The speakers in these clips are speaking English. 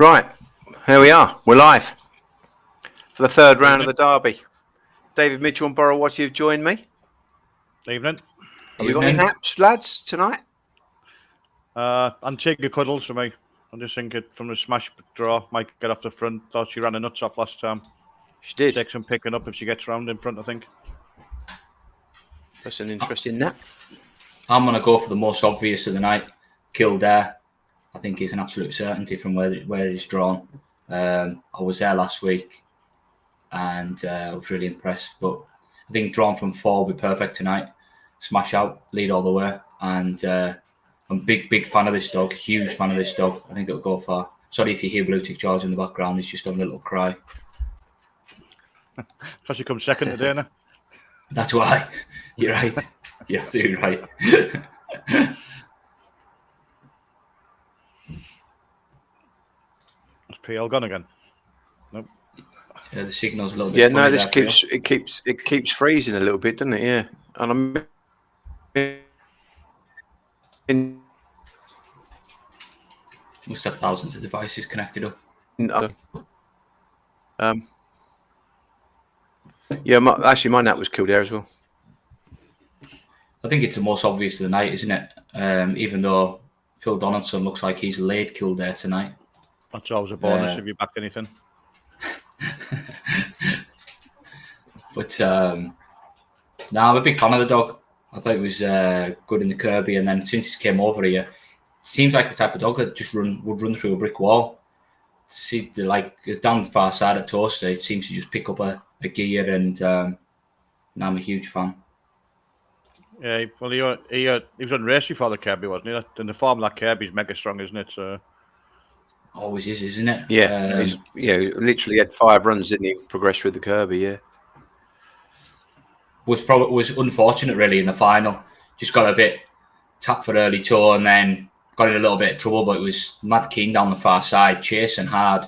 Right, here we are. We're live for the third round of the derby. David Mitchell and Borough Watty have joined me. Evening. Have you got any naps, lads, tonight? Antigua cuddles for me. I'm just thinking from the smash draw, might get off the front. Thought she ran the nuts off last time. She did. Take some picking up if she gets round in front, I think. That's an interesting nap. I'm going to go for the most obvious of the night, Kildare. I think he's an absolute certainty from where he's drawn. I was there last week and I was really impressed. But I think drawn from 4 will be perfect tonight. Smash out, lead all the way. And I'm a big fan of this dog, huge fan of this dog. I think it'll go far. Sorry if you hear Blue Tick George in the background, he's just having a little cry. So she comes second today, now. That's why. You're right. You're absolutely right. Is PL gone again? Nope. Yeah, the signal's a little bit. Yeah, no, this keeps freezing a little bit, doesn't it? Yeah, and Must have thousands of devices connected up. Yeah, my nap was Kildare as well. I think it's the most obvious of the night, isn't it? Even though Phil Donaldson looks like he's laid Kildare tonight. That's always a bonus if you back anything. But no, I'm a big fan of the dog. I thought he was good in the Kirby, and then since he came over here, seems like the type of dog that just would run through a brick wall. See, like it's down the far side of Toaster, it seems to just pick up a gear, and now I'm a huge fan. Yeah, well, he was on race before the Kirby, wasn't he? And the form of that Kirby's mega strong, isn't it? So always is, isn't it? Yeah, literally had 5 runs, didn't he? Progressed through the Kirby, yeah. Was unfortunate really in the final. Just got a bit tapped for early toe, and then got in a little bit of trouble. But it was mad keen down the far side, chasing hard.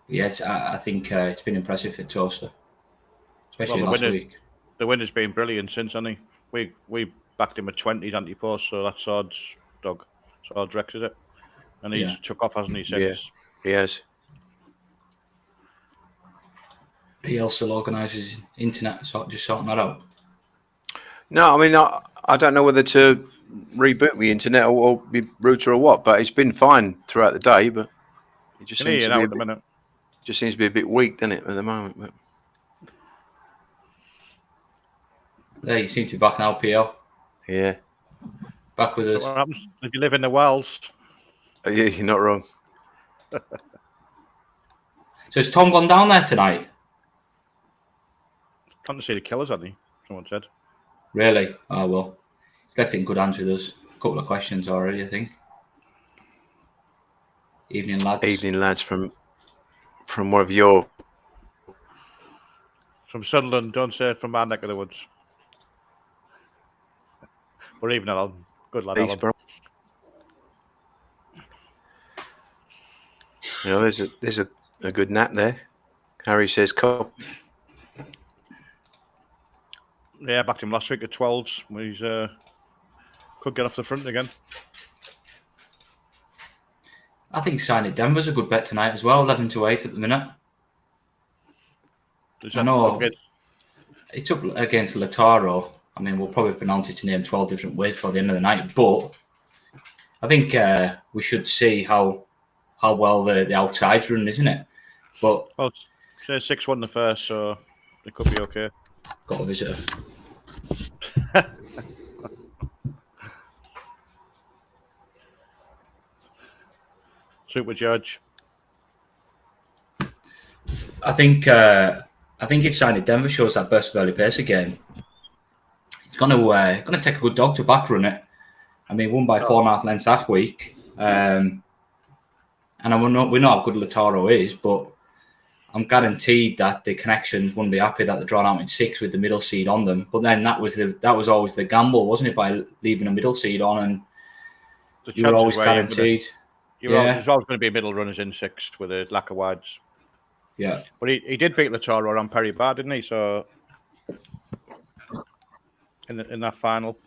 Yes, I think it's been impressive for Toaster, especially last week. The winner's been brilliant since, hasn't he? We backed him at 20s anti-post, so that's Sword's dog. Sword's Rex, is it? And he's took off, hasn't he? Since? Yeah, he has. PL still organises internet, just sorting that out. No, I mean, I don't know whether to reboot the internet or be router or what, but it's been fine throughout the day. But it just seems to be a bit weak, doesn't it, at the moment? But There, you seem to be back now, PL. Yeah. Back with us. What happens if you live in the Wells? Yeah, you're not wrong. So has Tom gone down there tonight? Come to see the Killers, hasn't he? Someone said. Really? Oh, well. He's left it in good hands with us. A couple of questions already, I think. Evening, lads. Evening, lads, from one of your... From Sunderland, don't say from our neck of the woods. We're even, Alan. Good lad, Alan. Bro. You know, there's a good nap there. Harry says, "Cop." Yeah, backed him last week at 12s. He's could get off the front again. I think signing Denver's a good bet tonight as well. 11-8 at the minute. I know it's up against Lataro. I mean, we'll probably pronounce it to name 12 different ways for the end of the night, but I think we should see how well the outside's run, isn't it? But well, say 6-1 the first, so it could be okay. Got a visitor. Super Judge. I think if signing Denver shows that burst of early pace again, it's gonna take a good dog to back run it. I mean, won by 4.5 lengths last week, and we know how good Lataro is, but I'm guaranteed that the connections wouldn't be happy that they're drawn out in 6 with the middle seed on them. But then that was always the gamble, wasn't it? By leaving a middle seed on, and you were always guaranteed. There's always going to be middle runners in 6 with a lack of wides. Yeah, but he did beat Lataro on Perry Bar, didn't he? So in that final,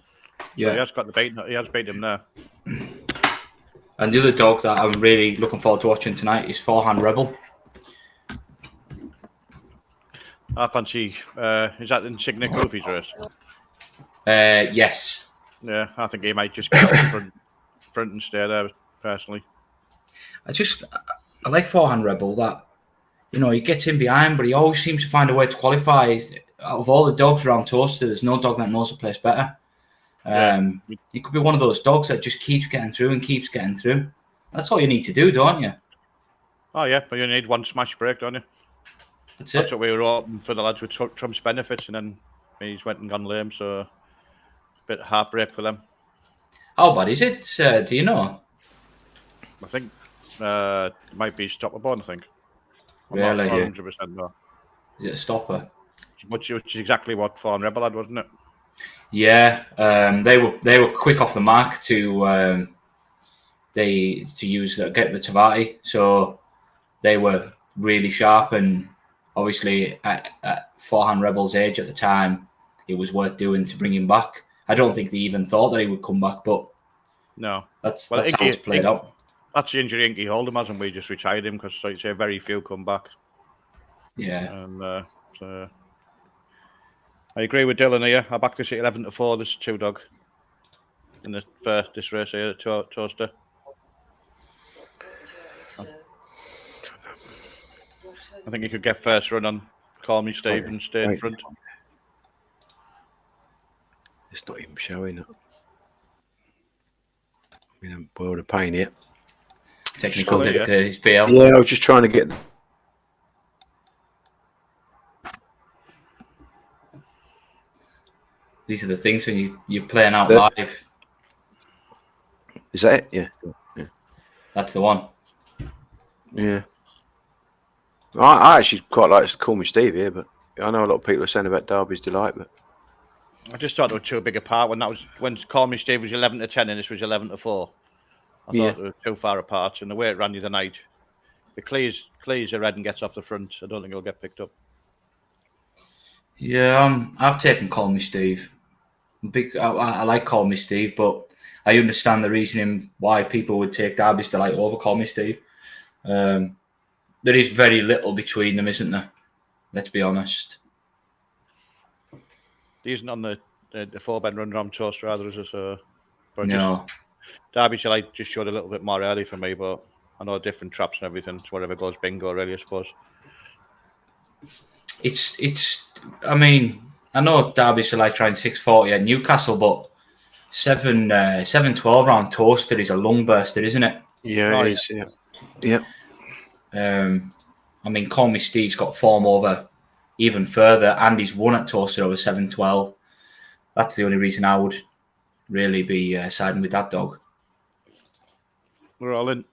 yeah, so he has got the beat. He has beat him there. And the other dog that I'm really looking forward to watching tonight is Forehand Rebel. I fancy. Is that Insignia Goofy's race? Yes. Yeah, I think he might just get up front and stay there. Personally, I like Forehand Rebel. That he gets in behind, but he always seems to find a way to qualify. Out of all the dogs around Toaster, there's no dog that knows the place better. He could be one of those dogs that just keeps getting through and keeps getting through. That's all you need to do, don't you? Oh yeah, but you need one smash break, don't you? That's what we were hoping for the lads with Trump's benefits, and then he's went and gone lame, so a bit of heartbreak for them. How bad is it? Do you know? I think it might be stopper-born, I think. I'm really? Not 100% no. Is it a stopper? Which is exactly what Forehand Rebel had, wasn't it? Yeah, they were quick off the mark to use get the Tavati, so they were really sharp, and obviously at Forehand Rebel's age at the time, it was worth doing to bring him back. I don't think they even thought that he would come back, but no, that's how it's played out. That's the injury Inky Hold'em has, and we just retired him because, like you say, very few come back. Yeah, and so I agree with Dylan here. I backed this at 11-4. This 2-dog in the this race here at Toaster. I think he could get first run on Call Me Steve and stay in front. It's not even showing it. I mean, a world of pain here. Technical difficulties, PL. Yeah, I was just trying to get. These are the things when you're playing out live. Is that it? Yeah. That's the one. Yeah. I actually quite like to Call Me Steve here, but I know a lot of people are saying about Derby's Delight, but I just thought they were too big apart when Call Me Steve was 11-10 and this was 11-4. I thought they were too far apart, and the way it ran the other night, the Cleese a red and gets off the front. I don't think he'll get picked up. Yeah, I've taken Call Me Steve. I like Call Me Steve, but I understand the reasoning why people would take Derby's Delight over Call Me Steve. There is very little between them, isn't there? Let's be honest. There isn't on the 4-bend run around Toaster either, is there? No. Derby's Delight just showed a little bit more early for me, but I know different traps and everything. It's whatever goes bingo, really, I suppose. I mean, I know Derby's Delight trying 640 at Newcastle, but 712 round Toaster is a lung burster, isn't it? Yeah, it is. Yeah. I mean, Call Me Steve's got form over even further, and he's won at Toaster over 712. That's the only reason I would really be siding with that dog. We're all in.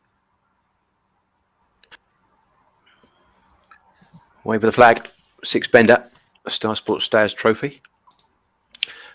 Wave of the flag. 6-bender. Star Sports Stayers Trophy.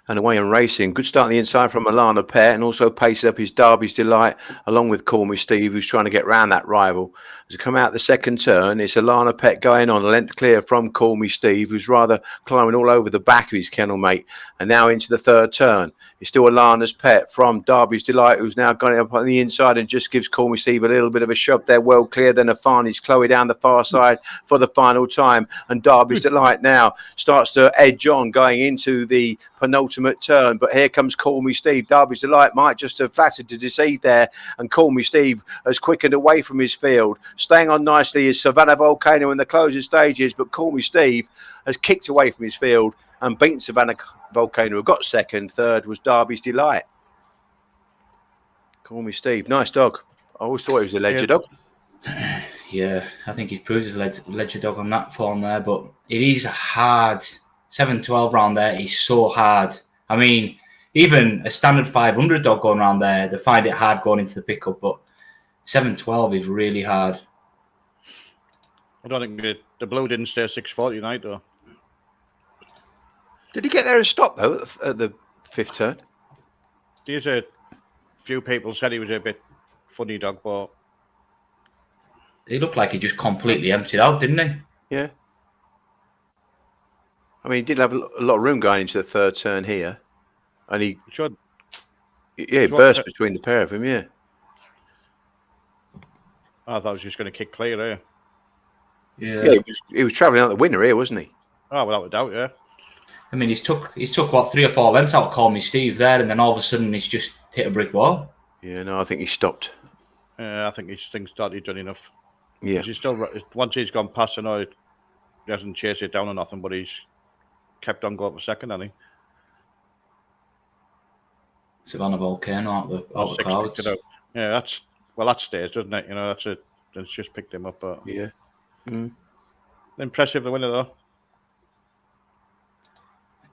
And away and racing. Good start on the inside from Alana Pet, and also paces up his Derby's Delight along with Call Me Steve, who's trying to get round that rival. As they come out the second turn, it's Alana Pet going on a length clear from Call Me Steve, who's rather climbing all over the back of his kennel mate. And now into the third turn. It's still Alana's Pet from Derby's Delight, who's now got it up on the inside and just gives Call Me Steve a little bit of a shove there. Well clear. Then Afani's Chloe down the far side for the final time. And Derby's Delight now starts to edge on going into the penultimate turn. But here comes Call Me Steve. Derby's Delight might just have flattered to deceive there. And Call Me Steve has quickened away from his field. Staying on nicely is Savannah Volcano in the closing stages. But Call Me Steve has kicked away from his field and beaten Savannah Volcano, who got second. Third was Derby's Delight. Call Me Steve. Nice dog. I always thought he was a ledger dog. Yeah, I think he's proved his ledger dog on that form there, but it is a hard 712 round there. Is so hard. I mean, even a standard 500 dog going around there, they find it hard going into the pickup, but 712 is really hard. I don't think the blue didn't stay 640 tonight, though. Did he get there and stop, though, at the fifth turn? There's a few people said he was a bit funny dog, but he looked like he just completely emptied out, didn't he? Yeah. I mean, he did have a lot of room going into the third turn here. And he burst between the pair of them, yeah. I thought he was just going to kick clear here. Yeah, he was travelling out the winner here, wasn't he? Oh, without a doubt, yeah. I mean, he's took what 3 or 4 lengths out. Call me Steve there, and then all of a sudden he's just hit a brick wall. Yeah, no, I think he stopped. I think his things started done enough. Yeah. He's still, once he's gone past, I know he hasn't chased it down or nothing, but he's kept on going for second, hasn't he? Savannah Volcano out the clouds. Yeah, that stays, doesn't it? You know, that's just picked him up. But yeah. Impressive, the winner, though.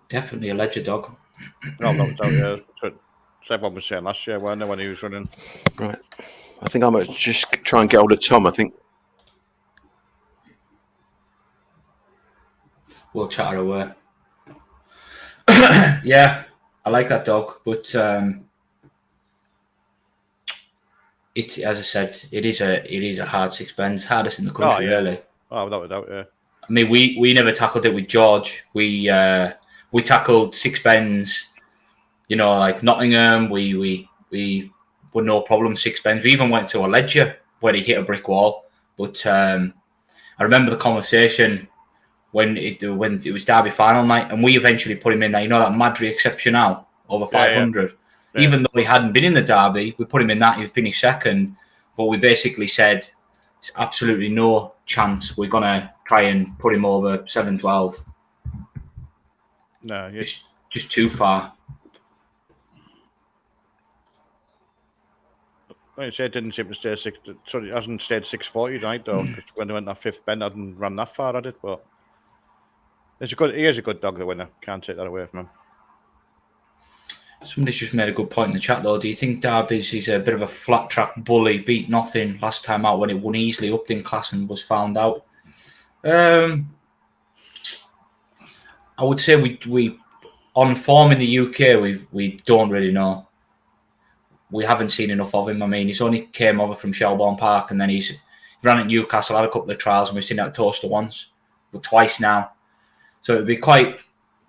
Definitely a ledger dog. No, that was out, yeah. That's everyone was saying last year, weren't they, when he was running? Right. I think I might just try and get hold of Tom, I think. We'll chat her away. Yeah, I like that dog, but it's, as I said, it is a hard sixpence, hardest in the country, really. Oh, without a doubt, yeah. I mean, we never tackled it with George. We tackled sixpence, you know, like Nottingham. We were no problem sixpence. We even went to a ledger where he hit a brick wall. But I remember the conversation when it was Derby final night, and we eventually put him in there. You know, that Madry exceptional over 500. Yeah. Even though he hadn't been in the Derby, we put him in that. He finished second, but we basically said there's absolutely no chance we're gonna try and put him over 7-12. No, just too far. Like I said, it didn't seem to stay it hasn't stayed 640 tonight though. When they went that fifth bend, I didn't run that far at it, but he is a good dog, the winner. Can't take that away from him. Somebody's just made a good point in the chat though. Do you think Derby's is a bit of a flat track bully, beat nothing last time out when it won easily, upped in class and was found out? I would say we on form in the UK we don't really know. We haven't seen enough of him. I mean, he's only came over from Shelbourne Park, and then he's ran at Newcastle, had a couple of trials, and we've seen that Toaster once, but twice now. So it'd be quite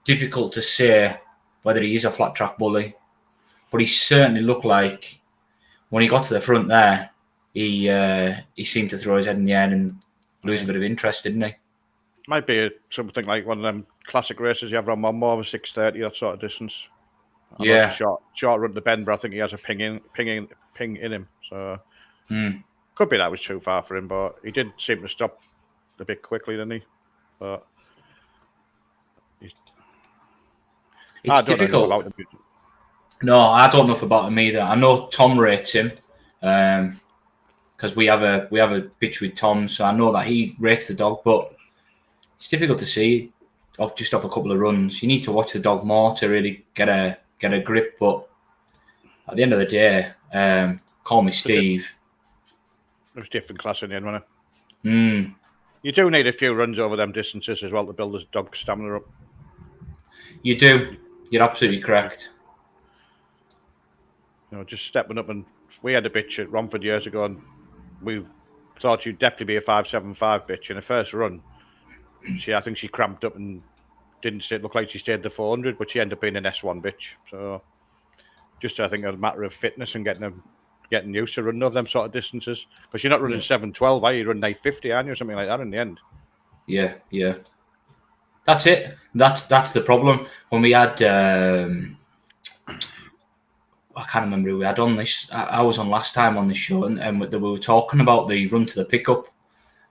difficult to say whether he is a flat track bully, but he certainly looked like when he got to the front there, he seemed to throw his head in the air and lose a bit of interest, didn't he? Might be something like one of them classic races you have on more of a 6:30, that sort of distance. Yeah, short run to bend, but I think he has a ping in him. So could be that was too far for him, but he did seem to stop a bit quickly, didn't he? But it's difficult. No, I don't know about him either. I know Tom rates him because we have a bitch with Tom, so I know that he rates the dog, but it's difficult to see off a couple of runs. You need to watch the dog more to really get a grip, but at the end of the day, call me Steve. It was different class in the end, wasn't it? You do need a few runs over them distances as well to build the dog's stamina up. You do. You're absolutely correct. You know, just stepping up, and we had a bitch at Romford years ago, and we thought she'd definitely be a 5.75 bitch in the first run. I think she cramped up and didn't look like she stayed the 400, but she ended up being an S1 bitch. So just I think a matter of fitness and getting used to running over them sort of distances, because you're not running 7.12, are you? You're running 8.50, aren't you, or something like that in the end? Yeah. That's it. That's the problem. When we had, I can't remember who we had on this. I was on last time on this show, and we were talking about the run to the pickup.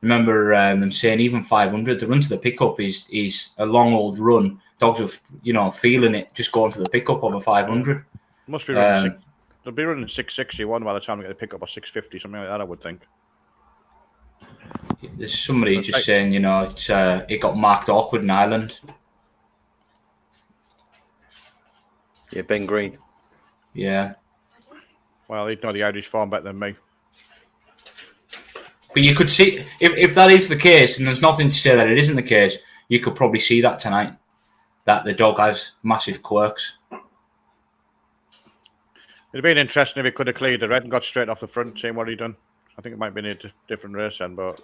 Remember them saying even 500, the run to the pickup is a long old run. Dogs are, feeling it, just going to the pickup over 500. Must be running they'll be running 661 by the time they get the pickup, or 650, something like that, I would think. There's somebody just saying, it got marked awkward in Ireland. Yeah, Ben Green. Yeah. Well, he'd know the Irish form better than me. But you could see, if that is the case, and there's nothing to say that it isn't the case, you could probably see that tonight, that the dog has massive quirks. It'd have been interesting if he could have cleared the red and got straight off the front, seeing what he'd done. I think it might have been a different race then, but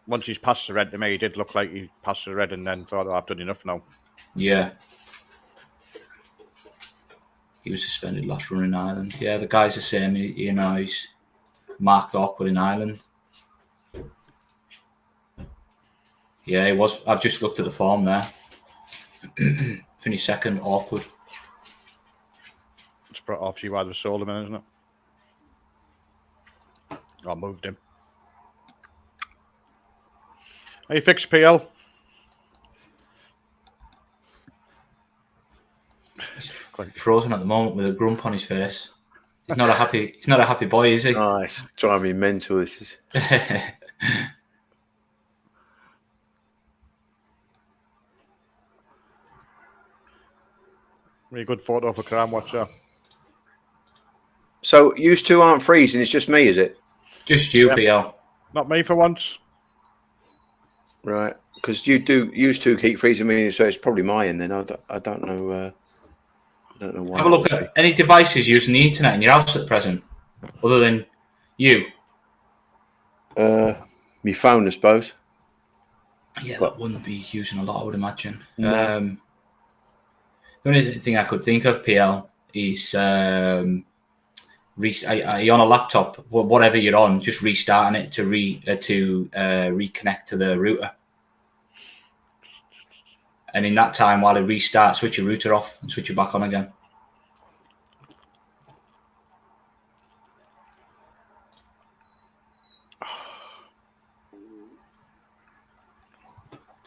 once he's passed the red to me, he did look like he passed the red and then thought, I've done enough now. Yeah. He was suspended last run in Ireland. Yeah, the guys are saying, he's marked awkward in Ireland. Yeah, he was. I've just looked at the form there. Finished second, awkward. It's obviously why they sold him in, isn't it? I moved him. Are you fixed, PL? He's frozen at the moment with a grump on his face. He's not a happy. He's not a happy boy, is he? Oh, it's driving me mental. This is. Really good photo for Cram Watcher. So, you two aren't freezing. It's just me, is it? Just you, PL. Not me for once. Right, because you two keep freezing me, so it's probably my end. Then I don't know. I don't know why. Have a look at any devices using the internet in your house at present, other than you. My phone, I suppose. Yeah, that wouldn't be using a lot, I would imagine. No. The only thing I could think of, PL, is are you on a laptop, whatever you're on, just restarting it to reconnect to the router. And in that time, while it restarts, switch your router off and switch it back on again.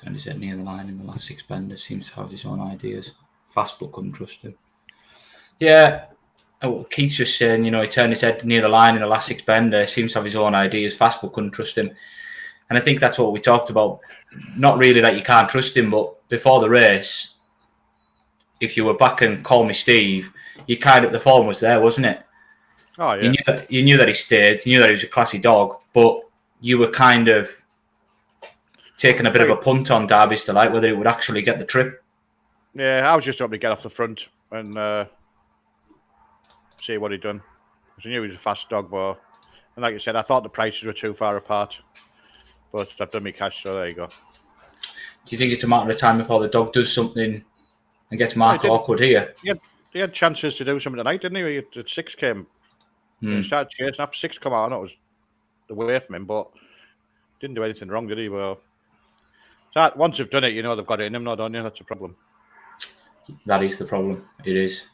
Turned his head near the line in the last 6 benders. Seems to have his own ideas. Fast but couldn't trust him. Yeah. Keith's just saying, he turned his head near the line in the last 6 bender. Seems to have his own ideas. Fast but couldn't trust him. And I think that's what we talked about. Not really that you can't trust him, but before the race, if you were back and call me Steve, the form was there, wasn't it? Oh, yeah. You knew that he stayed. You knew that he was a classy dog, but you were kind of taking a bit of a punt on Derby's Delight, whether it would actually get the trip. Yeah, I was just hoping to get off the front and see what he'd done. Because I knew he was a fast dog, but and like you said, I thought the prices were too far apart. But I've done me cash, so there you go. Do you think it's a matter of time before the dog does something and gets marked awkward here? He had chances to do something tonight, didn't he? The 6 came. He started chasing after 6 come out. I know it was away from him, but didn't do anything wrong, did he? Well, so once they've done it, they've got it in them, not don't you? That's a problem. That is the problem. It is.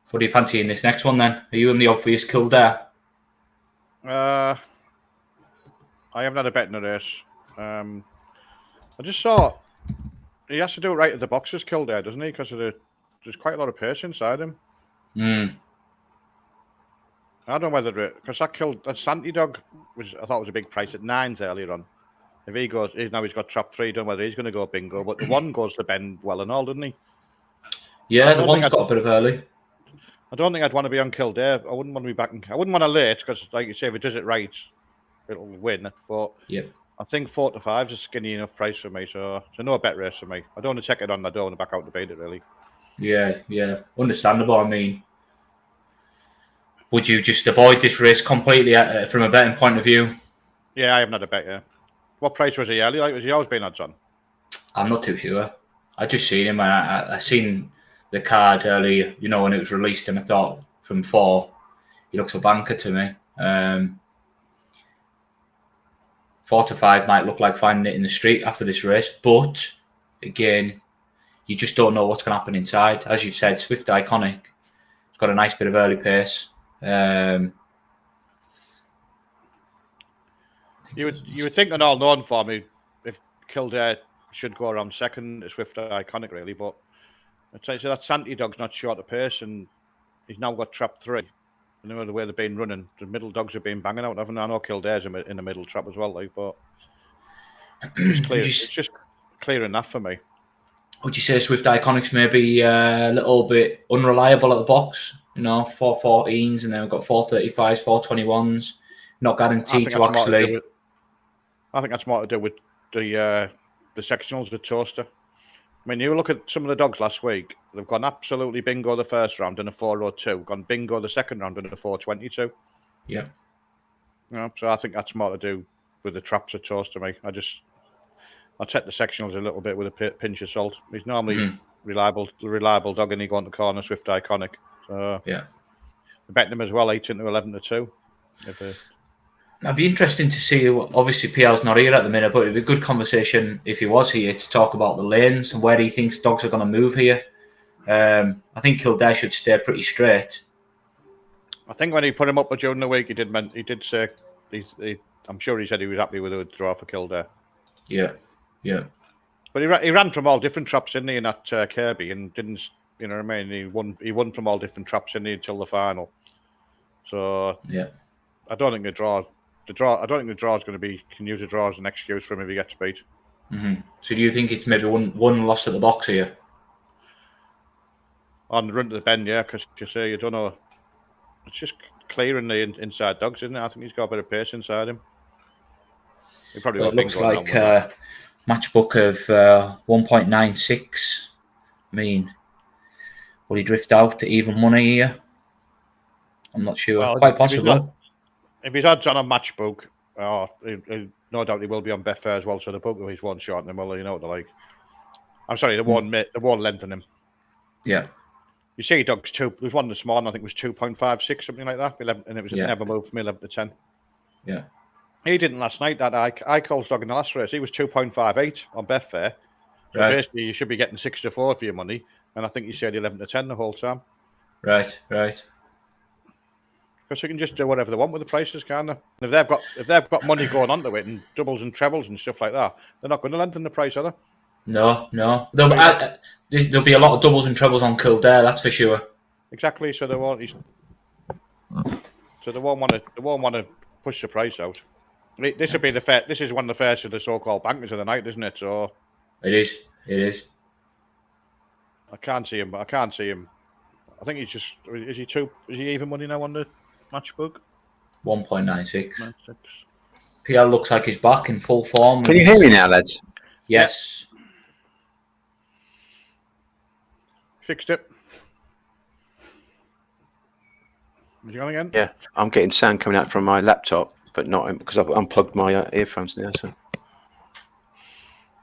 What do you fancy in this next one then? Are you in the obvious Kildare? I haven't had a bet in the race. I just saw he has to do it right at the boxes, Kildare, doesn't he? Because there's quite a lot of pace inside him. I don't know whether because that Santi dog, which I thought was a big price at 9s earlier on. If he goes, now he's got trap 3 done, whether he's going to go bingo. But the one goes to bend well and all, didn't he? Yeah, the one's got a bit of early. I don't think I'd want to be on Kildare. I wouldn't want to be back. I wouldn't want to late because, like you say, if it does it right, it'll win. But I think 4 to 5 is a skinny enough price for me, so it's a no bet race for me. I don't want to check it on. I don't want to back out to beat it really. Yeah, understandable. I mean, would you just avoid this race completely from a betting point of view? Yeah, I haven't had a bet yet. What price was he early? Like, was he always been odds on? I'm not too sure. I just seen him. I seen the card earlier, when it was released, and I thought from 4, he looks a banker to me. 4 to 5 might look like finding it in the street after this race, but again, you just don't know what's going to happen inside. As you said, Swift Iconic, it's got a nice bit of early pace. You would think an all-known for me if Kildare should go around second, Swift Iconic really, but I'd say that Santi dog's not short of pace and he's now got trap 3. And the way they've been running, the middle dogs have been banging out, haven't they? I know Kildare's in the middle trap as well, but it's just clear enough for me. Would you say Swift Iconics maybe a little bit unreliable at the box? 414s and then we've got 435s, 421s, not guaranteed to actually. I think that's more to do with the sectionals, the toaster. I mean, you look at some of the dogs last week, they've gone absolutely bingo the first round in a 402, gone bingo the second round in a 422. Yeah. So I think that's more to do with the traps of toaster, me. I take the sectionals a little bit with a pinch of salt. He's normally reliable dog and he go on the corner, Swift Iconic. So yeah. I bet them as well, 18 to 11 to 2. It'd be interesting to see. Obviously, PL's not here at the minute, but it'd be a good conversation if he was here to talk about the lanes and where he thinks dogs are going to move here. I think Kildare should stay pretty straight. I think when he put him up during the week, he did say I'm sure he said he was happy with the withdrawal for Kildare. Yeah. But he ran from all different traps, didn't he, in that Kirby, and didn't, you know what I mean? He won from all different traps, didn't he, until the final. So yeah, I don't think the draw. I don't think the draw is going to can use the draw as an excuse for him if he gets beat. Mm-hmm. So do you think it's maybe one loss at the box here? On the run to the bend, yeah, because you don't know. It's just clearing the inside dogs, isn't it? I think he's got a bit of pace inside him. It looks like matchbook of 1.96. I mean, will he drift out to even money here? I'm not sure. Well, quite possible. If he's odds on a matchbook, no doubt he will be on Betfair as well. So the book he's one short in him, well, you know what they're like. I'm sorry, the one length in him. Yeah. You see, dogs there was one this morning. I think it was 2.56, something like that. 11, and it was never moved from 11 to 10. Yeah. He didn't last night. That I called dog in the last race. He was 2.58 on Betfair. So basically, you should be getting 6 to 4 for your money. And I think he said 11 to 10 the whole time. Right. Because they can just do whatever they want with the prices, can't they? And if they've got money going onto it and doubles and trebles and stuff like that, they're not going to lengthen the price, are they? No. There'll be a lot of doubles and trebles on Kildare, that's for sure. Exactly. So they won't. So they won't want to push the price out. This would be the fair. This is one of the fairs of the so-called bankers of the night, isn't it? So it is. I can't see him. I think he's just. Is he even money now on the matchbook? 1.96. PL looks like he's back in full form. Can you hear me now, lads? Yes. Fixed it. Is he on again? Yeah, I'm getting sound coming out from my laptop, but not because I've unplugged my earphones now. So.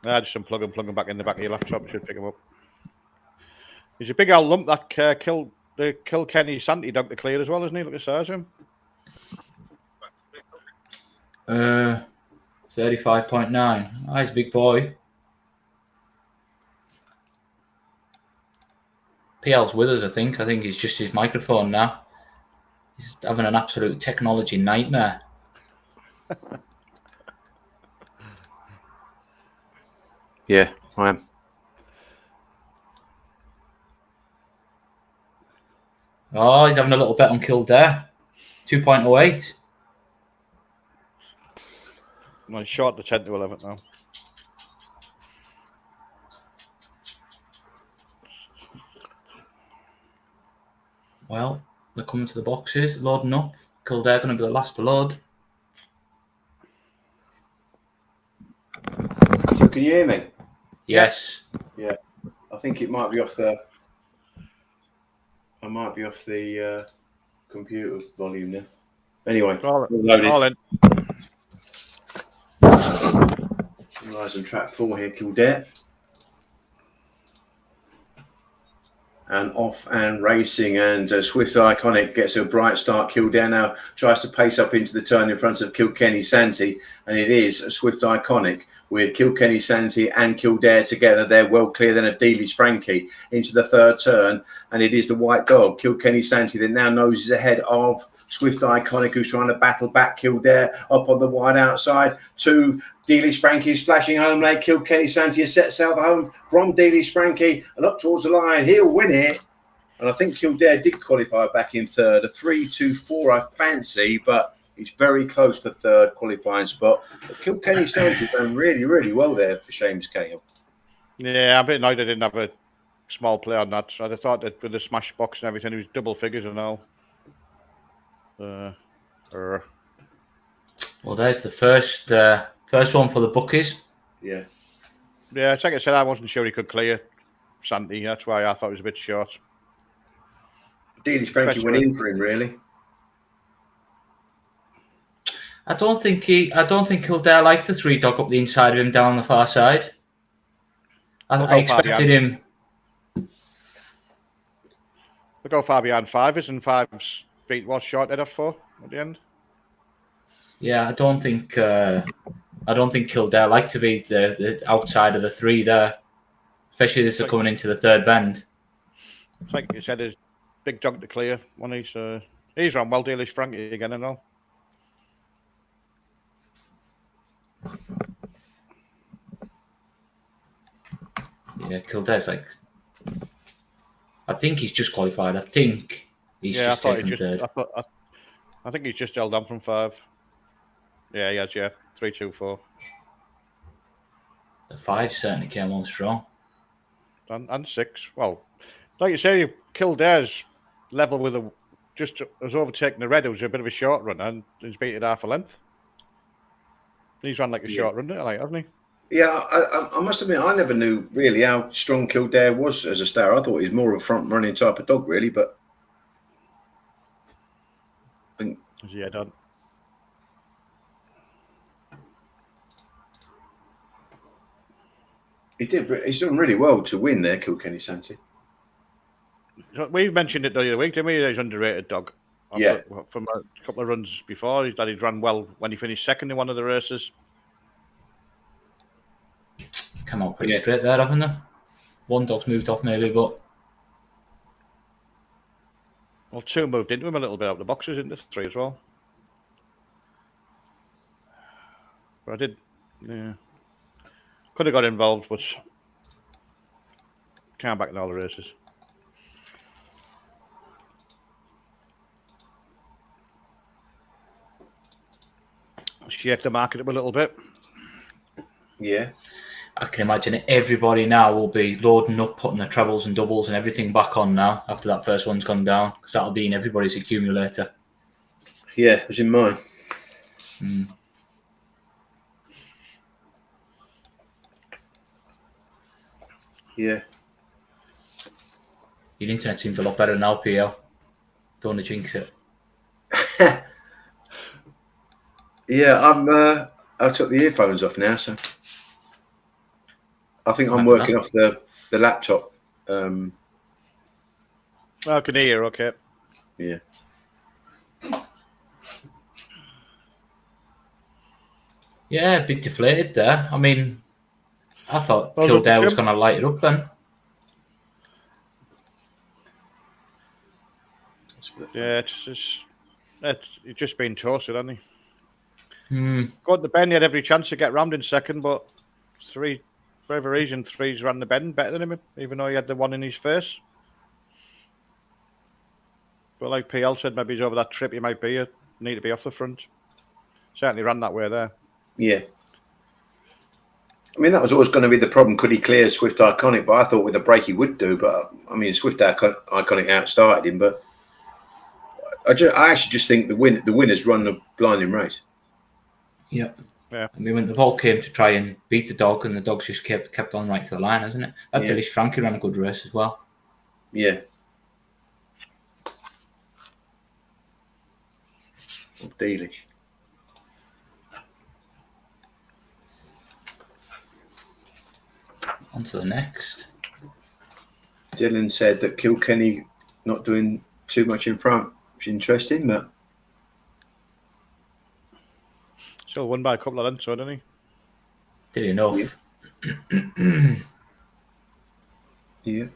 Just unplug them back in the back of your laptop. Should pick them up. He's a big old lump that Kilkenny Santy dog to clear as well, isn't he? Look at the size of him. 35.9. He's a big boy. PL's with us, I think. I think it's just his microphone now. He's having an absolute technology nightmare. Yeah, I am. Oh, he's having a little bet on Kildare. 2.08. Well, he's short the 10 to 11 now. Well, they're coming to the boxes, loading up. Kildare going to be the last to load. So can you hear me? Yes. Yeah. I think it might be off the. I might be off the computer volume now. Anyway, all in. Rise on track 4 here, Kildare. And off and racing, and Swift Iconic gets a bright start. Kildare now tries to pace up into the turn in front of Kilkenny Santy, and it is Swift Iconic with Kilkenny Santy and Kildare together. They're well clear then of Dealey's Frankie into the third turn, and it is the white dog, Kilkenny Santy, that now noses ahead of Swift Iconic, who's trying to battle back Kildare up on the wide outside. Two Dealey's Frankie splashing home late. Kilkenny Santy has set sail home from Dealey's Frankie and up towards the line. He'll win it. And I think Kildare did qualify back in third. A 3-2-4, I fancy, but he's very close for third qualifying spot. But Kilkenny Santy's done really, really well there for Seamus Cahill. Yeah, I'm a bit annoyed I didn't have a small play on that. I'd have thought that with the smash box and everything, it was double figures and all. Well, there's the first one for the bookies. Yeah. Yeah, like I said, I wasn't sure he could clear Santy. That's why I thought it was a bit short. Dealey's Frankie went in for him, really. I don't think Kildare liked the 3 dog up the inside of him down the far side. I expected him. We'll go far behind 5s, and 5's feet was short head off 4 at the end. Yeah, I don't think Kildare like to be the outside of the three there, especially as they're coming into the third bend. It's like you said, his big dog to clear. He's run well, Dalish Frankie again and all. Yeah, Kildare's I think he's just qualified. I think he's just taken third. I think he's just held on from 5. Yeah, he has, 3, 2, 4. The 5 certainly came on strong. And 6. Well, like you say, Kildare's level with just has overtaken the red, who's a bit of a short runner, and he's beaten half a length. He's run like a short runner, hasn't he? Yeah, I must admit, I never knew really how strong Kildare was as a star. I thought he was more of a front running type of dog, really, but Is he head on? He's done really well to win there, Kilkenny Santi. We mentioned it the other week, didn't we? He's an underrated dog. Yeah. From a couple of runs before, he'd run well when he finished second in one of the races. Come out pretty straight there, haven't they? One dog's moved off maybe, but... Well, 2 moved into him a little bit out of the boxes, into 3 as well. But I did, could have got involved, but can't back in all the races. Shake the market up a little bit. Yeah. I can imagine everybody now will be loading up, putting their trebles and doubles and everything back on now after that first one's gone down, because that'll be in everybody's accumulator. Yeah, it was in mine. Yeah. Your internet seems a lot better now, PL. Don't want to jinx it. Yeah, I took the earphones off now, so I think I'm working off the laptop. I can hear you, okay. Yeah. Yeah, a bit deflated there. I mean, I thought Kildare was going to light it up then. Yeah, he's just been toasted, hasn't he? Mm. Got the bend, he had every chance to get rammed in second, but 3, for every reason, 3's ran the bend better than him, even though he had the one in his face. But like PL said, maybe he's over that trip, he might need to be off the front. Certainly ran that way there. Yeah. I mean, that was always going to be the problem. Could he clear Swift Iconic? But I thought with a break he would do. But I mean, Swift Iconic outstarted him. But I actually just think the winners run the blinding race. Yeah. Yeah. I mean, when the Vault came to try and beat the dog, and the dog's just kept on right to the line, hasn't it? That Dalish Frankie ran a good race as well. Yeah. Dalish. On to the next. Dylan said that Kilkenny not doing too much in front, which is interesting, but still won by a couple of lengths, didn't he? Did he enough? Yeah.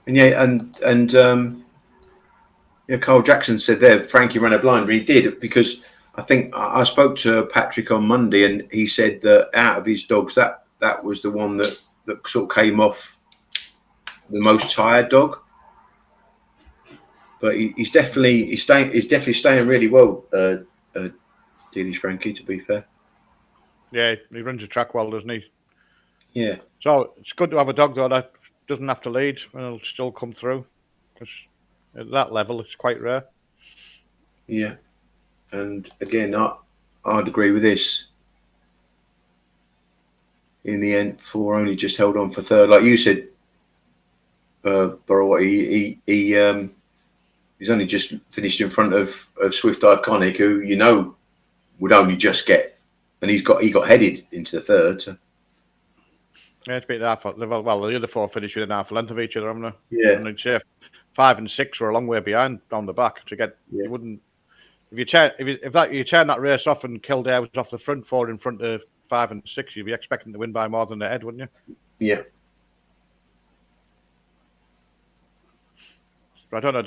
And Carl Jackson said there Frankie ran a blind. He did, because I think I spoke to Patrick on Monday, and he said that out of his dogs, that was the one that sort of came off the most tired dog. But he's definitely staying really well, Dalish Frankie, to be fair. Yeah, he runs the track well, doesn't he? Yeah. So it's good to have a dog though that doesn't have to lead and it'll still come through, because at that level it's quite rare. Yeah. And again, I'd agree with this. In the end, 4 only just held on for third, like you said. Burrow, he's only just finished in front of Swift Iconic, who would only just get, and he got headed into the third. So. Yeah, it's been half. Well, the other 4 finished within half a length of each other, haven't they? Yeah. And 5 and 6 were a long way behind down the back to get. Yeah. You wouldn't if you turn that race off and Kildare was off the front 4 in front of 5 and 6, you'd be expecting to win by more than the head, wouldn't you? Yeah. I don't know.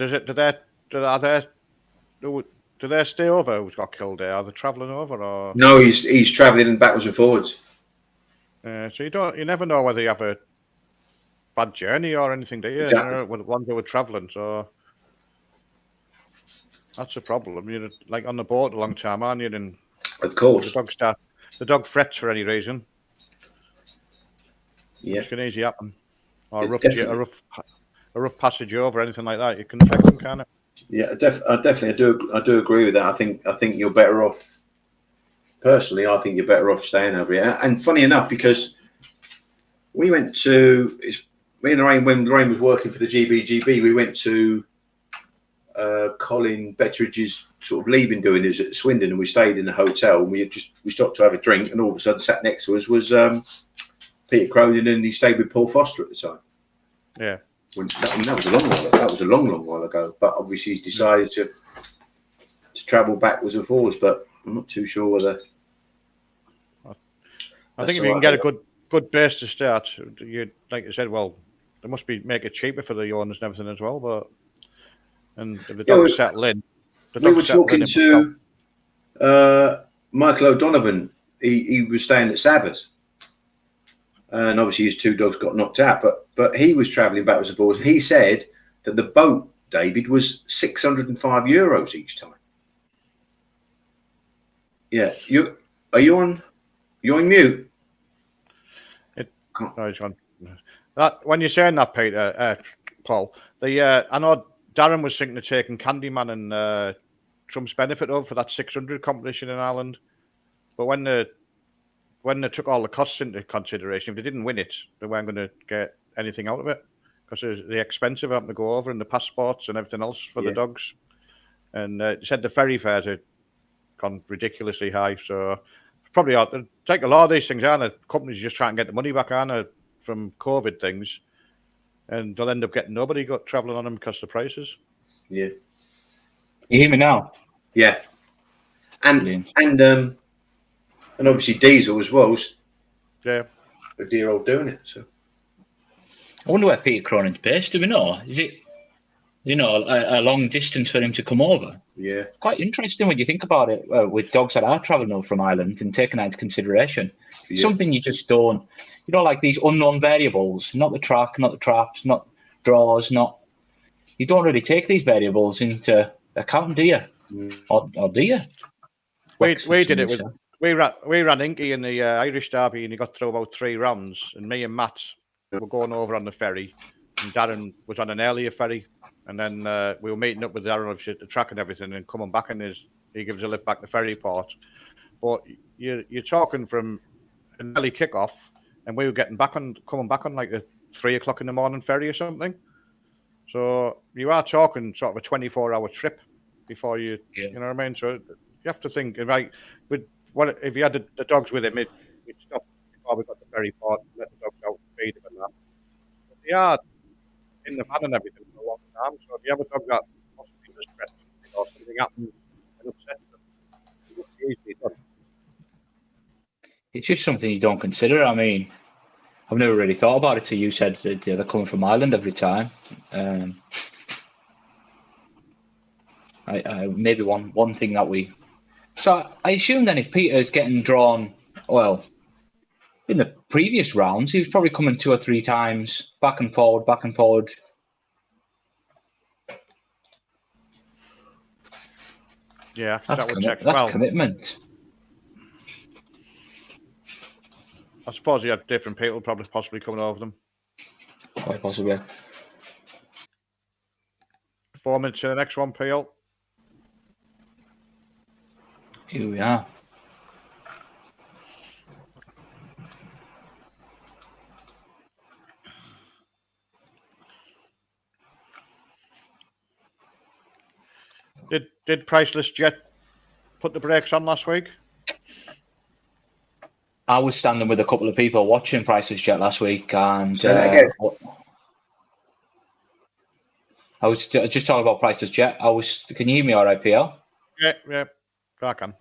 Do they stay over? Who's got Kildare? Are they travelling over or? No, he's travelling backwards and forwards. So you never know whether you have a bad journey or anything, do you? Exactly. You know, with ones who were travelling, so that's the problem. You're like on the boat a long time, aren't you? And Of course. The dog frets for any reason. Yeah. It can easily happen. Or It a rough passage over, anything like that. You can affect them, can't it? Yeah, I do agree with that. I think you're better off. Personally, I think you're better off staying over here. And funny enough, because we went to me and Lorraine, when Lorraine was working for the GBGB, we went to Colin Betteridge's sort of leaving doing his at Swindon, and we stayed in a hotel. And we stopped to have a drink, and all of a sudden, sat next to us was Peter Cronin, and he stayed with Paul Foster at the time. Yeah. That was a long while. That was a long while ago. But obviously, he's decided to travel backwards and forwards. But I'm not too sure whether. I think if you can get a good base to start, you like you said. Well, they must make it cheaper for the owners and everything as well. And if the dogs settle in, we were talking to Michael O'Donovan. He was staying at Savers. And obviously his 2 dogs got knocked out, but he was travelling backwards and forwards. He said that the boat, David, was €605 each time. Yeah, are you on mute? He's gone. That when you're saying that, Peter, Paul, I know Darren was thinking of taking Candyman and Trump's Benefit over for that 600 competition in Ireland, but when they took all the costs into consideration, if they didn't win it, they weren't going to get anything out of it because they're expensive having to go over and the passports and everything else for the dogs. And they said the ferry fares had gone ridiculously high. So probably take a lot of these things, aren't they? Companies just trying to get the money back, aren't they, from COVID things. And they'll end up getting nobody travelling on them because of the prices. Yeah. You hear me now? Yeah. And obviously diesel as well. Yeah. A dear old doing it. So I wonder where Peter Cronin's based. Do we know? Is it, a long distance for him to come over? Yeah. Quite interesting when you think about it with dogs that are travelling over from Ireland and taking that into consideration. Yeah. Something you just don't, like these unknown variables, not the track, not the traps, not draws, you don't really take these variables into account, do you? Or do you? We did it with... We ran Inky in the Irish Derby, and he got through about 3 rounds. And me and Matt were going over on the ferry, and Darren was on an earlier ferry. And then we were meeting up with Darren at the track and everything, and coming back, and he gives a lift back to ferry port. But you're talking from an early kickoff, and we were coming back on like a 3 o'clock in the morning ferry or something. So you are talking sort of a 24-hour trip before you know what I mean. So you have to think, right, if you had the dogs with him, we'd stop before we got the ferry port and let the dogs out and feed them and that. But they are in the van and everything for a long time. So if you have a dog that possibly does stress or something happens and upsets them, it would be easily done. It's just something you don't consider. I mean, I've never really thought about it till you said that they're coming from Ireland every time. Maybe one thing that we... So I assume then if Peter's getting drawn, well, in the previous rounds, he was probably coming 2 or 3 times, back and forward. Yeah, that's commitment. I suppose you had different people probably possibly coming over them. Quite possibly. 4 minutes to the next one, Peel. Here we are. Did Priceless Jet put the brakes on last week? I was standing with a couple of people watching Priceless Jet last week, and I was just talking about Priceless Jet. Can you hear me all right, PL? Yeah. I can.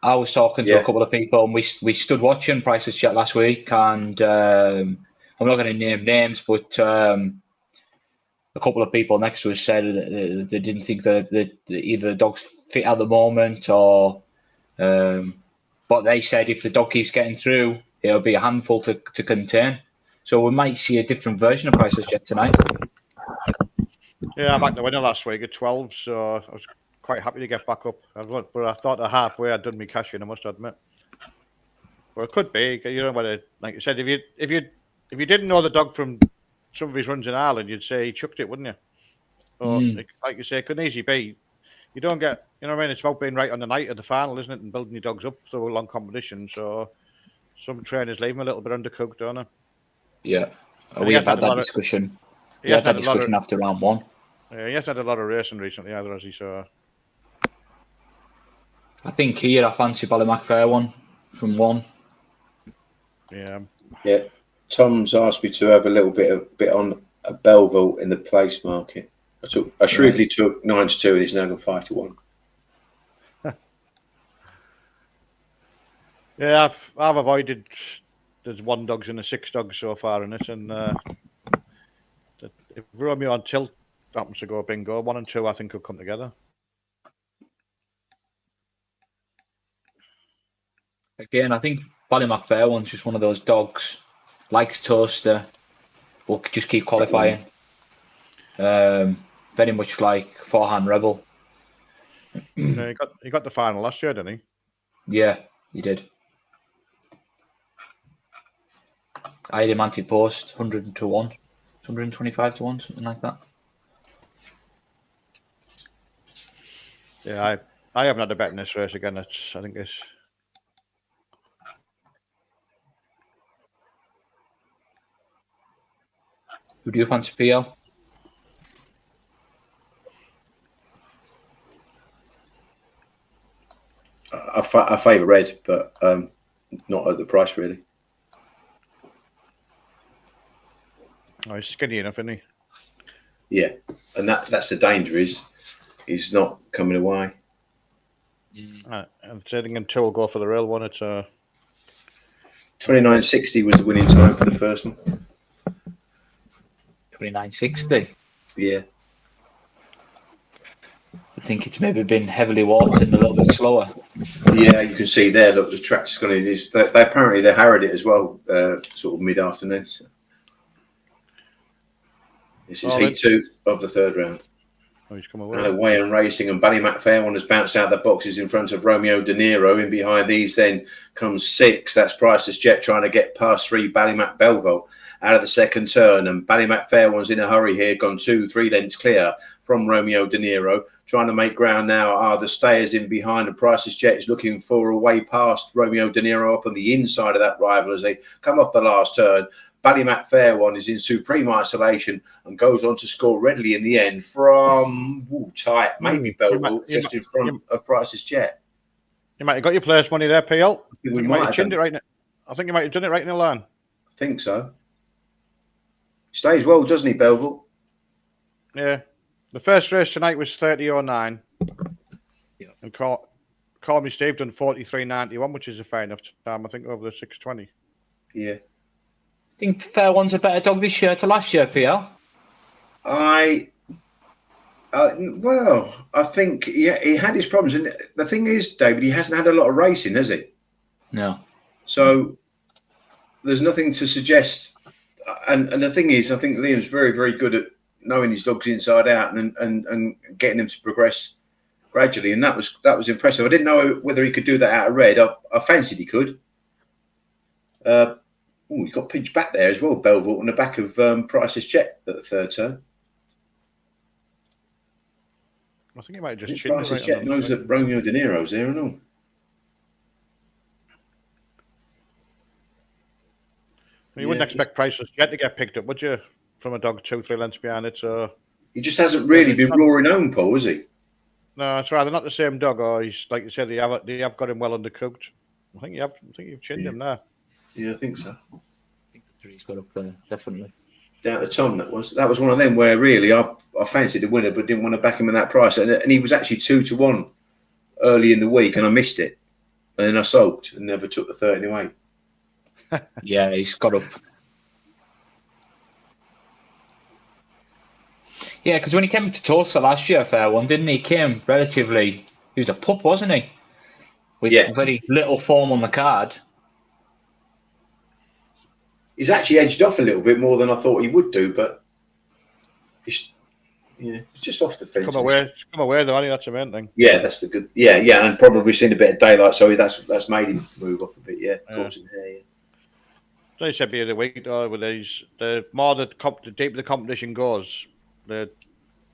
I was talking to a couple of people, and we stood watching Priceless Jet last week, and I'm not going to name names, but a couple of people next to us said that they didn't think that either the dog's fit at the moment, or but they said if the dog keeps getting through, it'll be a handful to contain. So we might see a different version of Priceless Jet tonight. Yeah, I backed the winner last week at 12, so I was quite happy to get back up. But I thought at halfway I'd done me cash in, I must admit. Well, it could be, you know, whether, like you said, if you didn't know the dog from some of his runs in Ireland, you'd say he chucked it, wouldn't you? Or like you say, it could easily be. You don't get, you know what I mean? It's about being right on the night of the final, isn't it? And building your dogs up through a long competition. So some trainers leave them a little bit undercooked, don't they? Yeah, we have had that discussion. We had that discussion after round 1. Yeah, he hasn't had a lot of racing recently either, has he? So I think here I fancy Ballymac Fair one from 1. Yeah. Tom's asked me to have a little bit on a Belleville in the place market. I shrewdly took 9-2, and it's now gone 5-1. Yeah, I've avoided. There's 1 dogs and a 6 dogs so far in it, and if Romeo on tilt happens to go bingo, 1 and 2 I think will come together. Again, I think Ballymac Fair one's just one of those dogs, likes Toaster, will just keep qualifying. Very much like Forehand Rebel. Yeah, he got the final last year, didn't he? Yeah, he did. I had him anti-post, 100 to 1, 125 to 1, something like that. Yeah, I haven't had a bet in this race again. I think it's. Who do you fancy, PL? I favour red, but not at the price really. Oh, he's skinny enough, isn't he? Yeah, and that's the danger. He's not coming away. I'm saying 2 will go for the real one. It's 29.60 was the winning time for the first one. 29.60. Yeah. I think it's maybe been heavily watered and a little bit slower. Yeah, you can see there. Look, the track's going to. They apparently they harrowed it as well, sort of mid-afternoon. So. This is heat 2 of the 3rd round. Oh, he's come away. Away and racing, and Ballymac Fair one has bounced out the boxes in front of Romeo De Niro. In behind these, then comes 6. That's Priceless Jet trying to get past 3. Ballymac Belleville out of the second turn, and Ballymac Fair one's in a hurry here, gone 2-3 lengths clear from Romeo De Niro. Trying to make ground now are the stayers in behind, and Priceless Jet is looking for a way past Romeo De Niro up on the inside of that rival as they come off the last turn. Ballymac Fair one is in supreme isolation and goes on to score readily in the end from tight, maybe Belleville, just in front of Priceless Jet. You might have got your players' money there, PL. We might have chinned it right now. I think you might have done it right in the line. I think so. Stays well, doesn't he, Belleville? Yeah. The first race tonight was 30.09. Yeah. And Call Me Steve done 43.91, which is a fair enough time, I think, over the 6:20. Yeah. I think Fair one's a better dog this year to last year, PL. I think he had his problems, and the thing is, David, he hasn't had a lot of racing, has he? No. So there's nothing to suggest. And the thing is, I think Liam's very, very good at knowing his dogs inside out and getting them to progress gradually, and that was impressive. I didn't know whether he could do that out of red. I fancied he could. He got pinched back there as well, Belleville, on the back of Priceless Jet at the 3rd turn. I think he might have just Priceless Jet knows that Romeo De Niro's there and all. You wouldn't expect Priceless Jet to get picked up, would you? From a dog 2-3 lengths behind it. So he just hasn't really been roaring home, Paul, has he? No, that's right. They're not the same dog. Or he's like you said, they have got him well undercooked. I think you've chinned him there. Yeah, I think so. I think the 3's got up there, definitely. down to Tom. That was one of them where really I fancied the winner, but didn't want to back him at that price. And he was actually 2-1 early in the week, and I missed it. And then I sulked and never took the 30-8. Yeah, he's got up. Yeah, because when he came to Tulsa last year, fair one, didn't he? He came relatively. He was a pup, wasn't he? With very little form on the card. He's actually edged off a little bit more than I thought he would do, but he's just off the fence. Come away though, Annie, that's the main thing. Yeah, that's the good. Yeah, and probably seen a bit of daylight, so that's made him move off a bit. Yeah, of course. Yeah. So I said the other week, though, with these, the more the deeper the competition goes, if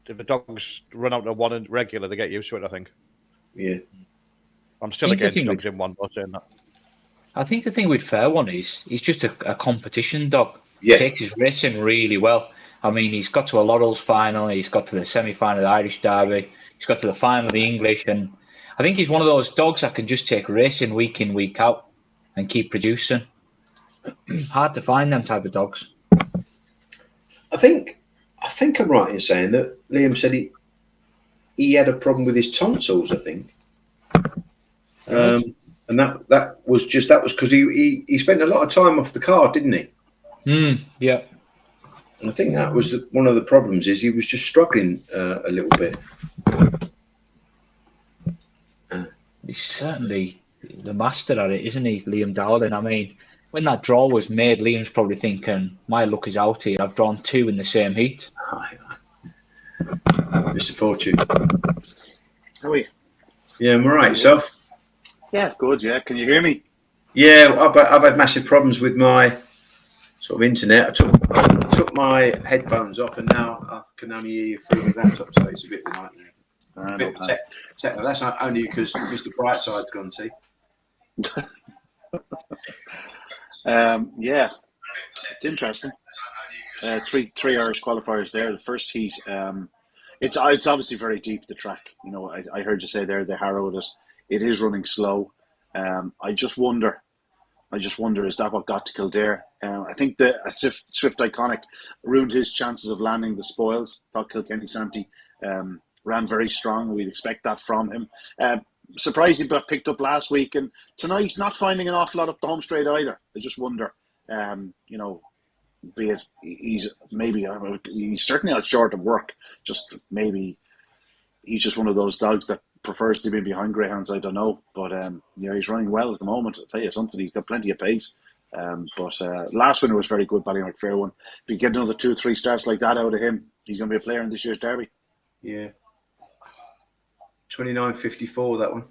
the dogs run out of one and regular, they get used to it, I think. Yeah. I'm still against dogs in one, but saying that. I think the thing with Fair One is he's just a competition dog. Yeah. He takes his racing really well. I mean, he's got to a Laurels final, he's got to the semi-final of the Irish Derby, he's got to the final of the English, and I think he's one of those dogs that can just take racing week in, week out and keep producing. Hard to find them type of dogs. I think I'm right in saying that Liam said he had a problem with his tonsils, I think. And that was because he spent a lot of time off the card, didn't he? Yeah. And I think that was one of the problems is he was just struggling a little bit. He's certainly the master at it, isn't he, Liam Dowling? I mean, when that draw was made, Liam's probably thinking, my luck is out here. I've drawn 2 in the same heat. Mr. Fortune. How are you? Yeah, I'm all right. Yourself? Yeah, good. Yeah, can you hear me? Yeah, I've had massive problems with my sort of internet. I took my headphones off, and now I can only hear you through the laptop, so it's a bit of a nightmare. A bit of technical. That's not only because Mr. Brightside's gone, see. Yeah, it's interesting. 3 Irish qualifiers there. The first heat. It's obviously very deep, the track. You know, I heard you say there they harrowed it. It is running slow. I just wonder, is that what got to Kildare? I think that Swift Iconic ruined his chances of landing the spoils. Thought Kilkenny Santi ran very strong. We'd expect that from him. Surprised he got picked up last week, and tonight he's not finding an awful lot up the home straight either. I just wonder, you know, be it he's certainly not short of work. Just maybe he's just one of those dogs that prefers to be behind greyhounds. I don't know, but he's running well at the moment. I'll tell you something, he's got plenty of pace. But last winner was very good, Ballymark Fair One. If you get another 2 or 3 starts like that out of him, he's going to be a player in this year's Derby. Yeah. 29.54, that one.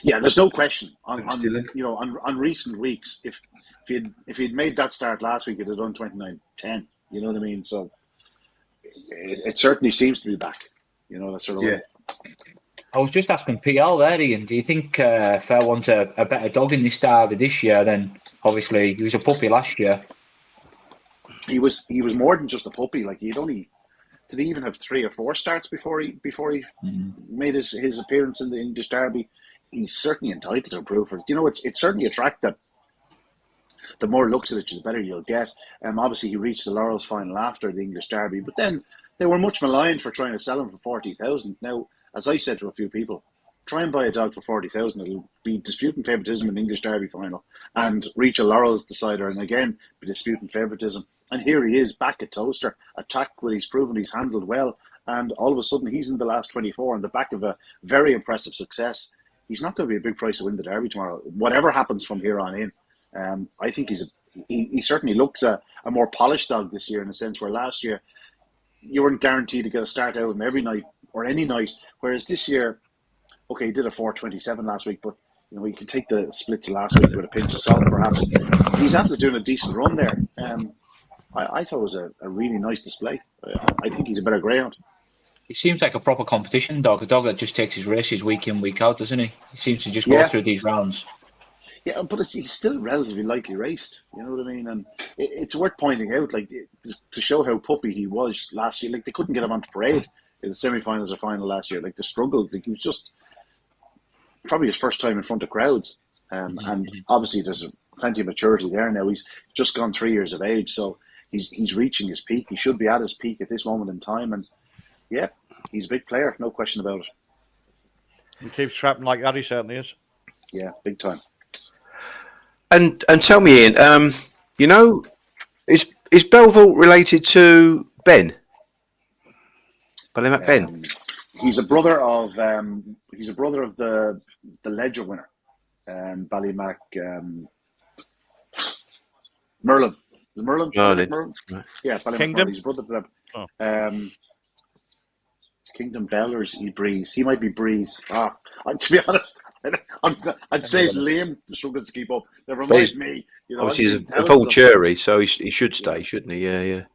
Yeah, there's no question. On recent weeks, if he'd made that start last week, he'd have done 29.10. You know what I mean? So it certainly seems to be back. You know, that sort of way. I was just asking PL there, Ian. Do you think Fair One's a better dog in this Derby this year than obviously he was a puppy last year? He was more than just a puppy. Like did he even have 3 or 4 starts before he made his appearance in the English Derby? He's certainly entitled to improve for it. You know, it's certainly a track that the more looks at it, the better you'll get. Obviously he reached the Laurels final after the English Derby, but then they were much maligned for trying to sell him for 40,000. Now, as I said to a few people, try and buy a dog for 40,000. It'll be disputing favouritism in the English Derby final and reach a Laurels decider, and again be disputing favouritism. And here he is back at Toaster, a track where he's proven he's handled well, and all of a sudden he's in the last 24 on the back of a very impressive success. He's not going to be a big price to win the Derby tomorrow. Whatever happens from here on in, I think he certainly looks a more polished dog this year, in a sense where last year you weren't guaranteed to get a start out of him every night or any night, whereas this year, okay, he did a 4.27 last week, but you know, you can take the splits last week with a pinch of salt, perhaps. He's after doing a decent run there. I thought it was a really nice display. I think he's a better greyhound. He seems like a proper competition dog, a dog that just takes his races week in, week out, doesn't he? He seems to just go through these rounds. Yeah, but he's still relatively lightly raced. You know what I mean? And it's worth pointing out, like, to show how puppy he was last year. Like, they couldn't get him onto parade in the semi-finals or final last year. Like, the struggle. Like, he was just probably his first time in front of crowds. And obviously there's plenty of maturity there now. He's just gone 3 years of age. So he's reaching his peak. He should be at his peak at this moment in time, and yeah, he's a big player, no question about it. He keeps trapping like that. He certainly is. Yeah, big time. And tell me, Ian, you know, is Belleville related to Ben? Ben. He's a brother of the Ledger winner, Ballymac. Merlin. Merlin. Right. Yeah, Ballymac. Kingdom. He's brother to them. Oh. Is Kingdom Bell or is he Breeze? He might be Breeze. To be honest, I'd say Liam struggles to keep up. Never mind me. You know, obviously, he's a full cherry, so he should stay, shouldn't he? Yeah.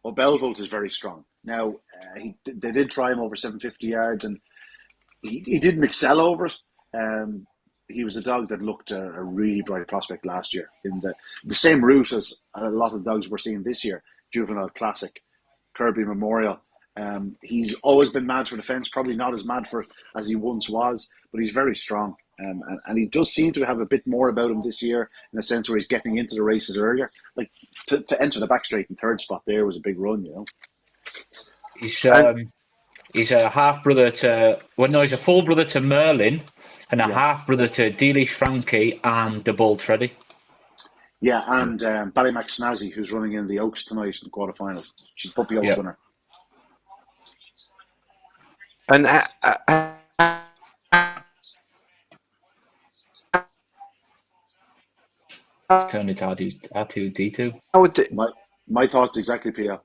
Well, Belleville is very strong. Now, they did try him over 750 yards, and he didn't excel over it. He was a dog that looked a really bright prospect last year in the same route as a lot of dogs we're seeing this year. Juvenile Classic, Kirby Memorial. He's always been mad for the fence, probably not as mad for as he once was, but he's very strong. And he does seem to have a bit more about him this year in a sense where he's getting into the races earlier. Like to enter the back straight and third spot there was a big run, you know. He's a half brother to he's a full brother to Merlin and a half brother to Dealish Frankie and the Bold Freddy. Yeah, and Ballymac Snazzy, who's running in the Oaks tonight in the quarterfinals. She's Puppy Oaks winner. And turn it R2D2. My thoughts exactly, PL.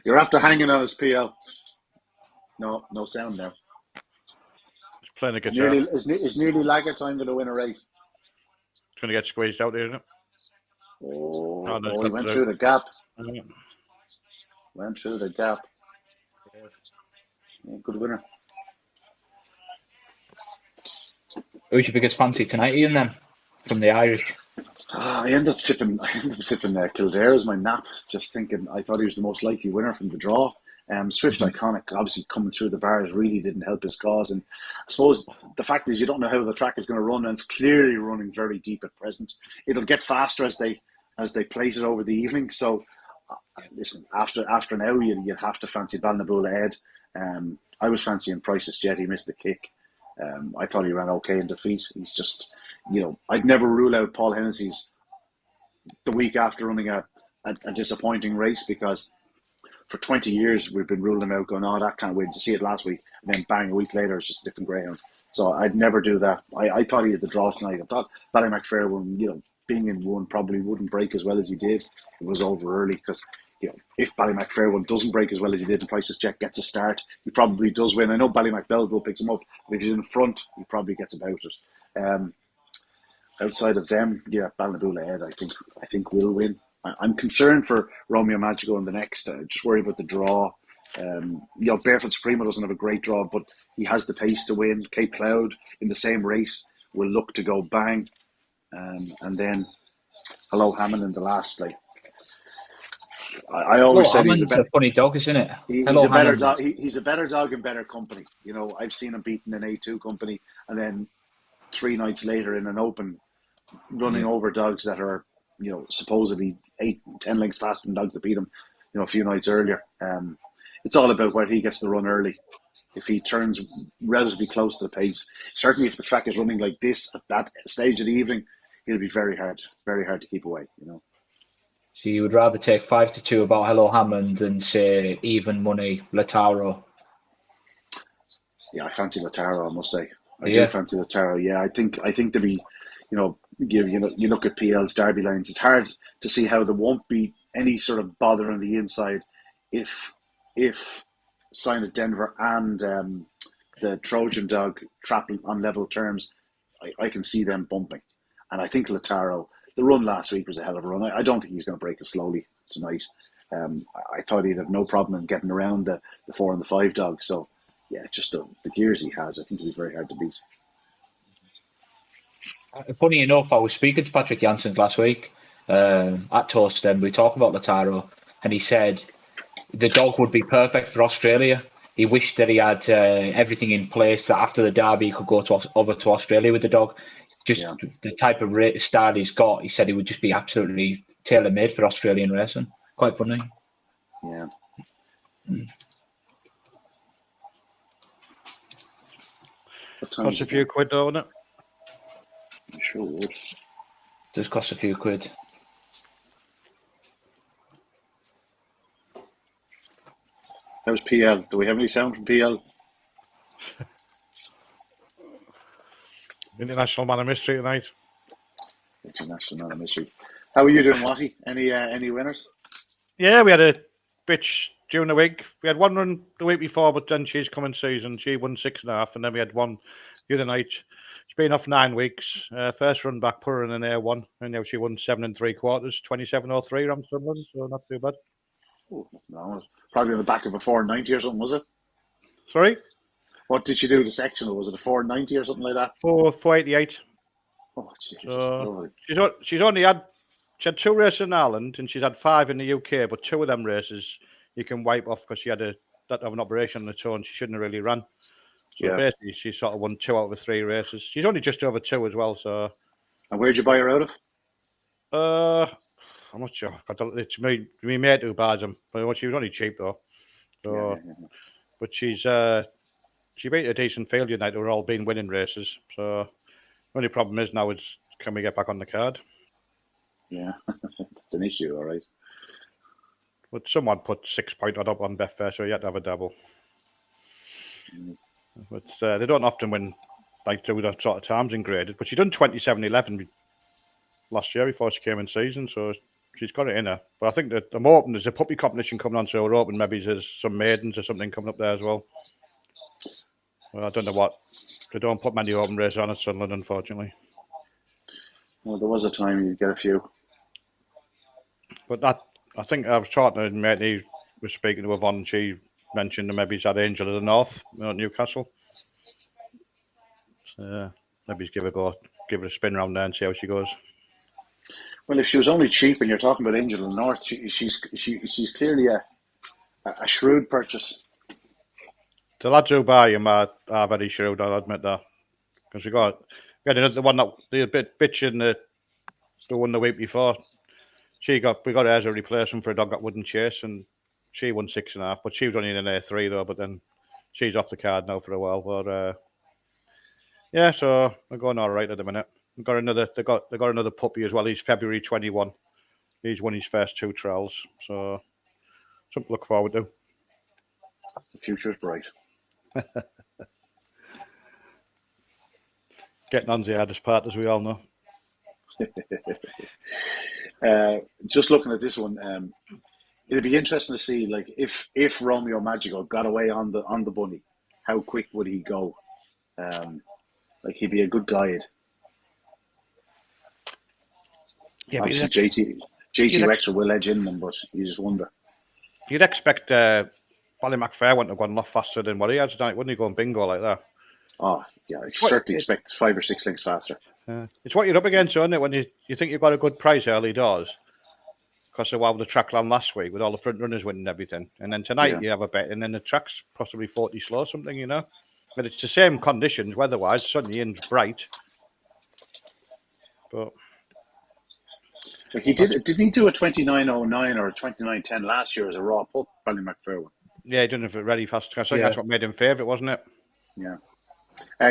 You're after hanging on us, PL. No sound now. He's playing a guitar. It's nearly Lager time going to win a race. It's going to get squeezed out there, isn't it? He went through the gap. Went through the gap. Yeah, good winner. Who's your biggest fancy tonight, Ian, then, from the Irish? I ended up sipping Kildare as my nap, just thinking I thought he was the most likely winner from the draw. Swift Iconic, obviously coming through the bars really didn't help his cause. And I suppose the fact is you don't know how the track is going to run, and it's clearly running very deep at present. It'll get faster as they place it over the evening. So, listen, after now, you'd have to fancy Balnabool ahead. I was fancying Price's Jet. He missed the kick. I thought he ran okay in defeat. He's just, I'd never rule out Paul Hennessy's the week after running a disappointing race, because for 20 years we've been ruling him out, going, that can't wait to see it last week. And then bang, a week later, it's just a different greyhound. So I'd never do that. I thought he had the draw tonight. I thought Ballymac Fairwood, being in one, probably wouldn't break as well as he did. It was over early because, if Ballymac Fairwood doesn't break as well as he did and Price's Jet gets a start, he probably does win. I know Ballymac Belleville picks him up, but if he's in front, he probably gets about it. Outside of them, Balnabool ahead, I think will win. I'm concerned for Romeo Magico in the next. Just worried about the draw. Barefoot Supremo doesn't have a great draw, but he has the pace to win. Cape Cloud in the same race will look to go bang. And then Hello Hammond in the last, I always said he's a funny dog, isn't it? He's a better dog. He's a better dog in better company. I've seen him beaten in A2 company, and then 3 nights later in an open, running over dogs that are, supposedly 8-10 lengths faster than dogs that beat him, a few nights earlier. It's all about where he gets the run early. If he turns relatively close to the pace, certainly if the track is running like this at that stage of the evening, it'll be very hard to keep away. So you would rather take 5-2 about Hello Hammond than say even money Lataro? Yeah, I fancy Lataro, I must say. I do fancy Lataro. Yeah, I think to be, you look at PL's Derby lines. It's hard to see how there won't be any sort of bother on the inside if Sign of Denver and the Trojan dog trap on level terms. I can see them bumping, and I think Lataro. The run last week was a hell of a run. I don't think he's going to break it slowly tonight. I thought he'd have no problem in getting around the 4 and the 5 dogs. So, yeah, just the gears he has, I think he'll be very hard to beat. Funny enough, I was speaking to Patrick Janssens last week at Toast, and we talked about Lataro, and he said the dog would be perfect for Australia. He wished that he had everything in place, that after the Derby he could go over to Australia with the dog. The type of style he's got, he said he would just be absolutely tailor-made for Australian racing. Quite funny. Yeah. Costs a few quid, though, wouldn't it? I'm sure it would. Does cost a few quid. How's PL? Do we have any sound from PL? International Man of Mystery tonight. International Man of Mystery. How are you doing, Watty? Any winners? Yeah, we had a bitch during the week. We had one run the week before, but then she's come in season. She won 6.5, and then we had one the other night. She's been off 9 weeks. First run back, put her in an A1, and now she won 7 3/4, 27.03 around Sunderland, so not too bad. Oh, no, probably on the back of a 490 or something, was it? Sorry? What did she do the sectional? Was it a 490 or something like that? 488. Oh, Jesus. So she's only had 2 races in Ireland, and she's had 5 in the UK, but 2 of them races you can wipe off because she had an operation on the toe and she shouldn't have really run. So basically, she sort of won 2 out of 3 races. She's only just over 2 as well. So. And where'd you buy her out of? I'm not sure. It's me mate who buys them, but she was only cheap though. So, but she beat a decent field tonight. Who were all been winning races. So, the only problem is now can we get back on the card? Yeah, that's an issue, all right. But someone put 6 point up on Betfair, so you had to have a double. But they don't often win like do that sort of times in graded. But she done 27.11 last year before she came in season, so she's got it in her. But I think that I'm hoping there's a puppy competition coming on, so we're hoping maybe there's some maidens or something coming up there as well. Well, I don't know what. They don't put many open races on at Sunderland, unfortunately. Well, there was a time you'd get a few. But that, I think I was talking to a mate, he was speaking to Yvonne, and she mentioned that maybe he's had Angel of the North at Newcastle. So maybe give it a spin around there and see how she goes. Well, if she was only cheap and you're talking about Angel of the North, she's clearly a shrewd purchase. The lads who buy him are very shrewd, I'll admit that. Because we had another one that the bitch in the one the week before. We got her as a replacement for a dog that wouldn't chase, and she won 6.5. But she was only in an A3 though. But then she's off the card now for a while. But yeah, so we're going all right at the minute. They got another puppy as well. He's February 21. He's won his first 2 trials, so something to look forward to. The future's bright. Getting on's the hardest part, as we all know. Just looking at this one, it'd be interesting to see, like, if Romeo Magico got away on the bunny, how quick would he go? Like, he'd be a good guide. Yeah, obviously, JT Rexer will edge in them, but you just wonder. You'd expect Ballymacfair wouldn't have gone a lot faster than what he has tonight, wouldn't he? Going bingo like that. Oh, yeah, I certainly expect 5 or 6 lengths faster. It's what you're up against, isn't it? When you think you've got a good price early doors, because of how the track ran last week with all the front runners winning everything, and then tonight you have a bet, and then the track's possibly 40 slow, something, you know. But it's the same conditions weather-wise, sunny and bright. But didn't he do a 29.09 or a 29.10 last year as a raw pup, Ballymacfair one? Yeah, he didn't have it ready fast. I think that's what made him favourite, wasn't it? Yeah.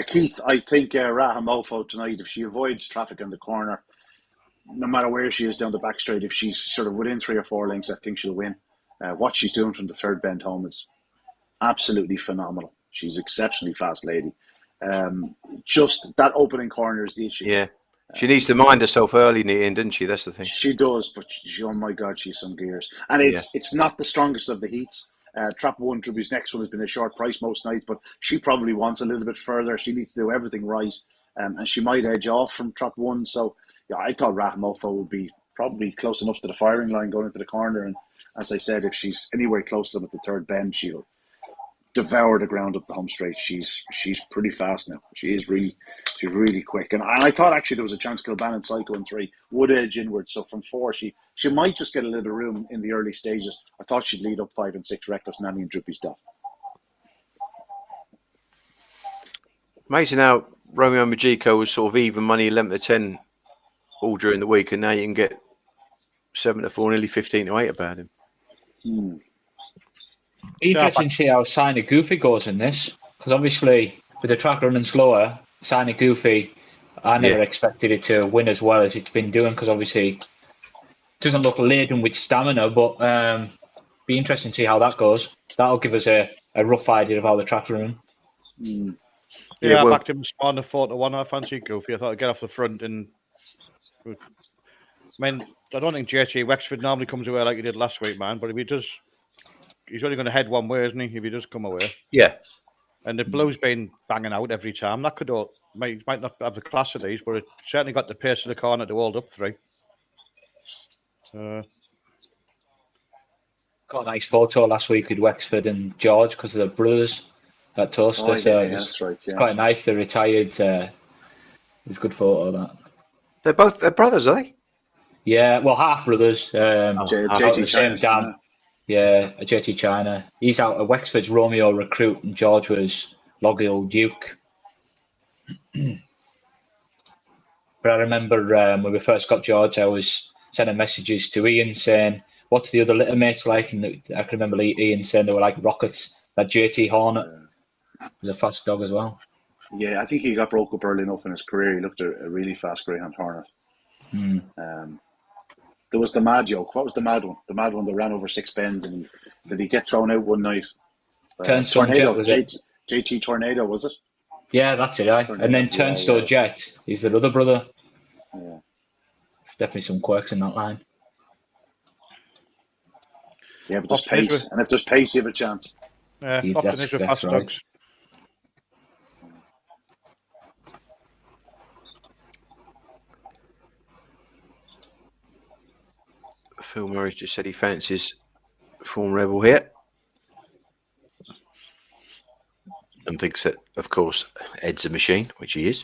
Keith, I think Rahamofo tonight, if she avoids traffic in the corner, no matter where she is down the back straight, if she's sort of within 3 or 4 lengths, I think she'll win. What she's doing from the third bend home is absolutely phenomenal. She's an exceptionally fast lady. Just that opening corner is the issue. Yeah. She needs to mind herself early in the end, doesn't she? That's the thing. She does, but oh my God, she's some gears. And it's not the strongest of the heats. Trap 1, Drubby's next one, has been a short price most nights, but she probably wants a little bit further. She needs to do everything right, and she might edge off from Trap 1. So, yeah, I thought Rahamofo would be probably close enough to the firing line going into the corner. And as I said, if she's anywhere close to them at the third bend, she'll devour the ground up the home straight. She's pretty fast now. She's really quick. And I thought actually there was a chance Kilbannon Psycho in 3 would edge inward. So from 4, she might just get a little room in the early stages. I thought she'd lead up 5 and 6, Reckless Nanny and Droopy's Dot. Amazing how Romeo Magico was sort of even money 11 to 10 all during the week, and now you can get 7-4, nearly 15-8 about him. Interesting to see how Sign Goofy goes in this, because obviously with the track running slower, Sign Goofy, I never expected it to win as well as it's been doing, because obviously it doesn't look laden with stamina, but be interesting to see how that goes. That'll give us a rough idea of how the track's running. I backed him on the 4-1. I fancy Goofy. I thought I'd get off the front and. I mean, I don't think JT Wexford normally comes away like he did last week, man. But if he does, he's only going to head one way, isn't he? If he does come away. Yeah. And the Blues been banging out every time. That could might not have the class of these, but it certainly got the pace of the corner to hold up 3. Got a nice photo last week with Wexford and George because of the brothers at Toaster. That's right. It's quite nice. They're retired. It's a good photo, that. They're brothers, are they? Yeah, well, half brothers. JT same dam. Yeah, JT China. He's out at Wexford's Romeo recruit, and George was Loggill Duke. But I remember when we first got George, I was sending messages to Ian saying, "What's the other litter mates like?" And I can remember Ian saying they were like rockets. That JT Hornet was a fast dog as well. Yeah, I think he got broke up early enough in his career. He looked a really fast Greyhound Hornet. There was the mad yoke. What was the mad one? The mad one that ran over 6 bends, and did he get thrown out one night? Tornado was it? JT Tornado, was it? Yeah, that's it. And then Turnstone Jet is the other brother. Yeah, there's definitely some quirks in that line. Yeah, but there's pace, and if there's pace, you have a chance. Yeah, often is with fast dogs. Phil Murray's just said he fancies Form Rebel here. And thinks that, of course, Ed's a machine, which he is.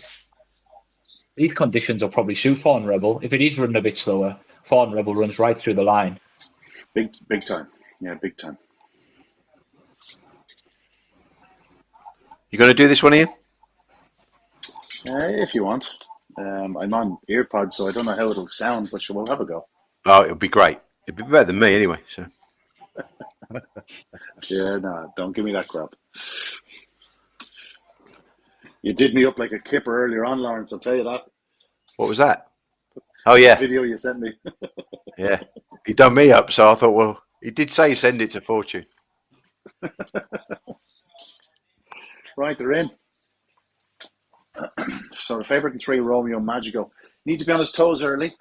These conditions will probably suit Fawn Rebel. If it is running a bit slower, Fawn Rebel runs right through the line. Big time. Yeah, big time. You going to do this one, Ian? If you want. I'm on earpods, so I don't know how it'll sound, but we'll have a go. Oh, it'll be great. It'll be better than me anyway. So. Yeah, no, don't give me that crap. You did me up like a kipper earlier on, Lawrence, I'll tell you that. What was that? Oh, yeah. The video you sent me. Yeah. He done me up, so I thought, well, he did say send it to Fortune. Right, they're in. So the favourite in 3, Romeo Magico. Need to be on his toes early.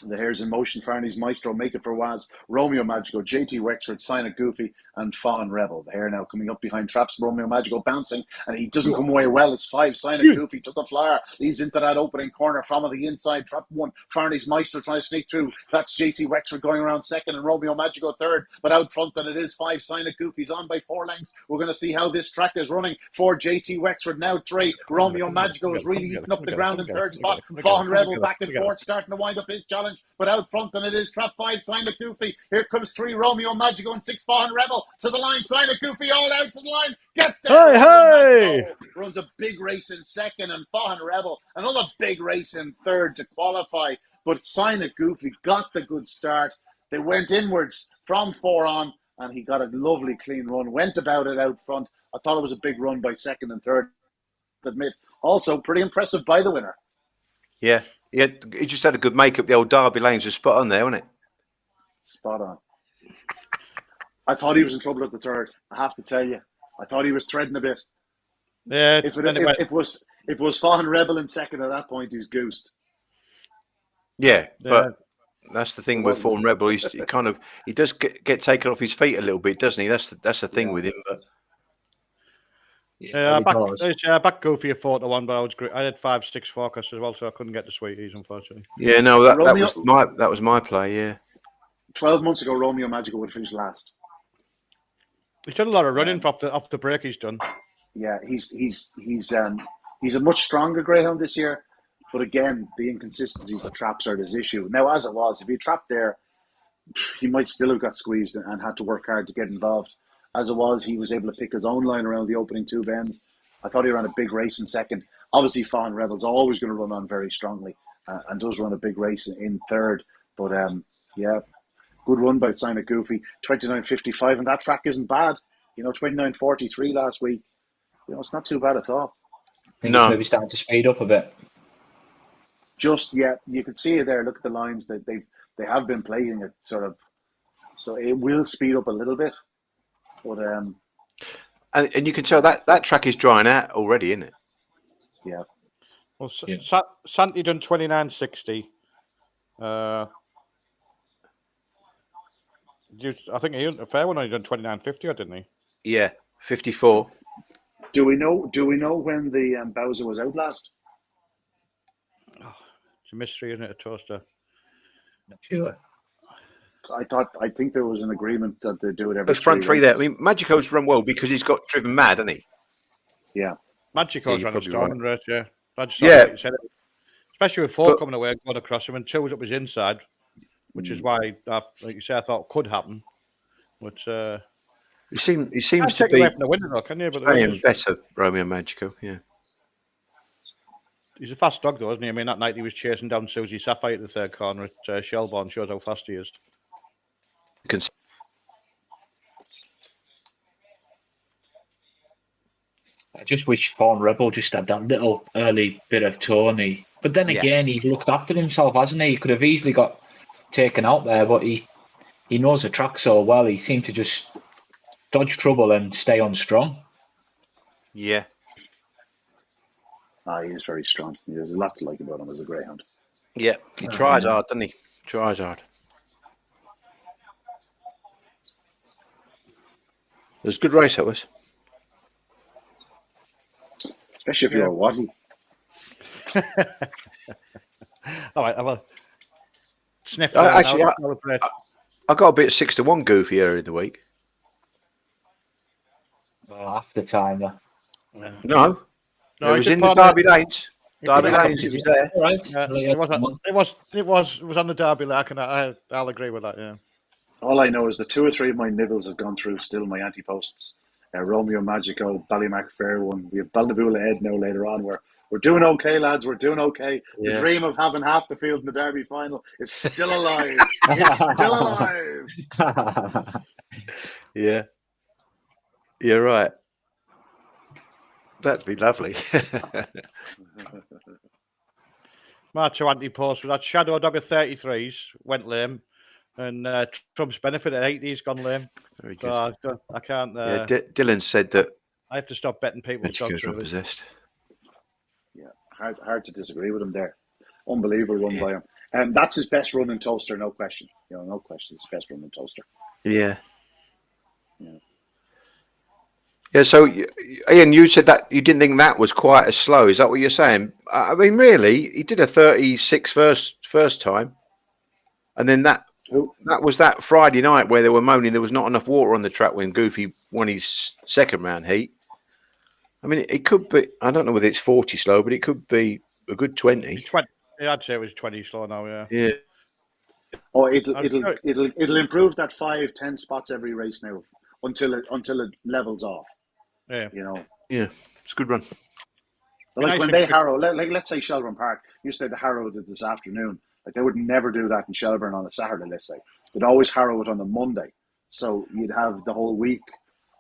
The hair's in motion, Farney's Maestro, Make It for Waz, Romeo Magico, JT Wexford, Sign It Goofy, and Fawn Rebel. The hair now coming up behind traps, Romeo Magico bouncing, and he doesn't come away well. It's 5, Sign It Goofy, took a flyer, leads into that opening corner from the inside, trap 1, Farney's Maestro trying to sneak through. That's JT Wexford going around second, and Romeo Magico third, but out front then it is 5, Sign It Goofy's on by 4 lengths. We're going to see how this track is running for JT Wexford. Now 3, Romeo Magico is really eating up the ground in third spot. Fawn Rebel back and forth, starting to wind up his challenge, but out front and it is trap 5, Sign It Goofy. Here comes 3, Romeo Magico, and 6, Fawn Rebel to the line. Sign It Goofy all out to the line. Gets there. Hey! Runs a big race in second, and Fawn Rebel another big race in third to qualify. But Sign It Goofy got the good start. They went inwards from 4 on, and he got a lovely clean run. Went about it out front. I thought it was a big run by second and third. Admit. Also pretty impressive by the winner. Yeah. He just had a good make-up. The old Derby lanes was spot on there, wasn't it? Spot on. I thought he was in trouble at the third. I have to tell you. I thought he was treading a bit. Yeah. If it was Fawn Rebel in second at that point, he's goosed. Yeah, but that's the thing with Fawn Rebel. He does get taken off his feet a little bit, doesn't he? That's the thing with him. But I backed Goofy at 4-1, but I had 5-6 forecasts as well, so I couldn't get the sweeties, unfortunately. Yeah, no, that was my play. Yeah, 12 months ago, Romeo Magico would finish last. He's done a lot of running off the break. He's done. Yeah, he's a much stronger Greyhound this year, but again, the inconsistencies of traps are his issue. Now, as it was, if he trapped there, he might still have got squeezed and had to work hard to get involved. As it was, he was able to pick his own line around the opening 2 bends. I thought he ran a big race in second. Obviously, Fawn Rebel's always going to run on very strongly and does run a big race in third. But Yeah, good run by Simon Goofy. 29.55, and that track isn't bad. 29.43 last week. It's not too bad at all. I think it's maybe starting to speed up a bit. Just you can see it there. Look at the lines that they have been playing it sort of, so it will speed up a little bit. But and you can tell that track is drying out already, isn't it? Yeah. Well, Santi done 29.60. I think a fair one only done 29.50, didn't he? Yeah, 54. Do we know when the Bowser was out last? It's a mystery, isn't it, a toaster? Not sure. I think there was an agreement that they do it every The front three races. there. I mean, Magico's run well because he's got driven mad, hasn't he? Yeah. Magico's you're ran a probably storming race, yeah. Yeah. Like you said, especially with 4 coming away and going across him, and 2 was up his inside, which is why, like you say, I thought could happen. But he seems can't to take be away from the winner, though, can you? But playing better, Romeo Magico. Yeah. He's a fast dog, though, isn't he? I mean, that night he was chasing down Susie Sapphire at the third corner at Shelbourne. Shows how fast he is. I just wish Fawn Rebel just had that little early bit of Tony. But then again, he's looked after himself, hasn't he? He could have easily got taken out there, but he knows the track so well. He seemed to just dodge trouble and stay on strong. Yeah. He is very strong. There's a lot to like about him as a greyhound. Yeah, he tries hard, doesn't he? Tries hard. It was a good race, that was. Especially if you're a Watty. All right, I'll sniff. Actually, I got a bit of 6-1 Goofy earlier in the week. After time, No, it was in the Derby Lanes. Derby Lanes, it was there. Right. It was on the Derby Lake, and I'll agree with that. Yeah. All I know is that 2 or 3 of my nibbles have gone through still my anti-posts. Romeo Magico, Ballymac Fair one. We have Ballinaboula Ed now later on. We're doing okay, lads. We're doing okay. Yeah. The dream of having half the field in the Derby final is still alive. It's still alive. Yeah. You're right. That'd be lovely. My 2 anti-posts was that Shadow Dog of 33s went lame, and Trump's Benefit at 80s gone lame. Very good. So I can't. Dylan said that I have to stop betting people's dogs. Magico's possessed. Yeah, hard to disagree with him there. Unbelievable run by him. And that's his best run in Toaster, no question. No question. It's his best run in Toaster. Yeah. Yeah, so Ian, you said that you didn't think that was quite as slow. Is that what you're saying? I mean, really, he did a 36 first time, and then that was that Friday night where they were moaning there was not enough water on the track when Goofy won his second round heat. I mean, it could be. I don't know whether it's 40 slow, but it could be a good 20. 20. Yeah, I'd say it was 20 slow now. Yeah. Yeah. Oh, it'll improve that 5-10 spots every race now until it levels off. Yeah. Yeah, it's a good run. Like when they harrow, like let's say Shelburne Park, you said the harrow did this afternoon. Like they would never do that in Shelburne on a Saturday, let's say. They'd always harrow it on the Monday. So you'd have the whole week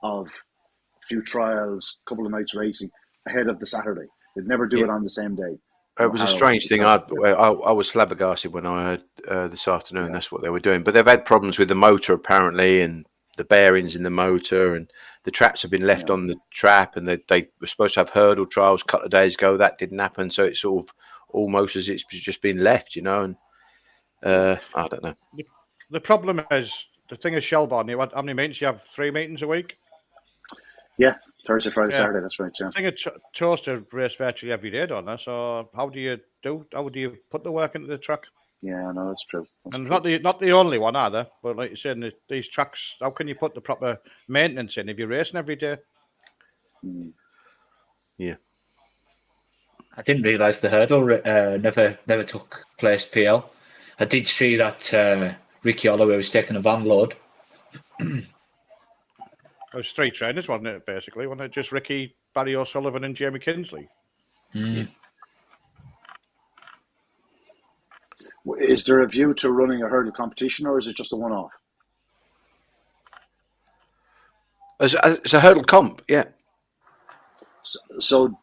of a few trials, couple of nights racing ahead of the Saturday. They'd never do it on the same day. It was a strange thing. I was flabbergasted when I heard this afternoon that's what they were doing. But they've had problems with the motor apparently, and the bearings in the motor, and the traps have been left on the trap, and they were supposed to have hurdle trials a couple of days ago. That didn't happen, so it's sort of almost as it's just been left, and I don't know. The problem is, the thing is Shelbourne, how many meetings? You have 3 meetings a week? Yeah, Thursday, Friday, Saturday, that's right, yeah. I think a Toaster race virtually every day, don't they? So how do you put the work into the track? Yeah, no, that's true. And not the only one either, but like you said, these tracks, how can you put the proper maintenance in if you're racing every day? Yeah. I didn't realise the hurdle never took place PL. I did see that Ricky Holloway was taking a van load. It was 3 trainers, wasn't it, basically? Wasn't it just Ricky, Barry O'Sullivan and Jamie Kinsley? Is there a view to running a hurdle competition, or is it just a one-off? It's a hurdle comp, yeah. So,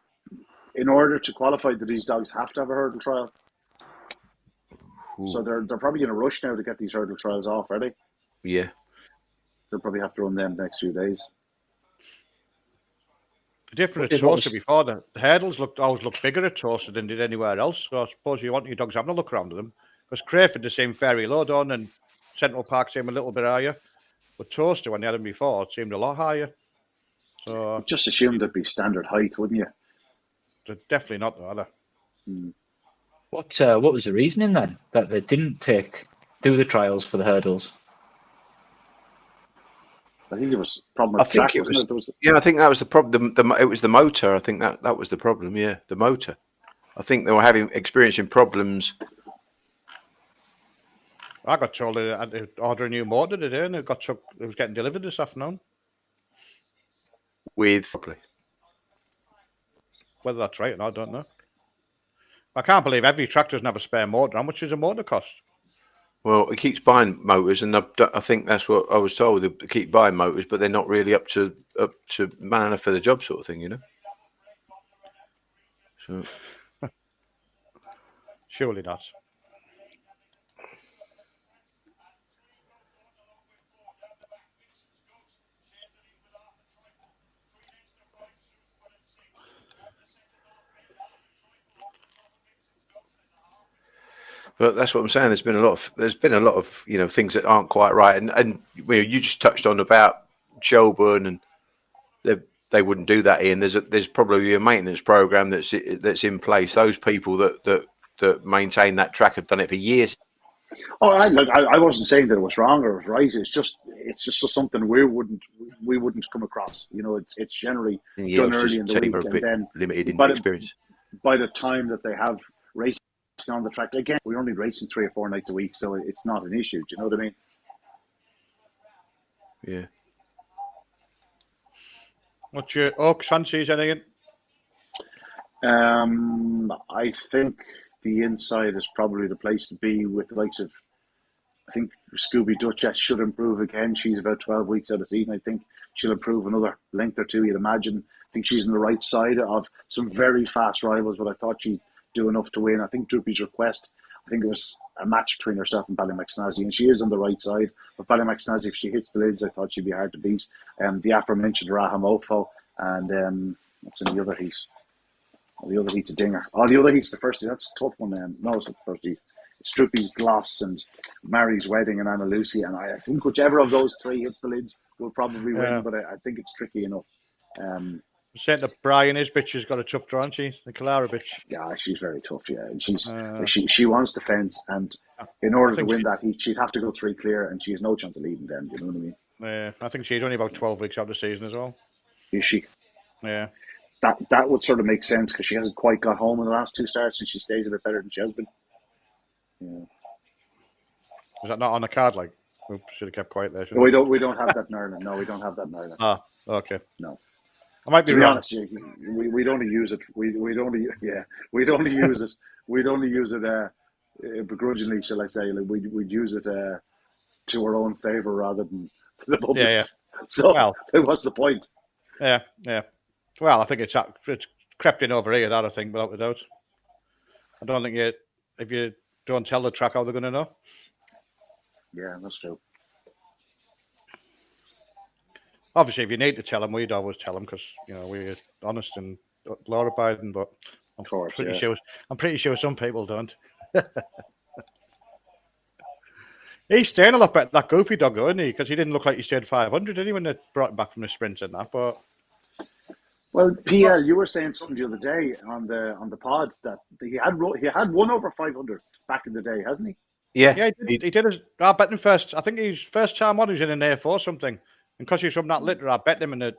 in order to qualify, do these dogs have to have a hurdle trial? Ooh. So they're probably in a rush now to get these hurdle trials off, are they? Yeah. They'll probably have to run them the next few days. Different at Toaster before. The hurdles always looked bigger at Toaster than did anywhere else. So I suppose you want your dogs having a look around them. Because Crayford the same fairly low down, and Central Park seemed a little bit higher. But Toaster, when they had them before, it seemed a lot higher. So you'd just assumed it'd be standard height, wouldn't you? They're definitely not, though, are they? What was the reasoning then that they didn't do the trials for the hurdles? I think it was problem with track, wasn't it? Yeah, I think that was the problem. It was the motor. I think that was the problem. Yeah, the motor. I think they were experiencing problems. I got told I had to order a new motor today, and it was getting delivered this afternoon. Whether that's right or not, I don't know. I can't believe every truck doesn't have a spare motor. How much does a motor cost? Well, it keeps buying motors, and I think that's what I was told. They keep buying motors, but they're not really up to man enough for the job, sort of thing, you know. So, surely not. But that's what I'm saying. There's been a lot of things that aren't quite right, and you just touched on about Shelburne, and they wouldn't do that, Ian. There's probably a maintenance program that's in place. Those people that maintain that track have done it for years. Oh, I wasn't saying that it was wrong or it was right. It's just something we wouldn't come across. It's generally done early in the week, and then limited in experience. By the time that they have racing on the track, again, we're only racing 3 or 4 nights a week, so it's not an issue. Do you know what I mean? Yeah. What's your Oaks fancies anything? I think the inside is probably the place to be with the likes of, I think Scooby Duchess should improve again. She's about 12 weeks out of season. I think she'll improve another length or two, you'd imagine. I think she's on the right side of some very fast rivals, but I thought she'd do enough to win. I think Droopy's Request, I think it was a match between herself and Ballymacsnazzy, and she is on the right side. But Ballymacsnazzy, if she hits the lids, I thought she'd be hard to beat. The aforementioned Rahamofo, and what's in the other heat? The other heat's a dinger. The other heat's the first heat. That's a tough one. No, it's not the first heat. It's Droopy's Gloss and Mary's Wedding and Anna Lucy. And I think whichever of those three hits the lids will probably win, but I think it's tricky enough. Saying that Brian is bitch has got a tough draw, hasn't she? The Clara bitch. Yeah, she's very tough, yeah. And she wants defence, and in order to win that heat, she'd have to go 3 clear, and she has no chance of leading them. Do you know what I mean? Yeah, I think she's only about 12 weeks out of the season as well. Is she? Yeah. That would sort of make sense because she hasn't quite got home in the last 2 starts, and she stays a bit better than she has been. Yeah. Is that not on the card? Like, we should have kept quiet there. We don't have that in Ireland. No, we don't have that in Ireland. Okay. No. I might be to be wrong. honest, we'd only use it. We'd only use it. We'd only use it begrudgingly, shall I say? Like we'd use it to our own favour rather than to the public. Yeah. So what's the point? Yeah. Well, I think it's crept in over here. That I think, without a doubt. I don't think if you don't tell the track how they're going to know. Yeah, that's true. Obviously, if you need to tell them, we'd always tell them because we're honest and law-abiding. But I'm pretty sure some people don't. He's staying a lot better, that goofy dog, though, isn't he? Because he didn't look like he stayed 500, did he, when they brought him back from the sprint and that? But well, PL, you were saying something the other day on the pod that he had won over 500 back in the day, hasn't he? Yeah, he did. I bet him first. I think his first time on, he was in an A4 or something. And because he's from that litter, I bet him and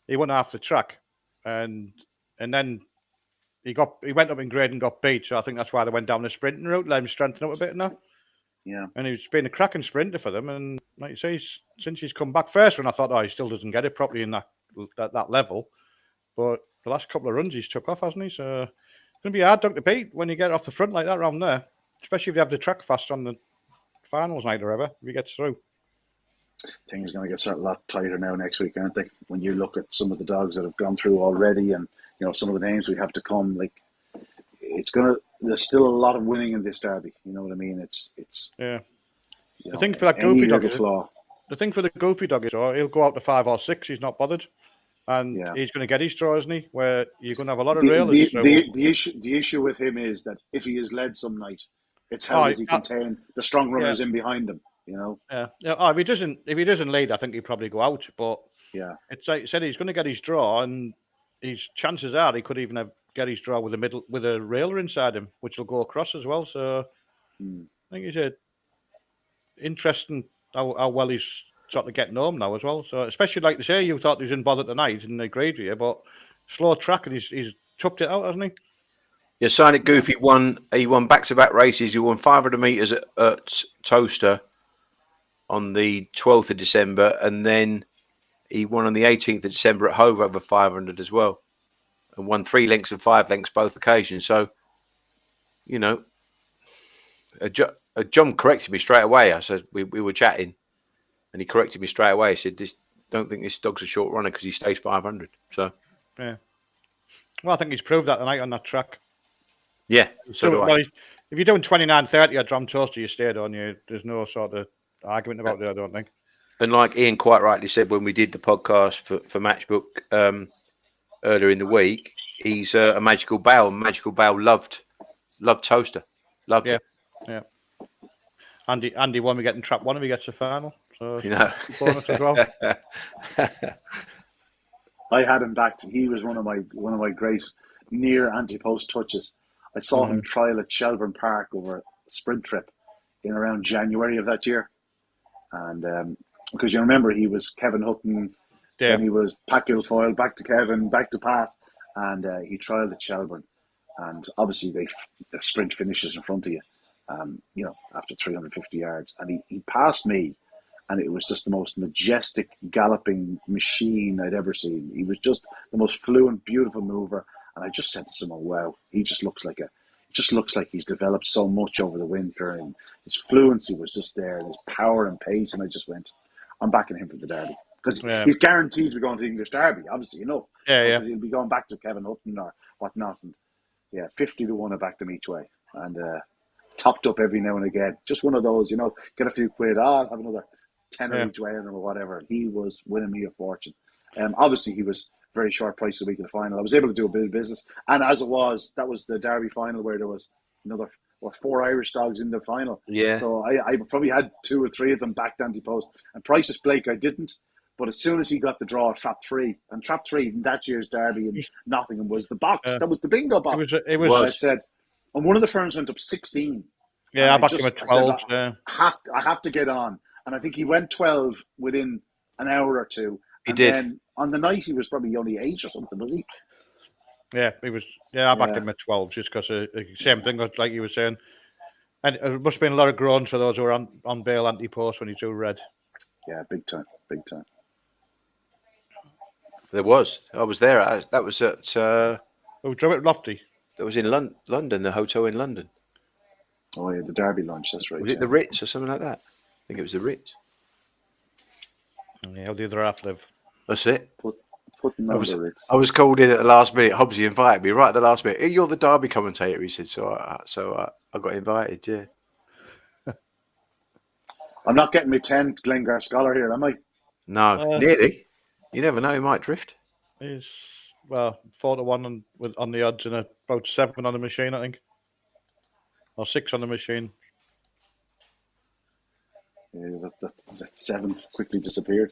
he won half the track, and then he went up in grade and got beat. So I think that's why they went down the sprinting route, let him strengthen up a bit now. Yeah, and he's been a cracking sprinter for them. And like you say, since he's come back first run, I thought, he still doesn't get it properly in that level. But the last couple of runs, he's took off, hasn't he? So going to be a hard dog to beat when you get off the front like that around there, especially if you have the track fast on the finals night or whatever, if he gets through. Things are going to get a lot tighter now next week, aren't they? When you look at some of the dogs that have gone through already, and some of the names we have to come, like there's still a lot of winning in this derby. You know what I mean? It's yeah. The thing for that goofy dog is, flaw. The thing for the goofy dog is, he'll go out to 5 or 6. He's not bothered, and he's going to get his draw, isn't he? Where you're going to have a lot of railers. The issue with him is that if he is led some night, it's how does he contain the strong runners in behind him? Yeah. If he doesn't lead, I think he'd probably go out. But it's like you said, he's going to get his draw, and his chances are he could even get his draw with a railer inside him, which will go across as well. So I think he's interesting how well he's sort of getting home now as well. So especially like they say, you thought he was in bother tonight and they agreed with you, but slow track and he's chucked it out, hasn't he? Yeah, Sonic Goofy he won back-to-back races. He won 500 metres at Toaster on the 12th of December, and then he won on the 18th of December at Hove over 500 as well, and won 3 lengths and 5 lengths both occasions. So, John corrected me straight away. I said we were chatting, and he corrected me straight away. He said, "Don't think this dog's a short runner because he stays 500." So, yeah. Well, I think he's proved that tonight on that track. Yeah, so do I. If you're doing 29.30 at Drum Toaster, you stayed on. There's no sort of argument about it, I don't think. And like Ian quite rightly said when we did the podcast for Matchbook earlier in the week, he's a Magical Bow, and Magical Bow loved Toaster. Loved it. Yeah. Andy won. We get in trap 1 if he gets the final. So bonus as well. I had him backed. He was one of my great near anti-post touches. I saw him trial at Shelburne Park over a sprint trip in around January of that year, and because you remember he was Kevin Hutton, then he was Pat Guilfoyle, back to Kevin, back to Pat, and he trialed at Shelburne, and obviously the sprint finishes in front of you. After 350 yards, and he passed me, and it was just the most majestic galloping machine I'd ever seen. He was just the most fluent, beautiful mover, and I just said to someone, "Wow, he just looks like he's developed so much over the winter, and his fluency was just there, and his power and pace." And I just went, "I'm backing him for the Derby because he's guaranteed to be going to the English Derby, obviously, because he'll be going back to Kevin Hutton or whatnot." And 50-1 I backed him each way, and topped up every now and again. Just one of those, get a few quid, I'll have another tenner each way or whatever. He was winning me a fortune. Obviously, he was very short price the week of the final. I was able to do a bit of business. And as it was, that was the Derby final where there was another 4 Irish dogs in the final. Yeah. So I probably had 2 or 3 of them backed anti-post. And Price's Blake, I didn't. But as soon as he got the draw, Trap 3. And Trap 3 in that year's Derby in Nottingham was the box. That was the bingo box. It was. I said, and one of the firms went up 16. Yeah, I backed him at 12. I have to get on. And I think he went 12 within an hour or two. He did. Then on the night, he was probably only 8 or something, was he? Yeah, he was. Yeah, I backed him at 12 just because same thing, like you were saying. And it must have been a lot of groans for those who were on bail anti-post when he drew red. Yeah, big time. There was. I was there. That was at... Who drew it, Lofty? That was in London, the hotel in London. Oh, yeah, the Derby lunch, that's right. Was it the Ritz or something like that? I think it was the Ritz. Yeah, how the other half live. That's it. I was called in at the last minute. Hobbsy invited me right at the last minute. Hey, you're the Derby commentator, he said. So I got invited, yeah. I'm not getting my 10 Glengar Scholar here, am I? No, nearly. You never know, he might drift. He's, 4-1 on the odds and about 7 on the machine, I think. Or 6 on the machine. Yeah, that 7 quickly disappeared.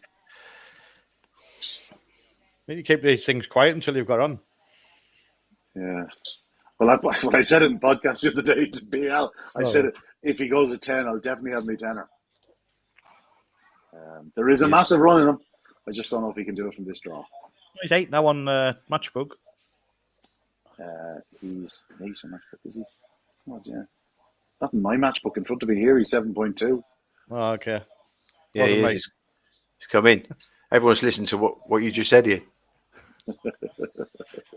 You keep these things quiet until you've got on. Yeah. Well, when I said it in podcast the other day to BL, I said if he goes at 10, I'll definitely have me tenner. There is a massive run in him. I just don't know if he can do it from this draw. He's 8 now on Matchbook. He's 8 on Matchbook, is he? Oh, yeah. Not in my Matchbook in front of me here. He's 7.2. Oh, okay. Yeah, he's come in. Everyone's listened to what you just said here.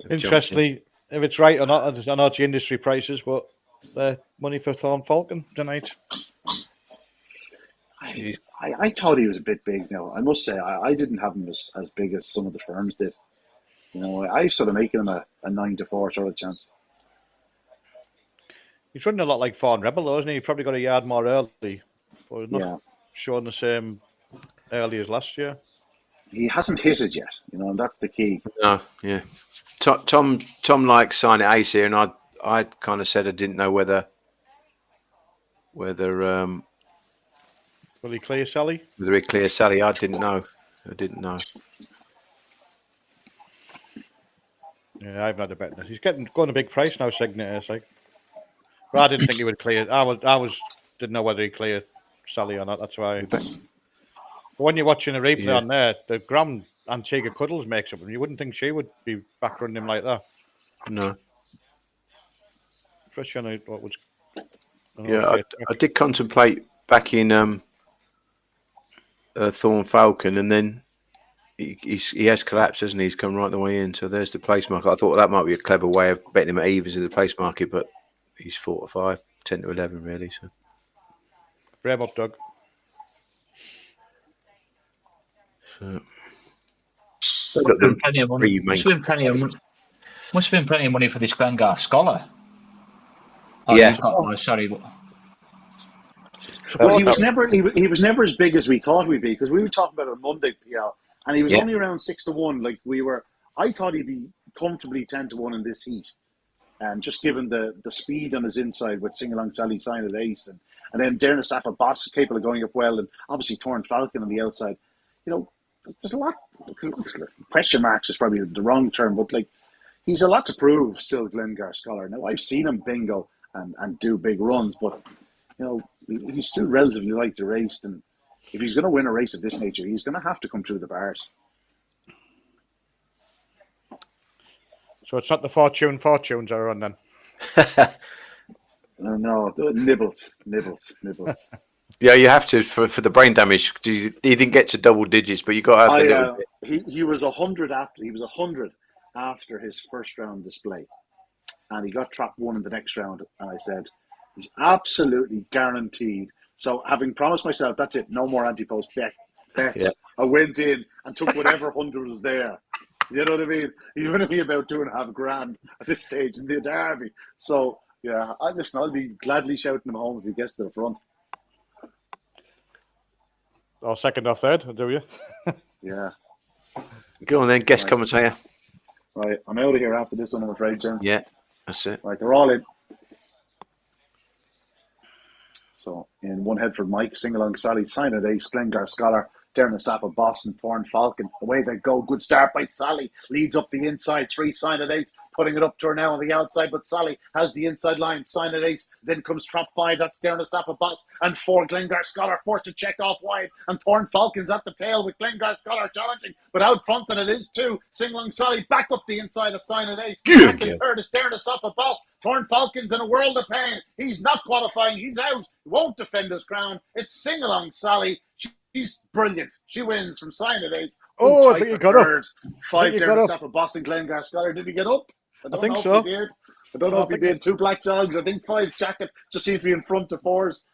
Interestingly, if it's right or not. I know it's the industry prices, but money for Thorn Falcon tonight. I thought he was a bit big now. I must say, I didn't have him as big as some of the firms did. You know, I sort of making him a 9-4 sort of chance. He's running a lot like Fawn Rebel, though, isn't he? He probably got a yard more early, but he's not showing the same early as last year. He hasn't hit it yet, you know, and that's the key. No, yeah. Tom likes sign at ace here, and I kind of said I didn't know whether will he clear Sally? Whether he clears Sally, I didn't know. Yeah, I've had a bet on this. He's going a big price now, Signet is like. But I didn't think he would clear. I didn't know whether he cleared Sally or not. That's why. But when you're watching a replay on there, the Grand Antigua Cuddles makes up him. You wouldn't think she would be back running him like that. No. Especially on what was. I did contemplate backing Thorn Falcon, and then he has collapsed, hasn't he? He's come right the way in. So there's the place market. I thought that might be a clever way of betting him at evens in the place market, but he's 4 to 5, 10 to 11, really. So brave up, Doug. Must have been plenty of money. Must have been plenty of money for this Glengar Scholar. Oh, yeah. Sorry. Well, he was never as big as we thought he'd be, because we were talking about it on Monday, PL, and he was only around 6 to 1. Like I thought he'd be comfortably 10 to 1 in this heat, and just given the speed on his inside with Sing Along Sally sign at ace, and then Derna Safa Boss capable of going up well, and obviously Torn Falcon on the outside. You know, there's a lot. Question marks is probably the wrong term, but like he's a lot to prove still, Glengar Scholar. Now I've seen him bingo and do big runs, but you know, he's still relatively light to race, and if he's going to win a race of this nature, he's going to have to come through the bars. So it's not the fortunes are on then. No, nibbles. Yeah, you have to for the brain damage. He didn't get to double digits, but you got to have the little bit. He was 100 after. He was 100 after his first round display, and he got trap 1 in the next round. And I said, he's absolutely guaranteed. So having promised myself, that's it, no more anti-post bets. Yeah. I went in and took whatever 100 was there. You know what I mean? You're going to be about $2.5 grand at this stage in the Derby. So yeah, I'll be gladly shouting him home if he gets to the front. Or second or third, do you? Yeah. Go on then, guest commentator. Right, I'm out of here after this one, I'm afraid, gents. Yeah, that's it. Right, they're all in. So, in one head for Mike, Sing Along Sally, sign at ace, Glengar Scholar, Derna Safa, Boston, Thorn Falcon. Away they go. Good start by Sally. Leads up the inside. 3 sign at ace. Putting it up to her now on the outside, but Sally has the inside line. Sign at ace. Then comes trap 5. That's Derna Safa, Boss. And 4, Glengar Scholar. Forced to check off wide. And Thorn Falcon's at the tail with Glengar Scholar challenging. But out front, and it is 2. Sing Along Sally back up the inside of sign at ace. Back in third is Derna Safa, Boss. Thorn Falcon's in a world of pain. He's not qualifying. He's out. He won't defend his crown. It's Sing Along Sally. She's brilliant. She wins from sign at ace. Oh, I think he got third. Up. 5 Derna Safa, Boss and Glengar Scholar. Did he get up? I think so. He did. I don't know if he did. 2 black dogs. I think 5 jacket. Just seems to be in front of 4s.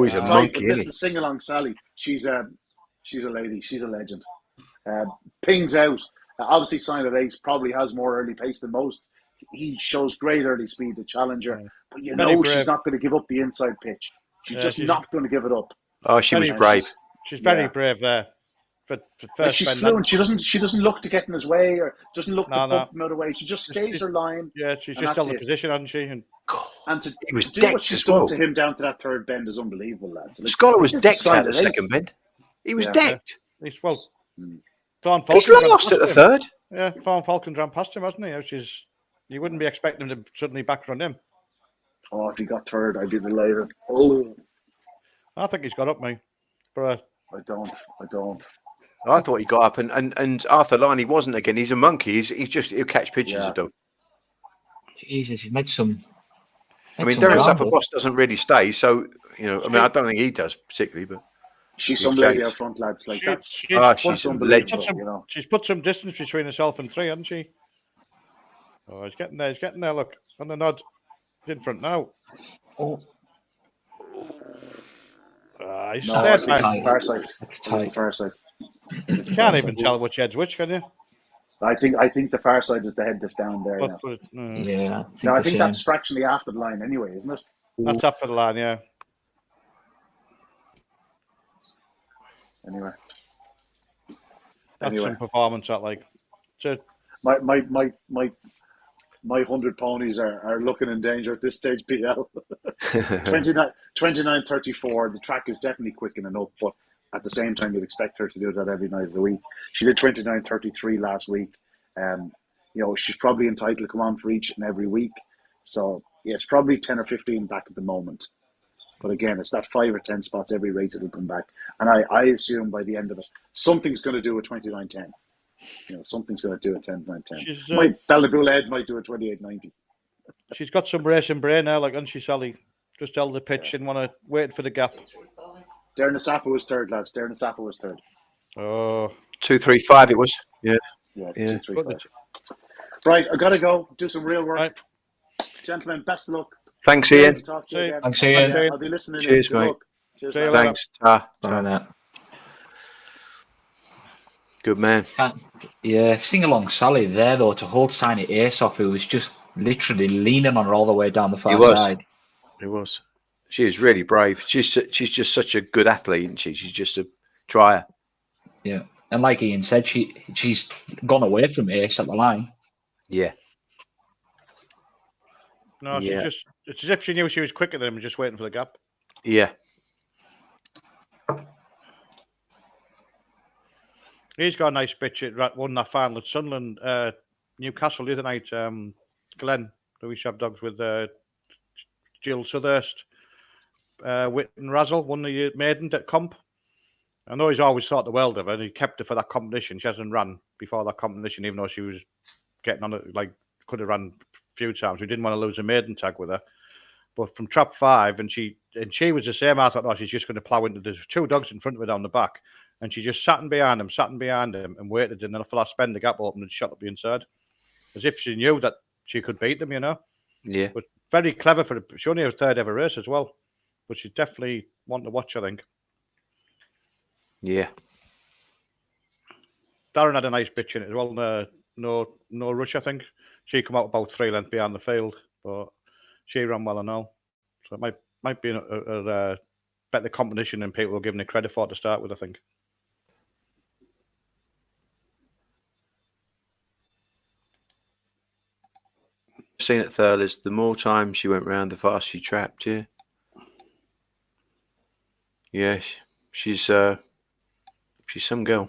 He's a monkey, this is Sing Along Sally. She's a lady. She's a legend. Pings out. Obviously, sign at ace probably has more early pace than most. He shows great early speed, the challenger. But you know she's not going to give up the inside pitch. She's just not going to give it up. Oh, she was brave. She's very brave there. But like she's fluent. She doesn't look to get in his way or doesn't look to bump him out of the way. She just stays her line. Yeah, she's just held the position, hasn't she? And to do what she's done to him down to that third bend is unbelievable, lads. Like, Scholar was decked at the second bend. He was decked. He's lost at the third. Yeah, Thorn Falcon ran past him, hasn't he? You wouldn't be expecting him to suddenly back run him. Oh, if he got third, I'd be delighted. Oh, I think he's got up, mate. But I don't. I thought he got up, and after line he wasn't again. He's a monkey. He'll catch pitches, a dog. Jesus, he made some. I mean, Derek Safa Boss doesn't really stay, so you know. I mean, I don't think he does particularly, but she's some lady out front, lads. Like she's unbelievable. She's put some distance between herself and 3, hasn't she? Oh, he's getting there. He's getting there. Look, on the nod. He's in front now. Oh, He's No, dead, I think man. it's far side. that's It's the tight. far side. You can't even tell which head's which, can you? I think the far side is the head that's down there now. Yeah, No, I the think same. that's fractionally after the line anyway, isn't it? That's after the line, yeah. Anyway. That's some performance, that like. So, My 100 ponies are looking in danger at this stage, PL. 29:34. The track is definitely quickening up, but at the same time, you'd expect her to do that every night of the week. She did 29:33 last week. She's probably entitled to come on for each and every week. So, yeah, it's probably 10 or 15 back at the moment. But again, it's that 5 or 10 spots every race that'll come back. And I assume by the end of it, something's going to do a 29:10. Something's going to do a 10:10. Bellabula Ed might do a 28:90. She's got some racing brain now, like, hasn't she, Sally? Just held the pitch and want to wait for the gap. Darren Asapa was third, lads. Darren Asapa was third. Oh. 2:35 it was. Yeah. Yeah. 2:35. Good. Right, I got to go. Do some real work. Right. Gentlemen, best of luck. Thanks, Ian. Talk to you again. Thanks, Ian. I'll be listening. Cheers, Good mate. luck. Cheers, See you lads. later. Thanks. Ta. Like that. Good man. Yeah, sing along Sally there though to hold Signy Ace off, who was just literally leaning on her all the way down the far side. It was. She was really brave. She's just such a good athlete, isn't she? She's just a trier. Yeah, and like Ian said, she's gone away from Ace at the line. Yeah. No, it's as if she knew she was quicker than him and just waiting for the gap. Yeah. He's got a nice bitch at won that final at Sunderland, Newcastle the other night. Glenn, who we have dogs with Jill Sutherst, Whitten Razzle, won the maiden at comp. I know he's always thought the world of her, and he kept her for that competition. She hasn't run before that competition, even though she was getting on it, like, could have run a few times. We didn't want to lose a maiden tag with her. But from trap 5, and she was the same. I thought, oh, she's just going to plough into. There's 2 dogs in front of her down the back, and she just sat behind him, and waited. And then for that spin, the gap opened and shot up the inside, as if she knew that she could beat them, Yeah. But very clever for she only her 3rd ever race as well. But she's definitely one to watch, I think. Yeah. Darren had a nice bitch in it as well. No rush, I think. She come out about 3 lengths behind the field, but she ran well and all. So it might be a better competition than people were giving her credit for to start with, I think. Seen at Thurles, the more time she went round, the faster she trapped. Yeah. Yeah. She's some girl.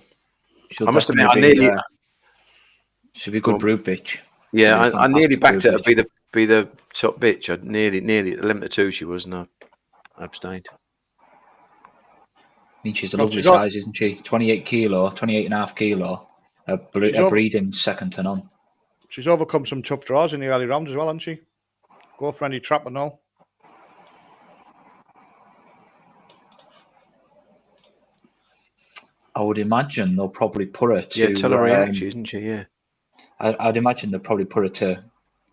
She'll I must admit, definitely she'll be a good brood bitch. Yeah, She'll be a I nearly fantastic backed her brood to be the top bitch. I nearly at the limit of 2 she was, and I abstained. I mean, she's a lovely size, isn't she? 28 kilo, 28.5 kilo. A breeding second to none. She's overcome some tough draws in the early rounds as well, hasn't she? Go for any trap and all. I would imagine they'll probably put her to. Yeah, tell her actually, isn't she? Yeah. I'd imagine they'll probably put her to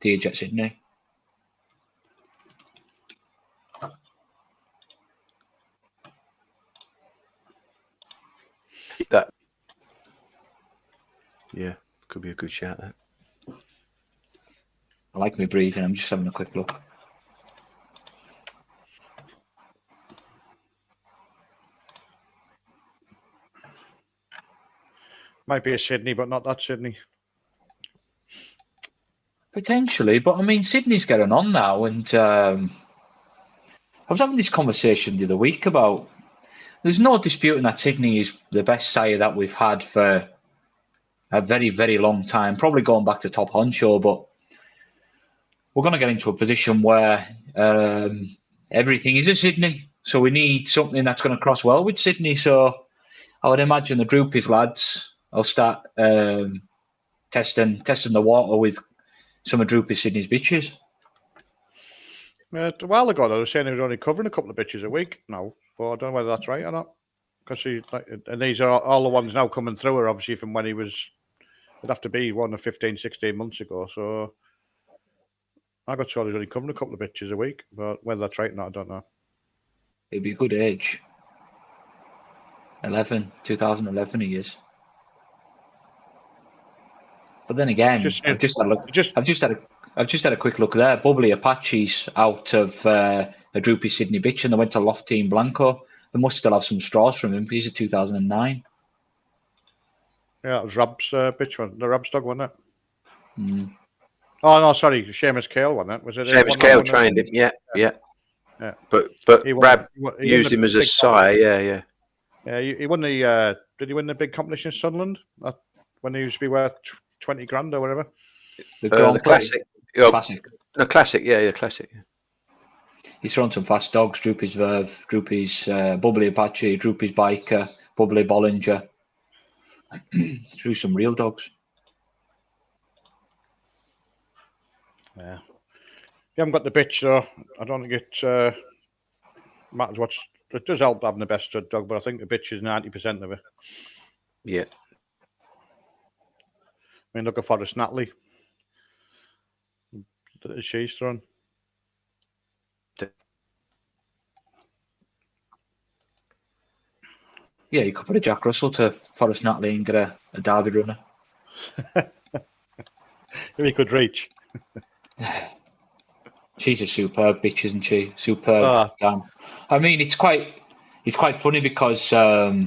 DH at Sydney. That. Yeah, could be a good shout. That. I like me breathing. I'm just having a quick look. Might be a Sydney, but not that Sydney. Potentially, but I mean, Sydney's getting on now, and I was having this conversation the other week about. There's no disputing that Sydney is the best sire that we've had for a very, very long time. Probably going back to Top Honcho, but we're going to get into a position where everything is a Sydney. So we need something that's going to cross well with Sydney. So I would imagine the Droopies lads will start testing the water with some of Droopy Sydney's bitches. A while ago, they were saying he was only covering a couple of bitches a week now. But I don't know whether that's right or not. Because and these are all the ones now coming through her, obviously, from when he was, it'd have to be 15, 16 months ago. So I got told he's only coming a couple of bitches a week, but whether that's right or not, I don't know. It'd be a good age. 2011 he is. But then again, I've just had a quick look there. Bubbly Apache's out of a Droopy Sydney bitch, and they went to Lofty and Blanco. They must still have some straws from him. He's a 2009. Yeah, that was Rob's bitch one. The Rob's dog, wasn't it? Mm. Oh no, sorry, Seamus Kale, wasn't it? Was it? Seamus Kale trained him. Yeah. But Rab used him as a sire. Yeah. Yeah, he won the. Did he win the big competition in Sunderland? When he used to be worth 20 grand or whatever. The classic. Classic. The classic. Yeah, the classic. He's thrown some fast dogs. Droopy's Verve, Droopy's Bubbly Apache, Droopy's Biker, Bubbly Bollinger. Threw some real dogs. Yeah. You haven't got the bitch though. I don't think it matters what. It does help having the best dog, but I think the bitch is 90% of it. Yeah. I mean, look at Forrest Natalie. She's thrown. Yeah, you could put a Jack Russell to Forrest Natalie and get a Derby runner. If he could reach. She's a superb bitch, isn't she? Superb. Damn. I mean, it's quite funny because I've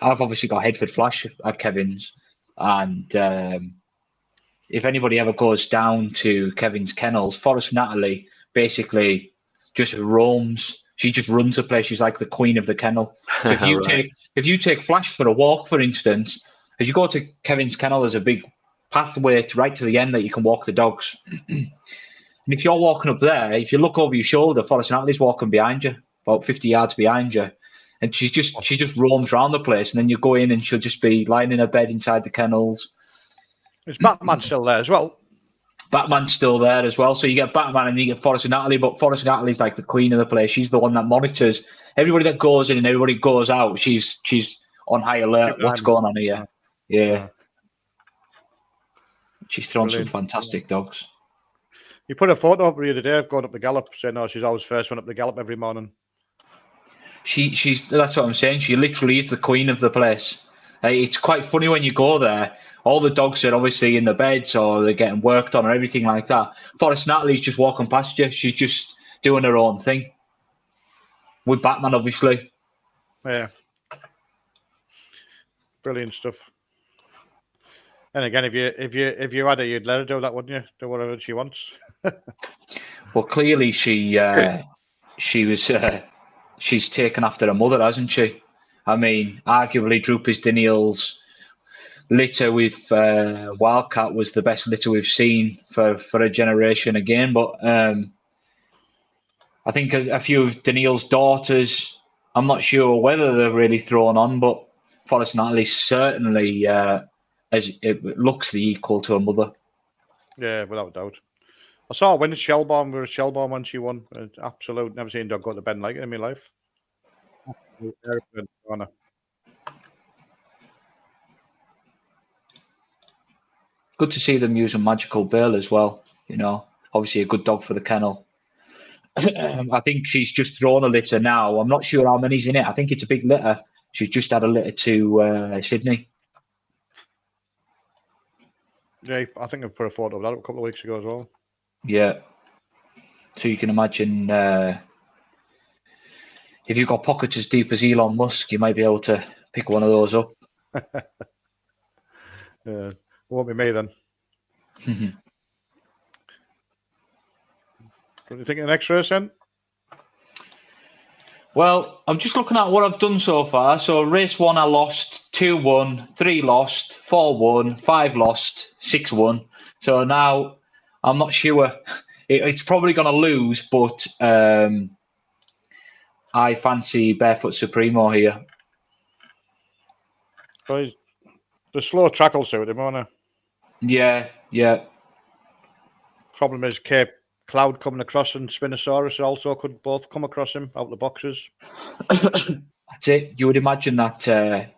obviously got Headford Flash at Kevin's, and if anybody ever goes down to Kevin's kennels, Forrest Natalie basically just roams. She just runs the place. She's like the queen of the kennel. So if you take Flash for a walk, for instance, as you go to Kevin's kennel, there's a big pathway right to the end that you can walk the dogs. And if you're walking up there, if you look over your shoulder, Forrest Natalie's walking behind you, about 50 yards behind you, and she just roams around the place. And then you go in, and she'll just be lying in her bed inside the kennels. Is Batman still there as well? Batman's still there as well. So you get Batman and you get Forrest Natalie, but Forrest Natalie's like the queen of the place. She's the one that monitors everybody that goes in and everybody goes out. She's on high alert. What's going on here? Yeah. She's thrown some fantastic dogs. You put a photo up the other day of going up the gallop, saying, "No, she's always first one up the gallop every morning." She's that's what I'm saying. She literally is the queen of the place. It's quite funny when you go there. All the dogs are obviously in the beds or they're getting worked on or everything like that. Forrest Natalie's just walking past you. She's just doing her own thing. With Batman, obviously. Yeah. Brilliant stuff. And again, if you had her, you'd let her do that, wouldn't you? Do whatever she wants. Well, clearly she's taken after her mother, hasn't she? I mean, arguably Droopy's Daniel's litter with Wildcat was the best litter we've seen for a generation again. But I think a few of Daniel's daughters, I'm not sure whether they're really thrown on, but Forrest Natalie certainly it looks the equal to her mother. Yeah, without doubt. I saw her win at Shelbourne. We were at Shelbourne when she won. Absolute. Never seen a dog go to bed like it in my life. Good to see them using Magical Bale as well. You know, obviously a good dog for the kennel. I think she's just thrown a litter now. I'm not sure how many's in it. I think it's a big litter. She's just had a litter to Sydney. Yeah, I think I put a photo of that a couple of weeks ago as well. Yeah. So you can imagine if you've got pockets as deep as Elon Musk, you might be able to pick one of those up. Yeah, won't be me then. What do you think of the next race then? Well, I'm just looking at what I've done so far. So race 1 I lost, 2 won, 3 lost, 4 won, 5 lost, 6 won. So now I'm not sure. It's probably going to lose, but I fancy Barefoot Supremo here. The slow track will suit him, won't it? Yeah. Problem is Cape Cloud coming across and Spinosaurus also could both come across him out the boxes. That's it. You would imagine that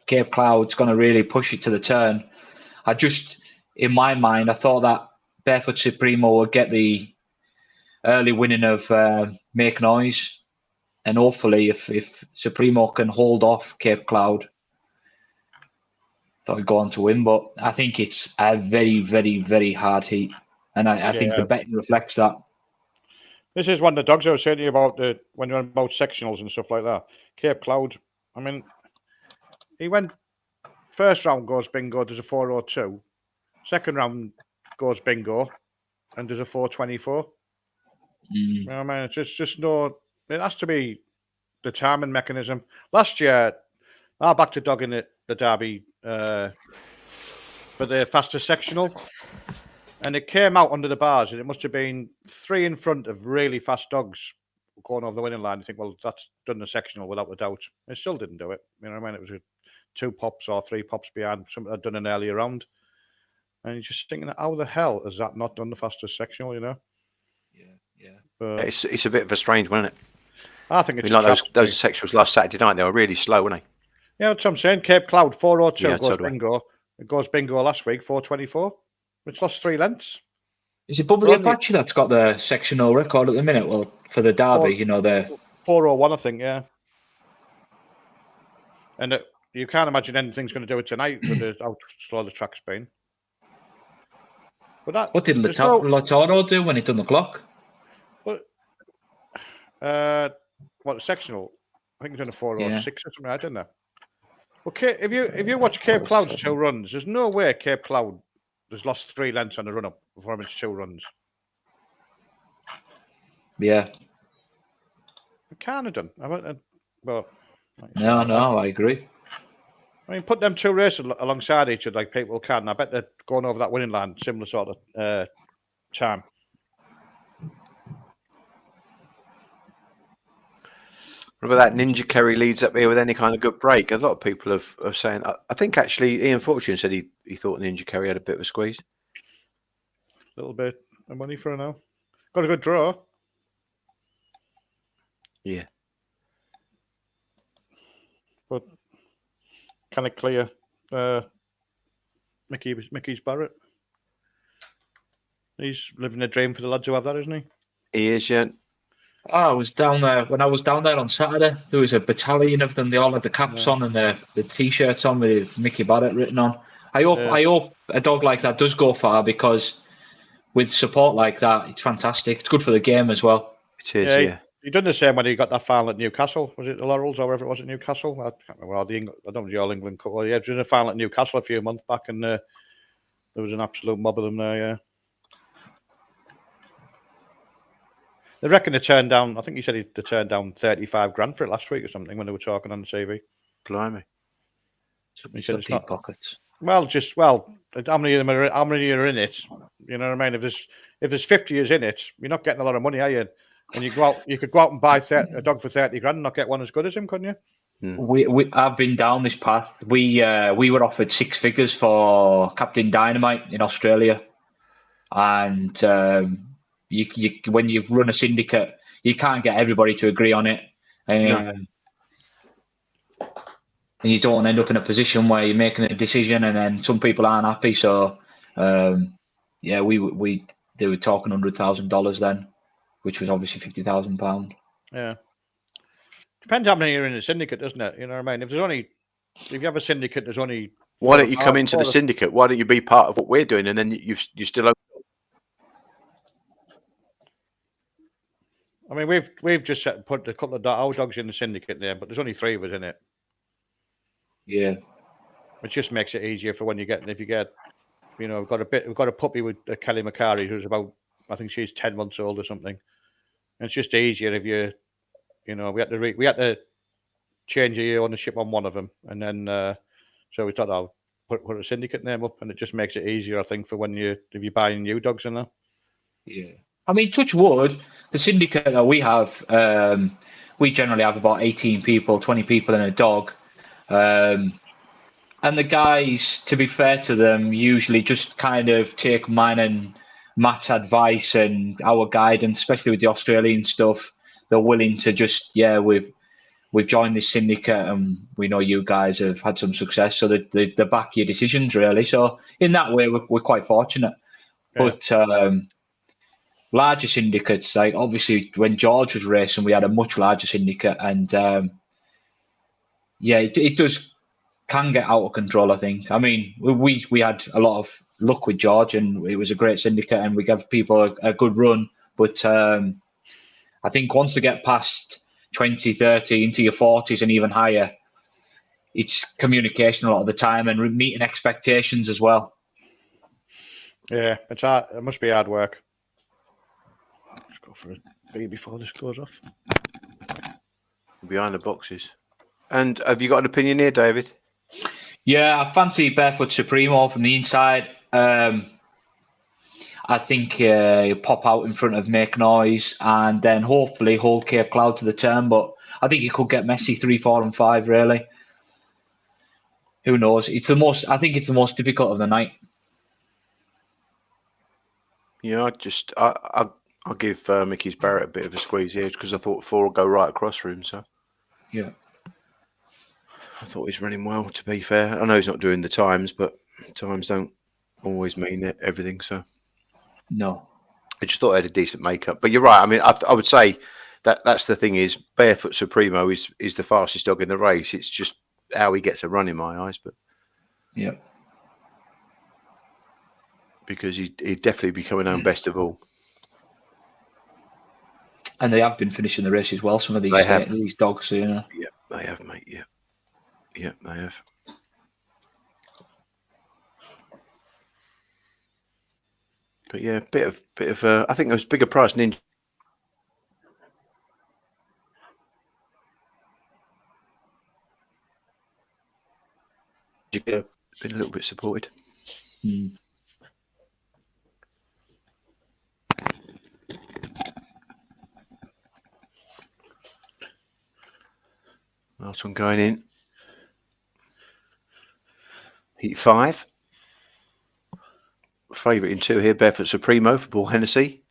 Cape Cloud's going to really push it to the turn. In my mind, I thought that Barefoot Supremo would get the early winning of Make Noise, and hopefully if Supremo can hold off Cape Cloud, they'll go on to win. But I think it's a very, very, very hard heat, and I think the betting reflects that. This is one of the dogs I was saying to you about when you're on about sectionals and stuff like that. Cape Cloud, I mean, he went first round goes bingo, does a 402. Second round goes bingo, and does a 424. You know what I mean? It's just no. It has to be the timing mechanism. Last year, I backed a dog in the Derby for the fastest sectional, and it came out under the bars, and it must have been 3 in front of really fast dogs going over the winning line. You think, well, that's done the sectional without a doubt. It still didn't do it. You know what I mean? It was 2 pops or 3 pops behind something I'd done an earlier round. And you're just thinking, how the hell has that not done the fastest sectional, you know? Yeah. But it's a bit of a strange one, isn't it? I think it's like those sectionals last Saturday night, they were really slow, weren't they? Yeah, that's what I'm saying. Cape Cloud 402 Yeah, goes bingo. It goes bingo last week, 424. It's lost 3 lengths. Is it Bubbly Apache that's got the sectional record at the minute? Well, for the Derby, you know, the 401, I think, yeah. And you can't imagine anything's going to do it tonight with how slow the track's been. But what did Latoro do when he done the clock? What, sectional? I think he's on a 406 or something, I don't know. Okay, if you watch Cape Cloud's 2 runs, there's no way Cape Cloud has lost 3 lengths on the run-up before its 2 runs. Yeah. It can't have done. Well, no, I agree. I mean, put them 2 races alongside each other like people can. I bet they're going over that winning line, similar sort of time. What about that Ninja Kerry leads up here with any kind of good break? A lot of people have saying. I think actually Ian Fortune said he thought Ninja Kerry had a bit of a squeeze. A little bit of money for now. Got a good draw. Yeah. But can it clear Mickey's Barrett? He's living a dream for the lads who have that, isn't he? He is, yeah. I was down there when I was down there on Saturday. There was a battalion of them. They all had the caps on and the t-shirts on with Mickey Barrett written on. I hope a dog like that does go far, because with support like that, it's fantastic. It's good for the game as well. It is, yeah. He done the same when he got that final at Newcastle. Was it the Laurels or wherever it was at Newcastle? I can't remember. I don't know the All England Cup. Well, yeah, it was a final at Newcastle a few months back, and there was an absolute mob of them there. Yeah. They reckon they turned down. I think he said they turned down 35 grand for it last week or something when they were talking on the TV. Blimey. He said it's not pockets. Well, how many of them are in it? You know what I mean? If there's 50 years in it, you're not getting a lot of money, are you? And you could go out and buy a dog for 30 grand and not get one as good as him, couldn't you? I've been down this path. We were offered 6 figures for Captain Dynamite in Australia, and when you run a syndicate, you can't get everybody to agree on it, and you don't end up in a position where you're making a decision and then some people aren't happy. So, they were talking $100,000 then, which was obviously £50,000. Yeah, depends how many you're in a syndicate, doesn't it? You know what I mean? If you have a syndicate, there's only. Why don't you come into the syndicate? Why don't you be part of what we're doing, and then you still. I mean, we've just put a couple of our dogs in the syndicate there, but there's only 3 of us in it. Yeah, which just makes it easier for when you get. If you get, we've got a puppy with Kelly Macari who's about, I think she's 10 months old or something. And it's just easier if we had to change the ownership on one of them, and then so we thought I'll put a syndicate name up, and it just makes it easier, I think, for if you're buying new dogs in there. Yeah. I mean, touch wood, the syndicate that we have, we generally have about 18 people, 20 people in a dog. And the guys, to be fair to them, usually just kind of take mine and Matt's advice and our guidance, especially with the Australian stuff. They're willing to just, we've joined this syndicate and we know you guys have had some success. So they back your decisions, really. So in that way, we're quite fortunate. Yeah. But larger syndicates, like obviously when George was racing, we had a much larger syndicate, and it can get out of control. I think. I mean, we had a lot of luck with George, and it was a great syndicate, and we gave people a good run. But I think once they get past 20, 30, into your 40s and even higher, it's communication a lot of the time and meeting expectations as well. Yeah, it's hard. It must be hard work. Let's go for a B before this goes off. Behind the boxes. And have you got an opinion here, David? Yeah, I fancy Barefoot Supremo from the inside. I think he'll pop out in front of Make Noise and then hopefully hold Cape Cloud to the turn. But I think he could get messy 3, 4, and 5. Really, who knows? I think it's the most difficult of the night. Yeah, I'll give Mickey's Barrett a bit of a squeeze here because I thought 4 would go right across for him. So yeah, I thought he's running well. To be fair, I know he's not doing the times, but times don't always mean everything. So no, I just thought I had a decent makeup. But you're right. I mean, I would say that's the thing is Barefoot Supremo is the fastest dog in the race. It's just how he gets a run in my eyes, but yeah. Because he'd definitely be coming home best of all. And they have been finishing the race as well. Some of these dogs, you know. Yeah, they have, mate. Yeah, they have. But yeah, bit of. I think it was bigger price Ninja. Been a little bit supported. Mm. Last one going in. Heat 5. Favourite in 2 here, Barefoot Supremo for Paul Hennessy.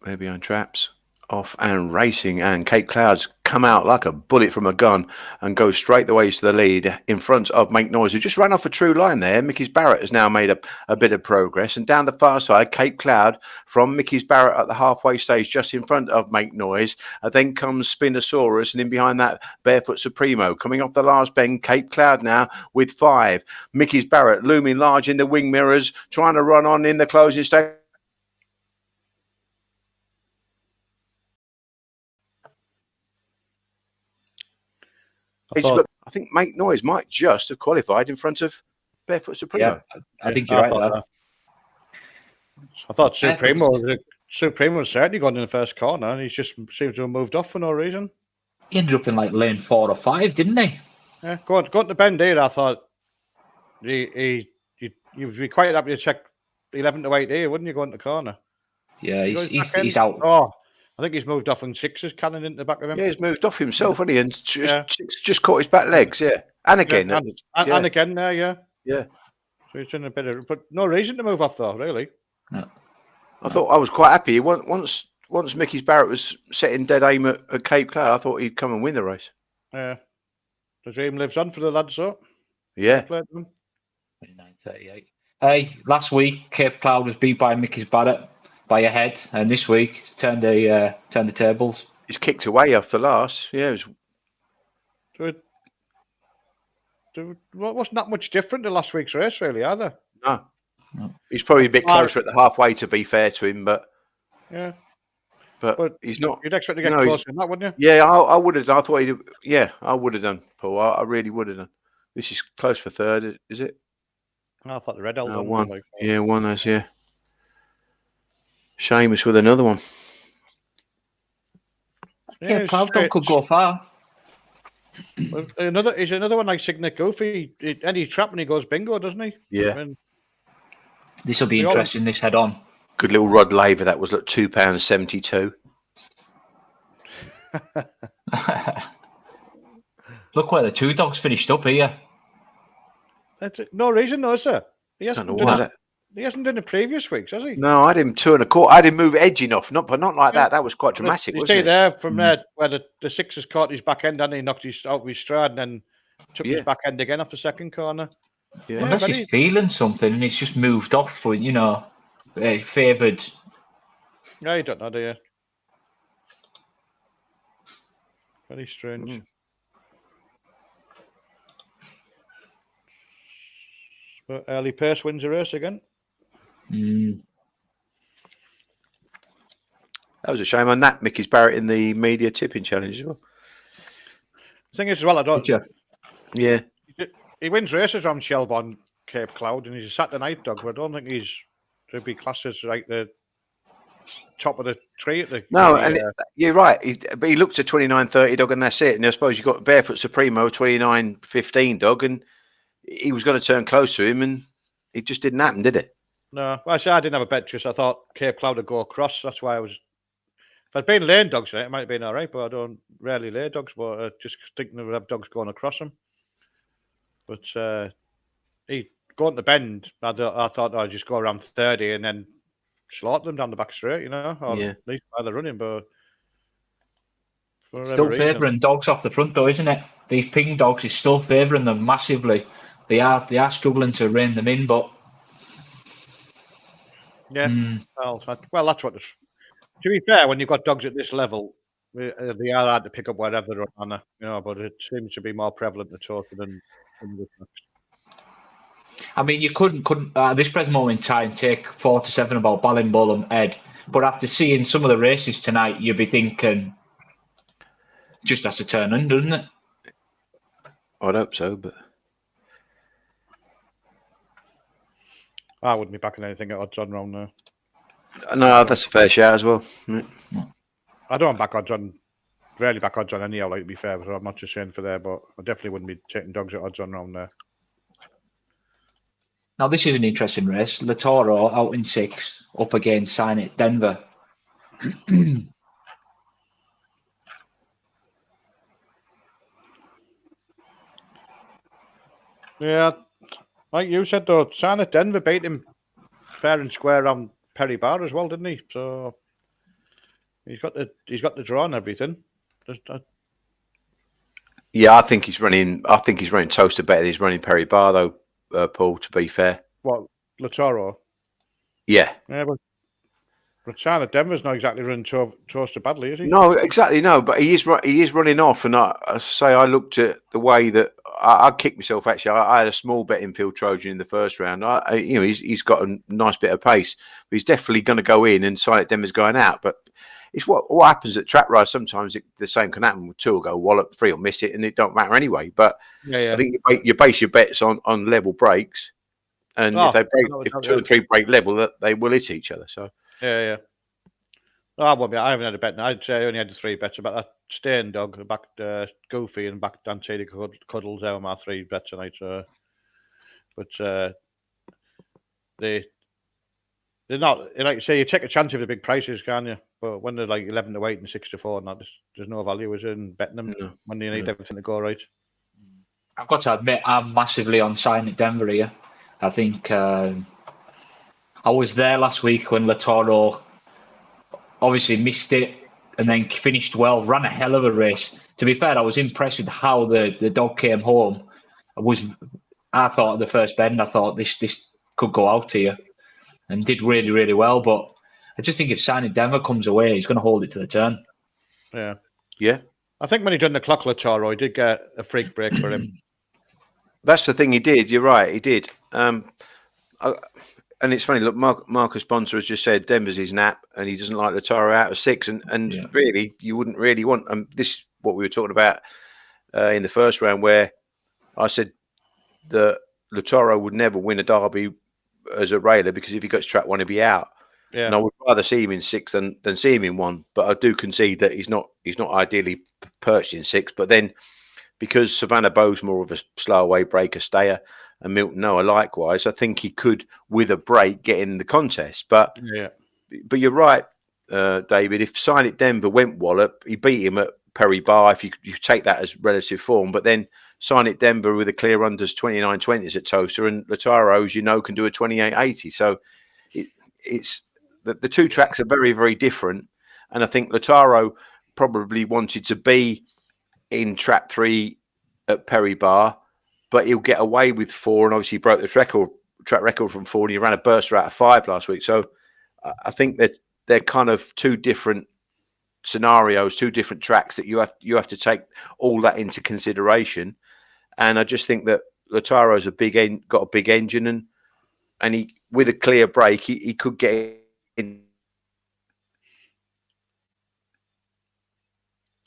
They're behind traps. Off and racing, and Cape Clouds come out like a bullet from a gun and go straight the ways to the lead in front of Make Noise, who just ran off a true line there. Mickey's Barrett has now made a bit of progress, and down the far side, Cape Cloud from Mickey's Barrett at the halfway stage, just in front of Make Noise. Then comes Spinosaurus, and in behind that, Barefoot Supremo. Coming off the last bend, Cape Cloud now with 5. Mickey's Barrett looming large in the wing mirrors, trying to run on in the closing stage. I think Make Noise might just have qualified in front of Barefoot Supremo. Yeah, I think you're right. I thought Supremo was certainly gone in the first corner, and he just seems to have moved off for no reason. He ended up in like lane 4 or 5, didn't he? Yeah, going to bend here, I thought you'd be quite happy to check 11 to 8 here, wouldn't you, going to the corner? Yeah, he's out. Oh, I think he's moved off on 6's cannon into the back of him. Yeah, he's moved off himself, hasn't he? And just caught his back legs, yeah. And again. And again there, yeah. Yeah. So he's in a bit of... But no reason to move off, though, really. No. I thought I was quite happy. Once Mickey's Barrett was setting dead aim at Cape Cloud, I thought he'd come and win the race. Yeah. The dream lives on for the lads, so. Yeah. 29.38. Hey, last week, Cape Cloud was beat by Mickey's Barrett by a head, and this week turned the tables. He's kicked away after last. Yeah, it wasn't that much different to last week's race, really, either. No. He's probably a bit closer at the halfway, to be fair to him, but yeah, but he's not. You'd expect to get closer than that, wouldn't you? Yeah, I would have. I thought I would have done, Paul. I really would have done. This is close for third, is it? I thought the red held on. One. Yeah, one has. Yeah. Seamus with another one. Yeah, Cloud could go far. Well, another one like Signet Goofy. Any trap when he goes bingo, doesn't he? Yeah. I mean, this will be interesting. This head on. Good little Rod Laver. That was £2.72. Look where the 2 dogs finished up here. That's it. No reason, no, sir. He hasn't done the previous weeks, has he? No, I had him 2 1/4. I didn't move edging off, but not like that. That was quite dramatic, wasn't it? You see there, from there, where the 6 has caught his back end, and he knocked his out with his stride, and then took his back end again off the second corner. Yeah. Unless he's feeling something and he's just moved off for, favoured. No, you don't know, do you? Very strange. But early pace wins the race again. That was a shame on that. Mickey's Barrett in the media tipping challenge as well. The thing is, as well, I don't. Yeah. He wins races on Shelbourne, Cape Cloud, and he's a Saturday night dog, but I don't think he's to be classed as like the top of the tree. You're right. But he looked at 29.30 dog, and that's it. And I suppose you got Barefoot Supremo 29.15 dog, and he was going to turn close to him, and it just didn't happen, did it? No, well, I didn't have a bet just. I thought Cape Cloud would go across. That's why I was. If I'd been laying dogs, it might have been all right, but I don't rarely lay dogs. But I just thinking they would have dogs going across them. But he going to bend. I thought I'd just go around 30 and then slaughter them down the back straight, or at least by the running. But still favouring dogs off the front, though, isn't it? These ping dogs is still favouring them massively. They are struggling to rein them in, but yeah. Well, that's what. To be fair, when you've got dogs at this level, they are hard to pick up wherever they're on, but it seems to be more prevalent in Torquay than the I mean, you couldn't at this present moment in time take 4 to 7 about Ballymbull and Ed, but after seeing some of the races tonight, you'd be thinking just has to turn under, doesn't it? I'd hope so, but I wouldn't be backing anything at odds on round now. No, that's a fair shout as well. I don't back odds on, rarely back odds on anyhow, like to be fair, so I'm not just saying for there, but I definitely wouldn't be taking dogs at odds on round there. Now, this is an interesting race. Latoro out in 6, up against Sign It Denver. Yeah, like you said though, Sign It Denver beat him fair and square on Perry Bar as well, didn't he? So he's got the draw and everything. Yeah, I think he's running Toaster better than he's running Perry Bar though, Paul, to be fair. What, Latoro? Yeah. Yeah, but Sign It Denver's not exactly running Toaster badly, is he? No, exactly, no, but he is running off, and I looked at the way that I kicked myself. Actually, I had a small bet in Field Trojan in the first round. He's got a nice bit of pace, but he's definitely going to go in, and Silent Denver's going out. But it's what happens at track race. Sometimes the same can happen. 2 will go wallop, 3 will miss it, and it don't matter anyway. But I think you base your bets on level breaks, and if 2 and 3 break level, they will hit each other. So yeah. No, I haven't had a bet. I'd say I only had the 3 bets about that Stain dog, the back Goofy, and back Dante Cuddles. They were my 3 bets tonight. But they're not, like you say, you take a chance with the big prices, can't you? But when they're like 11 to 8 and 6 to 4, there's no value in betting them when you need everything to go right. I've got to admit, I'm massively on Sign It Denver here. I think I was there last week when Latoro obviously missed it and then finished well, ran a hell of a race. To be fair, I was impressed with how the dog came home. I thought at the first bend, I thought this could go out here, and did really, really well. But I just think if Sign It Denver comes away, he's going to hold it to the turn. Yeah. I think when he done the clock, Latoro, he did get a freak break for him. That's the thing he did. You're right, he did. And it's funny, look, Marcus Bonser has just said Denver's his nap and he doesn't like the Toro out of 6. And really, you wouldn't really want... this is what we were talking about in the first round, where I said that Latoro would never win a derby as a railer, because if he got to track 1, he'd be out. Yeah. And I would rather see him in 6 than see him in 1. But I do concede that he's not ideally perched in 6. But then, because Savannah Bow's more of a slow away breaker stayer, and Milton Noah likewise, I think he could, with a break, get in the contest. But you're right, David. If Sign It Denver went wallop, he beat him at Perry Bar, if you take that as relative form. But then Sign It Denver with a clear unders 29.20s at Toaster, and Lataro, can do a 28.80. So it's the 2 tracks are very, very different. And I think Lataro probably wanted to be in track 3 at Perry Bar, but he'll get away with 4, and obviously he broke the track record from 4, and he ran a burster out of 5 last week. So I think that they're kind of two different scenarios, two different tracks that you have to take all that into consideration. And I just think that Lataro's got a big engine, and he, with a clear break, he could get in.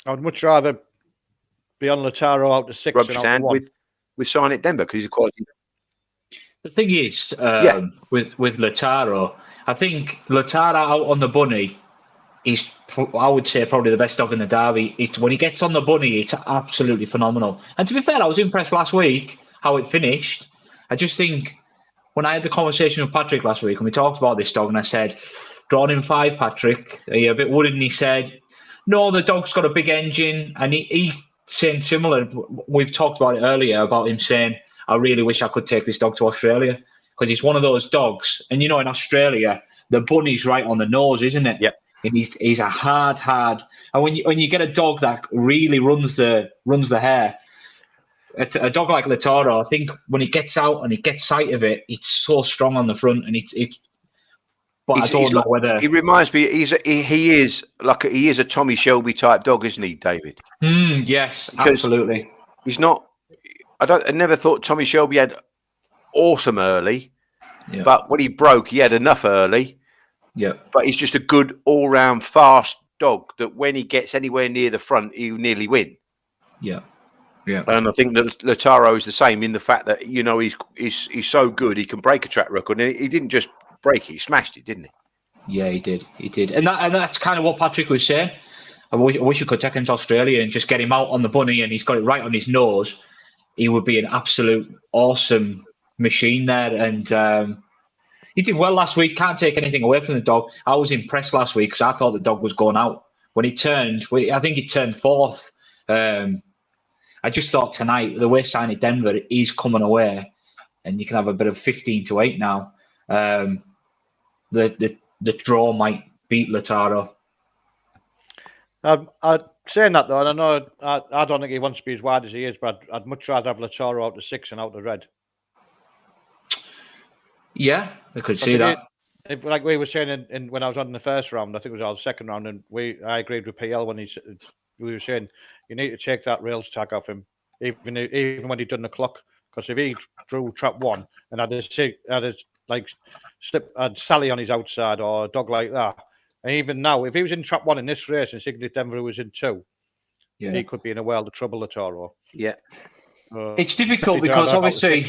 I'd much rather be on Lataro out to 6 rub and his out to hand 1. with Signet Denver because he's a quality. The thing is, with Lataro, I think Lataro out on the bunny is, I would say, probably the best dog in the Derby. When he gets on the bunny, it's absolutely phenomenal. And to be fair, I was impressed last week how it finished. I just think when I had the conversation with Patrick last week and we talked about this dog, and I said, drawn in 5, Patrick, are you a bit worried? And he said, no, the dog's got a big engine. And he's saying similar. We've talked about it earlier about him saying, I really wish I could take this dog to Australia because he's one of those dogs. And in Australia, the bunny's right on the nose, isn't it? Yeah. And he's a hard. And when you get a dog that really runs the hair, a dog like Lataro, I think when he gets out and he gets sight of it, it's so strong on the front, and it's. But I don't know whether he reminds me. He is a Tommy Shelby type dog, isn't he, David? Yes, because absolutely. He's not. I never thought Tommy Shelby had awesome early, but when he broke, he had enough early. Yeah, but he's just a good all-round fast dog that when he gets anywhere near the front, he'll nearly win. Yeah. And I think that Lataro is the same in the fact that he's so good he can break a track record. And he didn't just break it; he smashed it, didn't he? Yeah, he did, and that's kind of what Patrick was saying. I wish you could take him to Australia and just get him out on the bunny, and he's got it right on his nose. He would be an absolute awesome machine there, and. He did well last week. Can't take anything away from the dog. I was impressed last week because I thought the dog was going out. When he turned, I think he turned 4th. I just thought tonight, the way Signet Denver is coming away, and you can have a bit of 15-8 now. The draw might beat Lataro. I'm saying that though, and I know I don't think he wants to be as wide as he is, but I'd much rather have Lataro out to 6 and out to red. Yeah, I could see that. Like we were saying when I was on the first round, I think it was our second round, and I agreed with PL when we were saying you need to take that rails tag off him, even when he'd done the clock, because if he drew trap 1 and had Sally on his outside or a dog like that, and even now if he was in trap 1 in this race and Signet Denver was in 2, he could be in a world of trouble, Lataro. Yeah, it's difficult because obviously.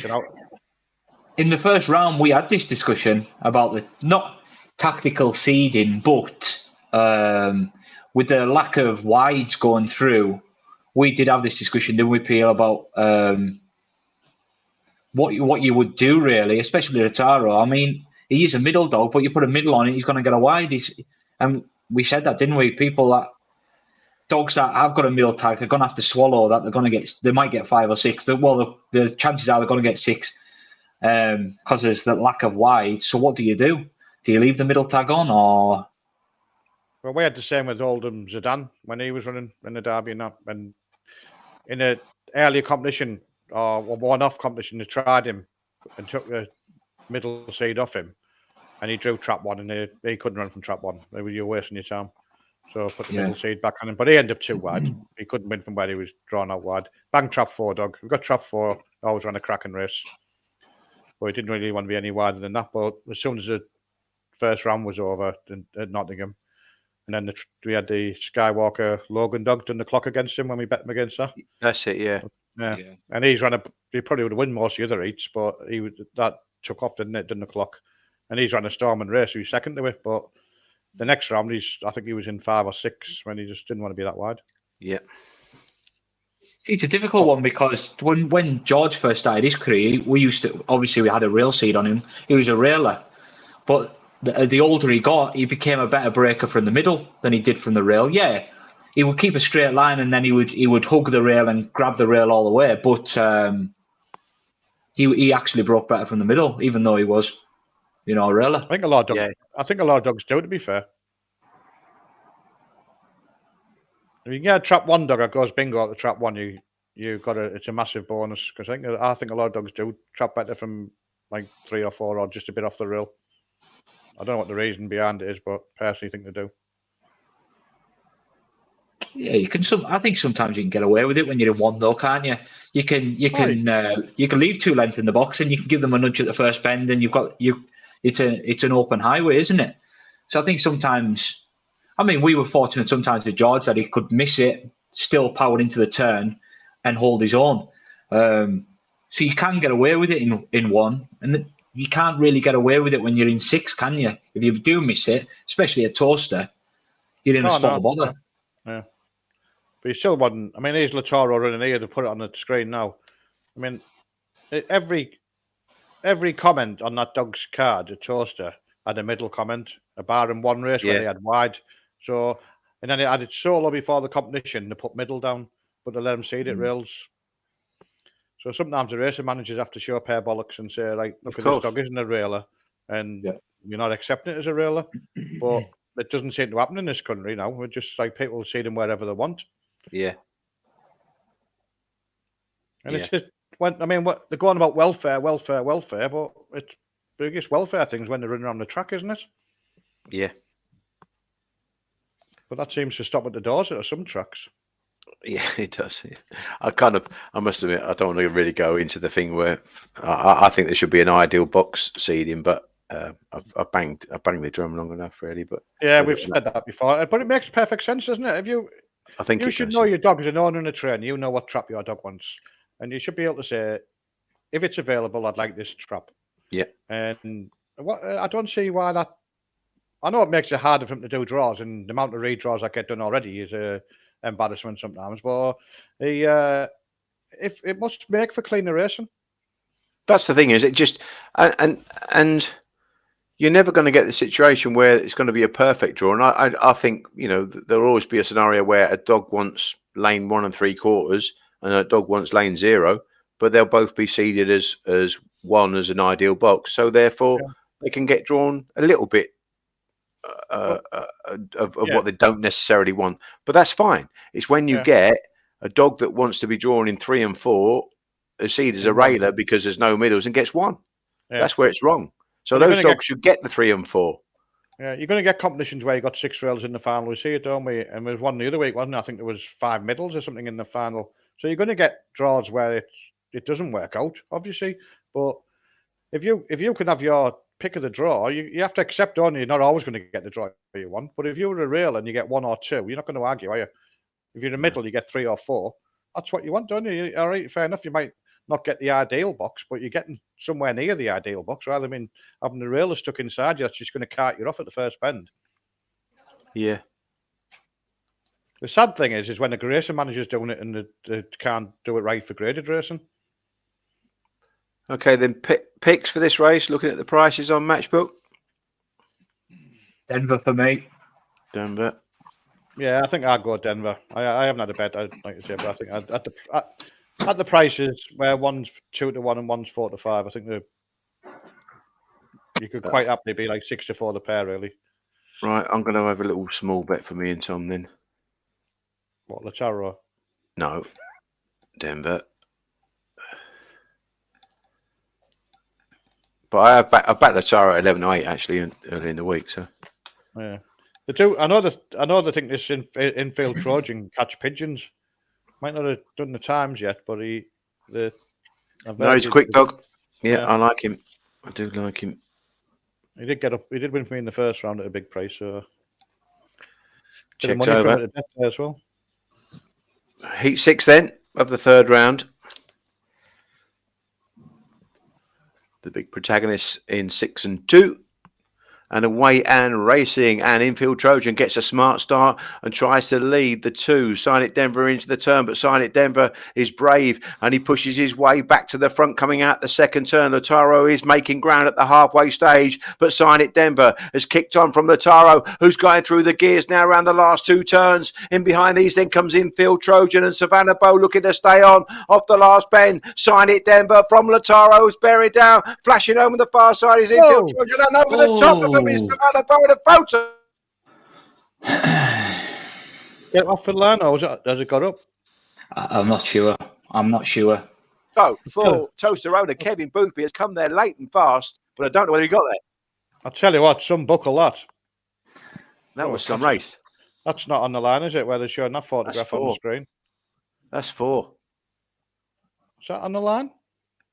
In the first round, we had this discussion about the not tactical seeding, but with the lack of wides going through, we did have this discussion, didn't we, Peel, about what you would do, really, especially Lataro. I mean, he is a middle dog, but you put a middle on it, he's going to get a wide. And we said that, didn't we? Dogs that have got a middle tag are going to have to swallow that. They might get 5 or 6. The chances are they're going to get 6. Because there's the lack of wide. So what do? Do you leave the middle tag on, or? Well, we had the same with Oldham Zidane when he was running in the Derby, and in an earlier competition or one-off competition, they tried him and took the middle seed off him, and he drew trap 1, and he couldn't run from trap 1. You're wasting your time. So put the middle seed back on him, but he ended up too wide. He couldn't win from where he was drawn out wide. Bang trap 4, dog. We've got trap 4. Always ran a cracking race. But he didn't really want to be any wider than that. But as soon as the first round was over at Nottingham, and then we had the Skywalker Logan dog done the clock against him when we bet him against that. That's it, yeah. And he probably would have won most of the other heats, but that took off, didn't it? Done the clock, and he's ran a storm and race. He was second to it, but the next round, I think he was in 5 or 6 when he just didn't want to be that wide. Yeah. It's a difficult one because when George first started his career, we had a rail seed on him. He was a railer, but the older he got, he became a better breaker from the middle than he did from the rail. Yeah, he would keep a straight line and then he would hug the rail and grab the rail all the way. But he actually broke better from the middle, even though he was, a railer. I think a lot of dogs do, to be fair. If you can get a trap 1 dog that goes bingo at the trap 1, it's a massive bonus, because I think a lot of dogs do trap better from like 3 or 4 or just a bit off the rail. I don't know what the reason behind it is, but personally think they do. Yeah, you can. I think sometimes you can get away with it when you're in one, though, can't you? You can leave 2 lengths in the box, and you can give them a nudge at the first bend, and it's an open highway, isn't it? So I think sometimes, I mean, we were fortunate sometimes with George that he could miss it, still power into the turn, and hold his own. So you can get away with it in one, and you can't really get away with it when you're in 6, can you? If you do miss it, especially a toaster, you're in a spot of bother. Yeah. But you still wouldn't. I mean, here's Latoro running here to put it on the screen now. I mean, every comment on that dog's card, a toaster, had a middle comment, a bar in one race where they had wide. So, and then they added solo before the competition to put middle down, but they let them seed it rails. So sometimes the racing managers have to show a pair of bollocks and say, like, look, this dog isn't a railer, and you're not accepting it as a railer. But it doesn't seem to happen in this country now. We're just like people see them wherever they want. Yeah. And it's just they're going about welfare, but it's the biggest welfare things when they're running around the track, isn't it? Yeah. But that seems to stop at the doors at some tracks. Yeah, it does. Yeah. I must admit, I don't want to really go into the thing where I think there should be an ideal box seeding, but I banged the drum long enough, really. But yeah, we've said that before. But it makes perfect sense, doesn't it? I think you should know your dog as an owner in a train. You know what trap your dog wants, and you should be able to say, if it's available, I'd like this trap. Yeah. And I don't see why that. I know it makes it harder for him to do draws, and the amount of redraws I get done already is a embarrassment sometimes. But if it must make for cleaner racing. That's the thing, is it just and you're never going to get the situation where it's going to be a perfect draw. And I think, there'll always be a scenario where a dog wants lane 1 3/4 and a dog wants lane 0, but they'll both be seeded as one as an ideal box. So therefore, they can get drawn a little bit of what they don't necessarily want. But that's fine. It's when you get a dog that wants to be drawn in 3 and 4, is seeded as a railer because there's no middles and gets 1. Yeah. That's where it's wrong. So those dogs should get the 3 and 4. Yeah, you're going to get competitions where you got 6 rails in the final. We see it, don't we? And there was one the other week, wasn't it? I think there was 5 middles or something in the final. So you're going to get draws where it doesn't work out, obviously. But if you can have your pick of the draw, you have to accept only you're not always going to get the draw you want. But if you're a rail and you get 1 or 2, you're not going to argue, are you? If you're in the middle, you get 3 or 4. That's what you want, don't you? All right, fair enough. You might not get the ideal box, but you're getting somewhere near the ideal box rather than having the railer stuck inside you. That's just going to cart you off at the first bend. Yeah. The sad thing is when the racing manager's doing it and they can't do it right for graded racing. Okay, then picks for this race, looking at the prices on Matchbook. Denver for me. Denver. Yeah, I think I'd go Denver. I haven't had a bet, I'd like to say, but I think at the prices where one's 2 to 1 and one's 4 to 5, I think you could quite happily be like 6 to 4 the pair, really. Right, I'm going to have a little small bet for me and Tom then. What, Lataro? No, Denver. But I backed Lataro at 11.8 actually early in the week. So yeah, the two. I know they think this infield Trojan catch pigeons. Might not have done the times yet, but he's a quick dog. Yeah, I like him. I do like him. He did get up. He did win for me in the first round at a big price. So checked over as well. Heat 6 then of the 3rd round. The big protagonists in 6 and 2. And away and racing, and infield Trojan gets a smart start and tries to lead the 2. Silent Denver into the turn, but Silent Denver is brave and he pushes his way back to the front coming out the 2nd turn. Lataro is making ground at the halfway stage, but Silent Denver has kicked on from Lataro, who's going through the gears now around the last 2 turns. In behind these then comes infield Trojan and Savannah Bow looking to stay on off the last bend. Silent Denver from Lataro is buried down, flashing over the far side is infield Trojan and over the top of him is Savannah Bow with a photo. Get off the line, or has it got up? I'm not sure. So, for Toaster owner Kevin Boothby has come there late and fast, but I don't know whether he got there. I'll tell you what, some buckle that. That was some race. That's not on the line, is it? Where they're showing that photograph on the screen. That's 4. Is that on the line?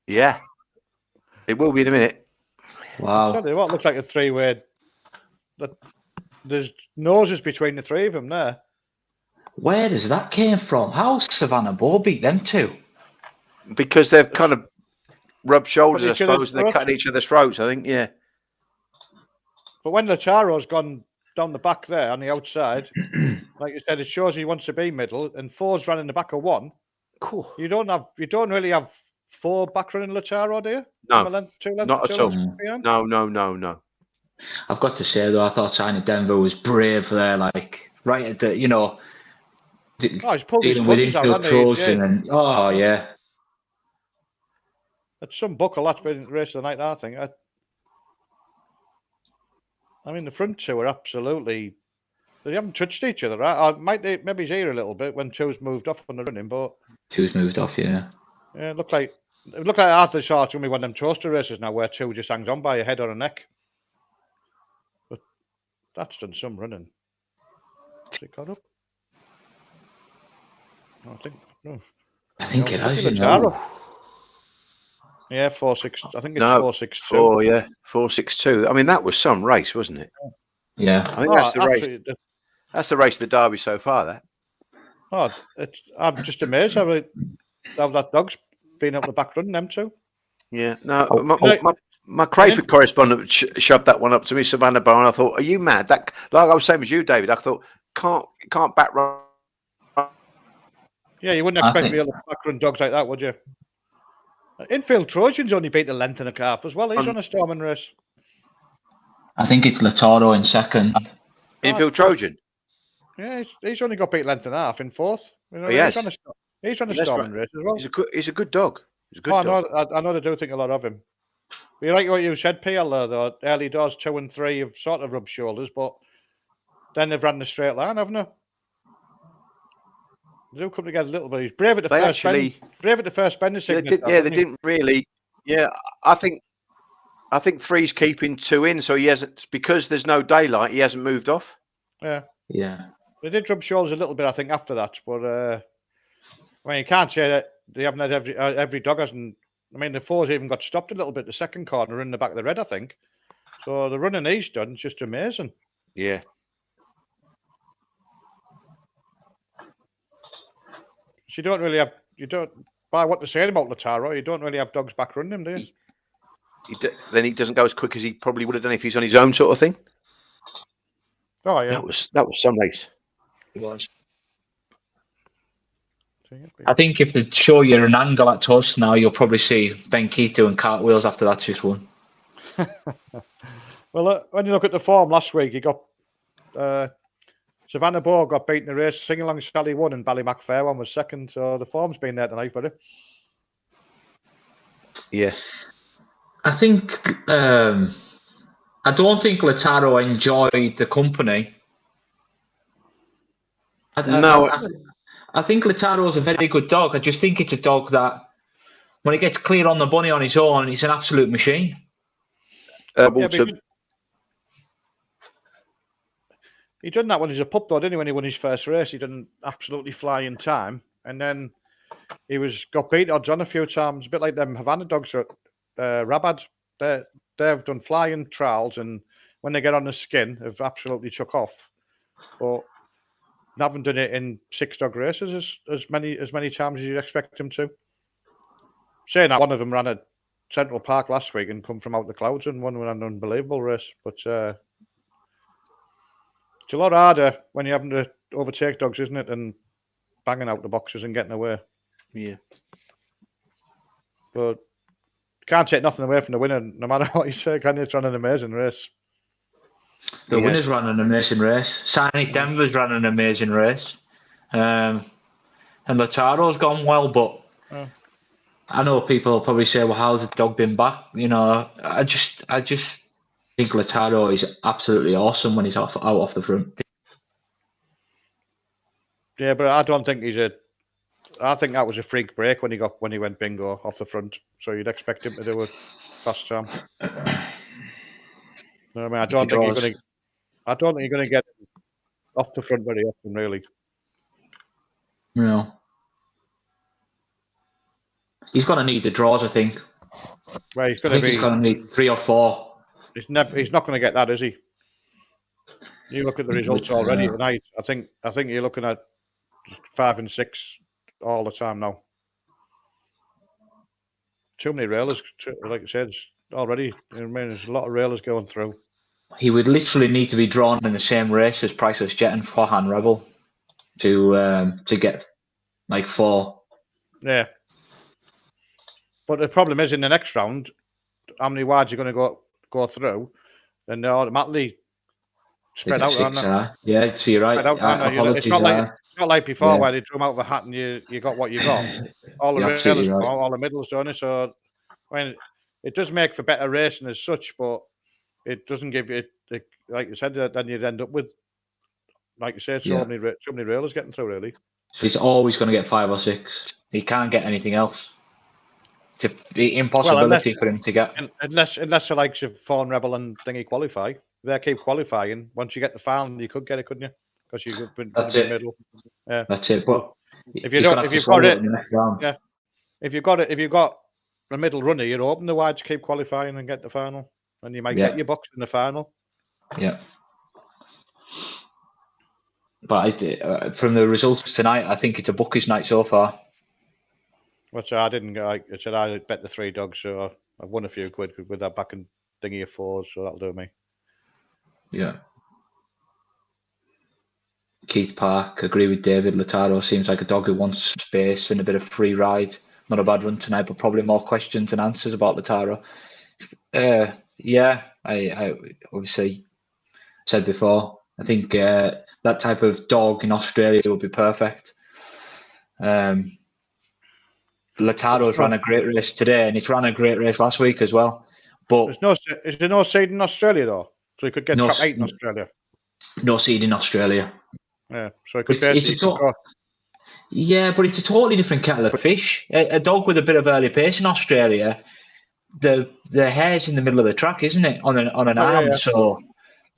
Yeah. It will be in a minute. Wow. I'll tell you what, looks like a 3-way. There's noses between the 3 of them there. Where does that came from? How's Savannah Bow beat them 2? Because they've kind of rubbed shoulders, I each other's suppose, and they're throats. cutting each other's throats, I think, yeah. But when Lacharo's gone down the back there on the outside, like you said, it shows he wants to be middle, and 4's running the back of 1. Cool. You don't really have 4 back running Lacharo, do you? No, Not at all. No. I've got to say though, I thought Signing Denver was brave there, like right at the, he's pulled dealing his with buttons out, hasn't he? infiltration and It's some buckle that's been the race of the night, I think. I mean, the front 2 are absolutely. They haven't touched each other, right? Or maybe he's here a little bit when 2's moved off on the running, but 2's moved off, yeah. Yeah, it looked like after the short, it's going to be one of them toaster races now where 2 just hangs on by a head or a neck. But that's done some running. Has it got up? No, I think it has, you know. Yeah, 4-6. I think it's 4-6-2. 4, yeah, 4-6-2. I mean, that was some race, wasn't it? Yeah, I think that's the race. That's the race of the Derby so far. That. I'm just amazed how that dog's been up the back running them 2. Yeah, no, my Crayford correspondent shoved that one up to me, Savannah Bow, and I thought, are you mad? That, like I was same as you, David. I thought, can't back run. Yeah, you wouldn't expect real back run dogs like that, would you? Infield Trojan's only beat a length and a calf as well. He's on a storming race. I think it's Lataro in second. Infield Trojan. Yeah, he's only got beat length and a half in 4th. You know, yes. He's on a storming race as well. He's a good dog. He's a good dog. I know they do think a lot of him. But you like what you said, PL, though. Early doors 2 and 3 have sort of rubbed shoulders, but then they've ran the straight line, haven't they? They do come together a little bit. He's brave at the first bend. Brave at the first bend. They didn't really. Yeah, I think 3's keeping 2 in, so he hasn't, because there's no daylight. He hasn't moved off. Yeah. Yeah. They did rub shoulders a little bit, I think, after that. But I mean, you can't say that they haven't had every dog hasn't. I mean, the 4's even got stopped a little bit. The second corner in the back of the red, I think. So the running he's done is just amazing. Yeah. So you don't, by what they're saying about Lataro, you don't really have dogs back running him, do you? Then he doesn't go as quick as he probably would have done if he's on his own, sort of thing. Oh yeah, that was some race. It was. I think if they show you an angle at Tusk now, you'll probably see Ben Keith doing cartwheels after that's just won. Well, when you look at the form last week, he got Savannah Bow got beaten in the race. Sing Along Sally won, and Ballymac Fair one was second. So the form's been there tonight, buddy. Yeah, I think I don't think Lataro enjoyed the company. I think Lataro is a very good dog. I just think it's a dog that, when he gets clear on the bunny on his own, he's an absolute machine. He done that when he was a pup, though, didn't he? When he won his first race, he didn't absolutely fly in time, and then he got beat odds on a few times. A bit like them Havana dogs at Rabad. They've done flying trials, and when they get on the skin, have absolutely chuck off. But they haven't done it in 6 dog races as many times as you'd expect them to. Saying that, one of them ran at Central Park last week and come from out the clouds and won an unbelievable race. But it's a lot harder when you're having to overtake dogs, isn't it, than banging out the boxes and getting away. Yeah. But you can't take nothing away from the winner, no matter what you say, can you? It's run an amazing race. The winners ran an amazing race. Sonic Denver's ran an amazing race. And Lataro's gone well, but I know people will probably say, well, how's the dog been back? You know, I just think Lataro is absolutely awesome when he's out off the front. Yeah, but I don't think I think that was a freak break when he went bingo off the front. So you'd expect him to do a fast time. I mean, I don't think you're going to get off the front very often, really. No. He's going to need the draws, I think. Well, he's going to need 3 or 4. He's not going to get that, is he? You look at the results already tonight. I think you're looking at 5 and 6 all the time now. Too many railers, like I said, already. I mean, there's a lot of railers going through. He would literally need to be drawn in the same race as Priceless Jet and Forehand Rebel to get like 4. Yeah. But the problem is in the next round, how many wides you're going to go through, and they're automatically spread out. 6, yeah, so you're right. It's not like before where they drew them out of a hat and you got what you got. All the railers, right. All the middles done it. So I mean, it does make for better racing as such, but it doesn't give you like you said. Then you'd end up with, like you said, so many railers getting through. Really, so he's always going to get 5 or 6. He can't get anything else. It's an impossibility for him to get. Unless the likes of Fawn Rebel and Thingy qualify, if they keep qualifying. Once you get the final, you could get it, couldn't you? Because you've been in the middle. Yeah, that's it. But if you've got a middle runner, you're hoping the wides keep qualifying and get the final, and you might get your box in the final. Yeah. But from the results tonight, I think it's a bookies night so far. Which I didn't get. I said I bet the 3 dogs, so I've won a few quid with that back and Thingy of 4s, so that'll do me. Yeah. Keith Park, agree with David. Lataro seems like a dog who wants space and a bit of free ride. Not a bad run tonight, but probably more questions than answers about Lataro. I obviously said before, I think that type of dog in Australia would be perfect. Lataro's ran a great race today, and it's ran a great race last week as well. But is there no seed in Australia though? So he could get top 8 in Australia. No seed in Australia. Yeah, so he could but it's a totally different kettle of fish. A dog with a bit of early pace in Australia, the hair's in the middle of the track, isn't it? On an arm. Yeah. So,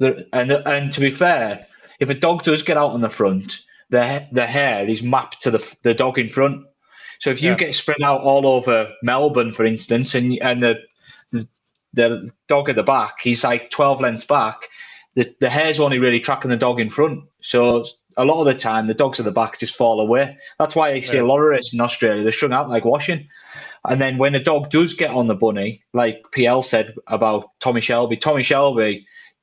and to be fair, if a dog does get out on the front, the hair is mapped to the dog in front. So if you get spread out all over Melbourne, for instance, and the dog at the back, he's like 12 lengths back, the hair's only really tracking the dog in front. So a lot of the time, the dogs at the back just fall away. That's why I see a lot of races in Australia, they're strung out like washing. And then when a dog does get on the bunny, like PL said about Tommy Shelby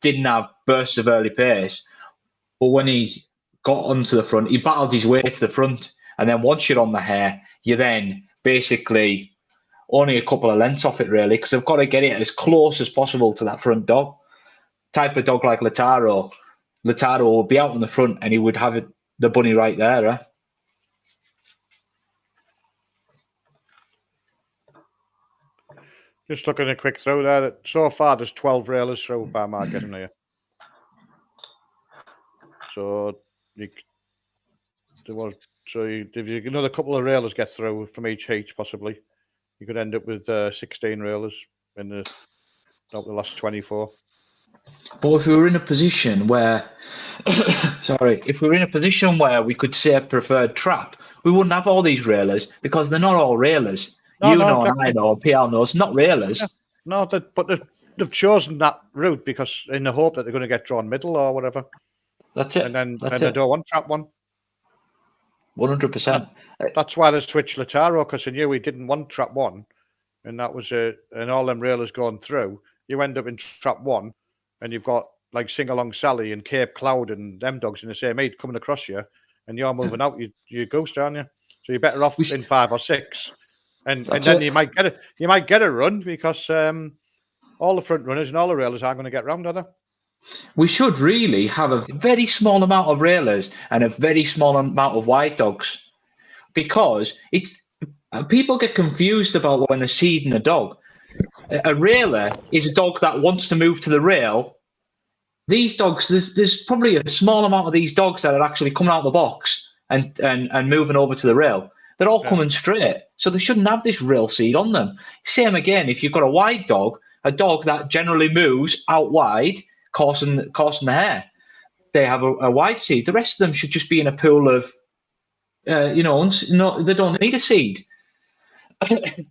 didn't have bursts of early pace, but when he got onto the front, he battled his way to the front. And then once you're on the hair, you're then basically only a couple of lengths off it, really, because I've got to get it as close as possible to that front dog. Type of dog like Lataro will be out on the front and he would have the bunny right there. Eh? Just looking at a quick throw there. So far, there's 12 railers through by market in here. So if you another couple of railers get through from each heat, possibly, you could end up with 16 railers in the last 24. But if we were in a position where, we could say a preferred trap, we wouldn't have all these railers because they're not all railers. I know, PL knows, not railers. Yeah. No, but they've chosen that route because in the hope that they're going to get drawn middle or whatever. That's it. And then they don't want trap one. 100%. That's why they switched Lataro, because they knew he didn't want trap 1, and that was and all them railers going through. You end up in trap 1, and you've got like Sing Along Sally and Cape Cloud and them dogs in the same heat coming across you, and you're moving out. You ghost, aren't you? So you're better off in 5 or 6, and then you might get a run because all the front runners and all the railers aren't going to get round, are they? We should really have a very small amount of railers and a very small amount of wide dogs, because people get confused about when they're seeding a dog. A railer is a dog that wants to move to the rail. These dogs, there's probably a small amount of these dogs that are actually coming out of the box and moving over to the rail. They're all coming straight, so they shouldn't have this rail seed on them. Same again, if you've got a wide dog, a dog that generally moves out wide, causing the hair. They have a wide seed. The rest of them should just be in a pool of, they don't need a seed.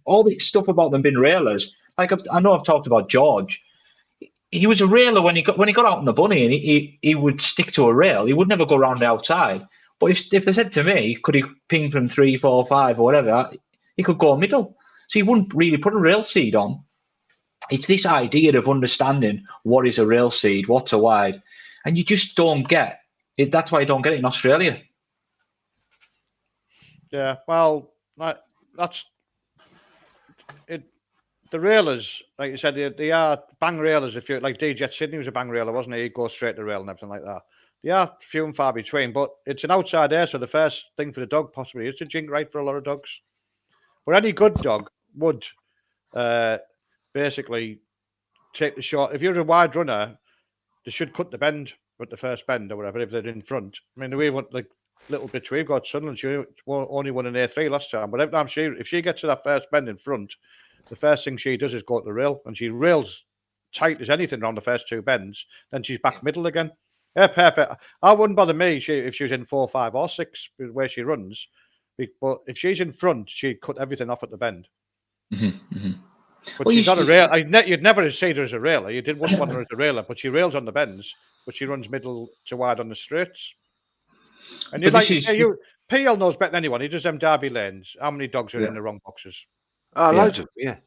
All this stuff about them being railers. Like I know I've talked about George. He was a railer when he got out on the bunny, and he would stick to a rail. He would never go around the outside. But if they said to me, could he ping from 3, 4, 5 or whatever, he could go middle. So he wouldn't really put a rail seed on. It's this idea of understanding what is a rail seed, what's a wide. And you just don't get it. That's why you don't get it in Australia. Yeah, well, that's it. The railers, like you said, they are bang railers. If you like, D-Jet Sydney was a bang railer, wasn't he? He'd go straight to rail and everything like that. They are few and far between, but it's an outside air, so the first thing for the dog possibly is to jink right for a lot of dogs. But any good dog would basically take the short. If you're a wide runner, they should cut the bend at the first bend or whatever if they're in front. I mean, we want like little bits we've got. Sunderland, she only won an A3 last time, but every time if she gets to that first bend in front, the first thing she does is go to the rail, and she rails tight as anything around the first 2 bends. Then she's back middle again. Yeah, perfect. I wouldn't bother me if she was in 4, 5, or 6 where she runs, but if she's in front, she'd cut everything off at the bend. Mm-hmm, mm-hmm. But well, she's not a rail. You'd never see her as a railer. Wouldn't want her as a railer, but she rails on the bends, but she runs middle to wide on the straights. And PL knows better than anyone. He does them Derby lanes. How many dogs are in the wrong boxes? Loads of them,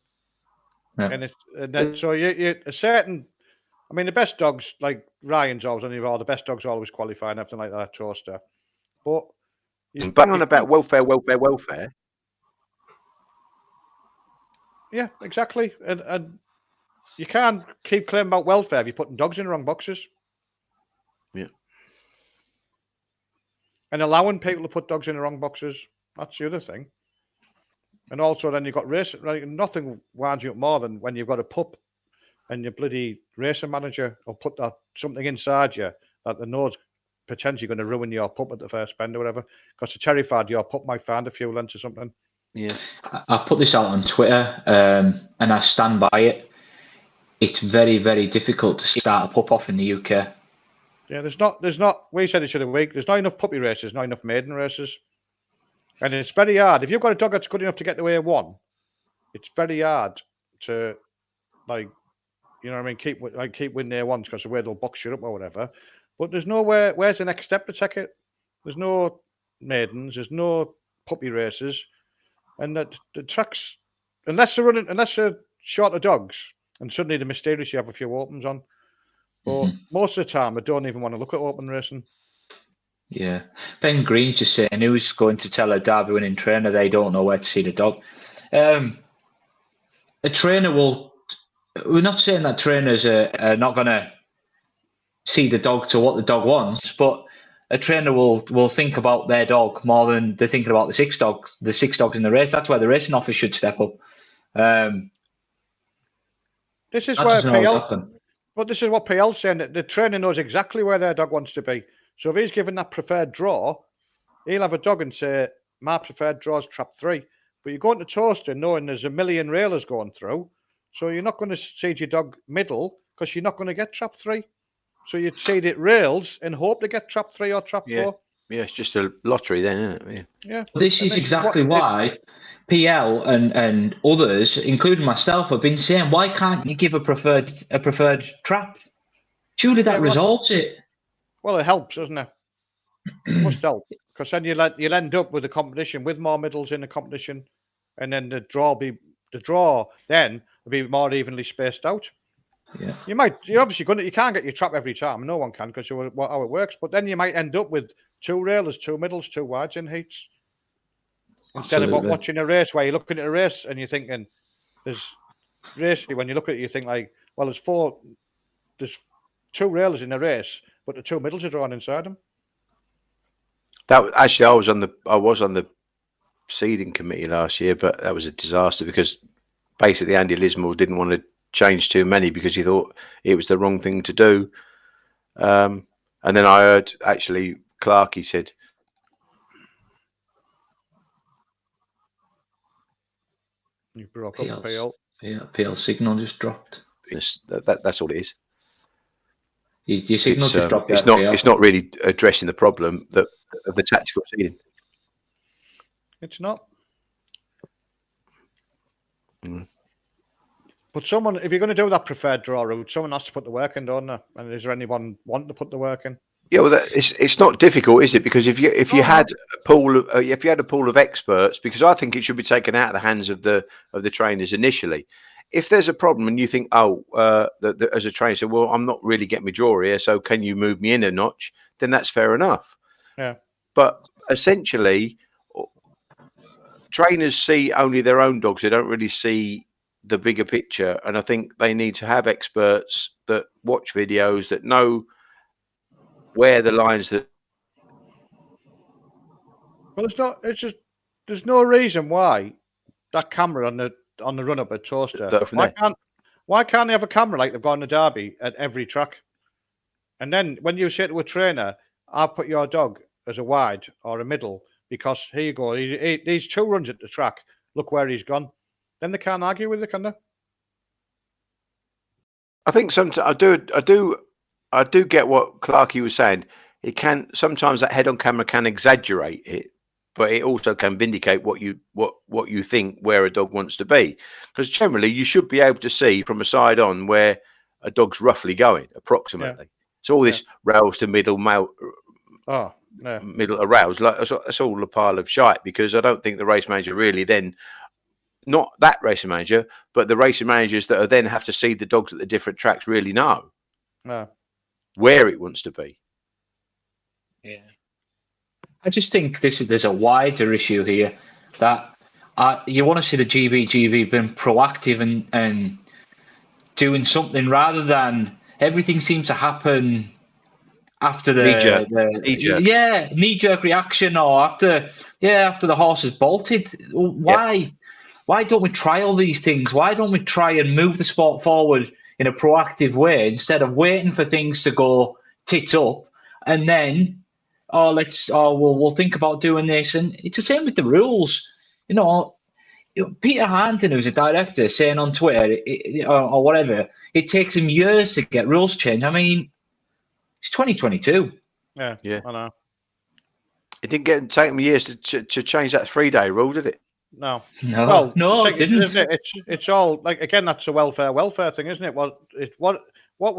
yeah. And so you a certain. I mean, the best dogs like Ryan's always on the best dogs always qualify and everything like that. Toaster, but bang on about welfare. Yeah, exactly. And you can't keep claiming about welfare if you're putting dogs in the wrong boxes. Yeah. And allowing people to put dogs in the wrong boxes, that's the other thing. And also then you've got racing. Like, nothing winds you up more than when you've got a pup and your bloody racing manager will put something inside you that they know is potentially going to ruin your pup at the first bend or whatever, because they're terrified your pup might find a few lengths or something. Yeah, I put this out on Twitter, and I stand by it. It's very, very difficult to start a pup off in the UK. Yeah, there's not. We said it the other week. There's not enough puppy races, not enough maiden races, and it's very hard. If you've got a dog that's good enough to get to A1, it's very hard to, like, you know what I mean, keep winning A1s because of where they'll box you up or whatever. But there's nowhere. Where's the next step to take it? There's no maidens. There's no puppy races. And the tracks, unless they're shorter dogs, and suddenly the mysteriously have a few opens on. But most of the time, I don't even want to look at open racing. Yeah. Ben Green's just saying, who's going to tell a Derby winning trainer they don't know where to see the dog? A trainer will. We're not saying that trainers are not going to see the dog to what the dog wants, but a trainer will think about their dog more than they're thinking about the 6 dogs in the race. That's where the racing office should step up. This is where PL. But this is what PL's saying. That the trainer knows exactly where their dog wants to be. So if he's given that preferred draw, he'll have a dog and say, "My preferred draw is trap 3." But you're going to Toaster knowing there's a million railers going through, so you're not going to seed your dog middle because you're not going to get trap 3. So you'd seed it rails and hope to get trap 3 or trap 4. Yeah, it's just a lottery then, isn't it? Yeah. This is exactly why PL and others, including myself, have been saying, why can't you give a preferred trap? Surely that resolves it. Well, it helps, doesn't it? It must help, because then you'll end up with a competition with more middles in the competition, and then the draw then will be more evenly spaced out. Yeah, you're obviously you can't get your trap every time. No one can, because of how it works. But then you might end up with 2 railers, 2 middles, 2 wides in heats. Instead of watching a race where you're looking at a race and you're thinking, when you look at it, you think like, well, there's 2 railers in a race, but the 2 middles are drawn inside them. That actually, I was on the seeding committee last year, but that was a disaster because basically Andy Lismore didn't want to change too many because he thought it was the wrong thing to do. And then I heard actually Clarkey said, "You broke up, PL. Yeah, PL signal just dropped." That's all it is. Your signal just dropped. It's not really addressing the problem of the tactical seeding. It's not. Mm. But someone, if you're going to do that preferred draw route, someone has to put the work in, don't they? And is there anyone wanting to put the work in? Yeah, well, it's not difficult, is it? Because if you had a pool of experts, because I think it should be taken out of the hands of the trainers initially. If there's a problem and you think, as a trainer, so well, I'm not really getting my draw here, so can you move me in a notch? Then that's fair enough. Yeah. But essentially, trainers see only their own dogs; they don't really see the bigger picture. And I think they need to have experts that watch videos that know where the lines that. Well, it's not. It's just there's no reason why that camera on the run up at Toaster. Why can't they have a camera like they've got on the Derby at every track? And then when you say to a trainer, "I'll put your dog as a wide or a middle because here you go, these 2 runs at the track. Look where he's gone." Then they can't argue with it, can they? I think sometimes I do get what Clarkey was saying. It can sometimes that head on camera can exaggerate it, but it also can vindicate what you think where a dog wants to be. Because generally you should be able to see from a side on where a dog's roughly going, approximately. Yeah. So all this rouse to middle, middle arouse, like that's all a pile of shite, because I don't think the race manager really then, not that racing manager, but the racing managers that are then have to see the dogs at the different tracks really know where it wants to be. Yeah. I just think there's a wider issue here that you want to see the GB being proactive and doing something rather than everything seems to happen after the knee-jerk reaction, or after the horse has bolted. Why don't we try all these things? Why don't we try and move the sport forward in a proactive way instead of waiting for things to go tits up and then we'll think about doing this? And it's the same with the rules. Peter Harrington, who's a director, saying on Twitter or whatever, it takes him years to get rules changed. I mean, it's 2022. Yeah, I know. It didn't take him years to change that 3-day rule, did it? No, it didn't. It's all like, again, that's a welfare thing, isn't it? What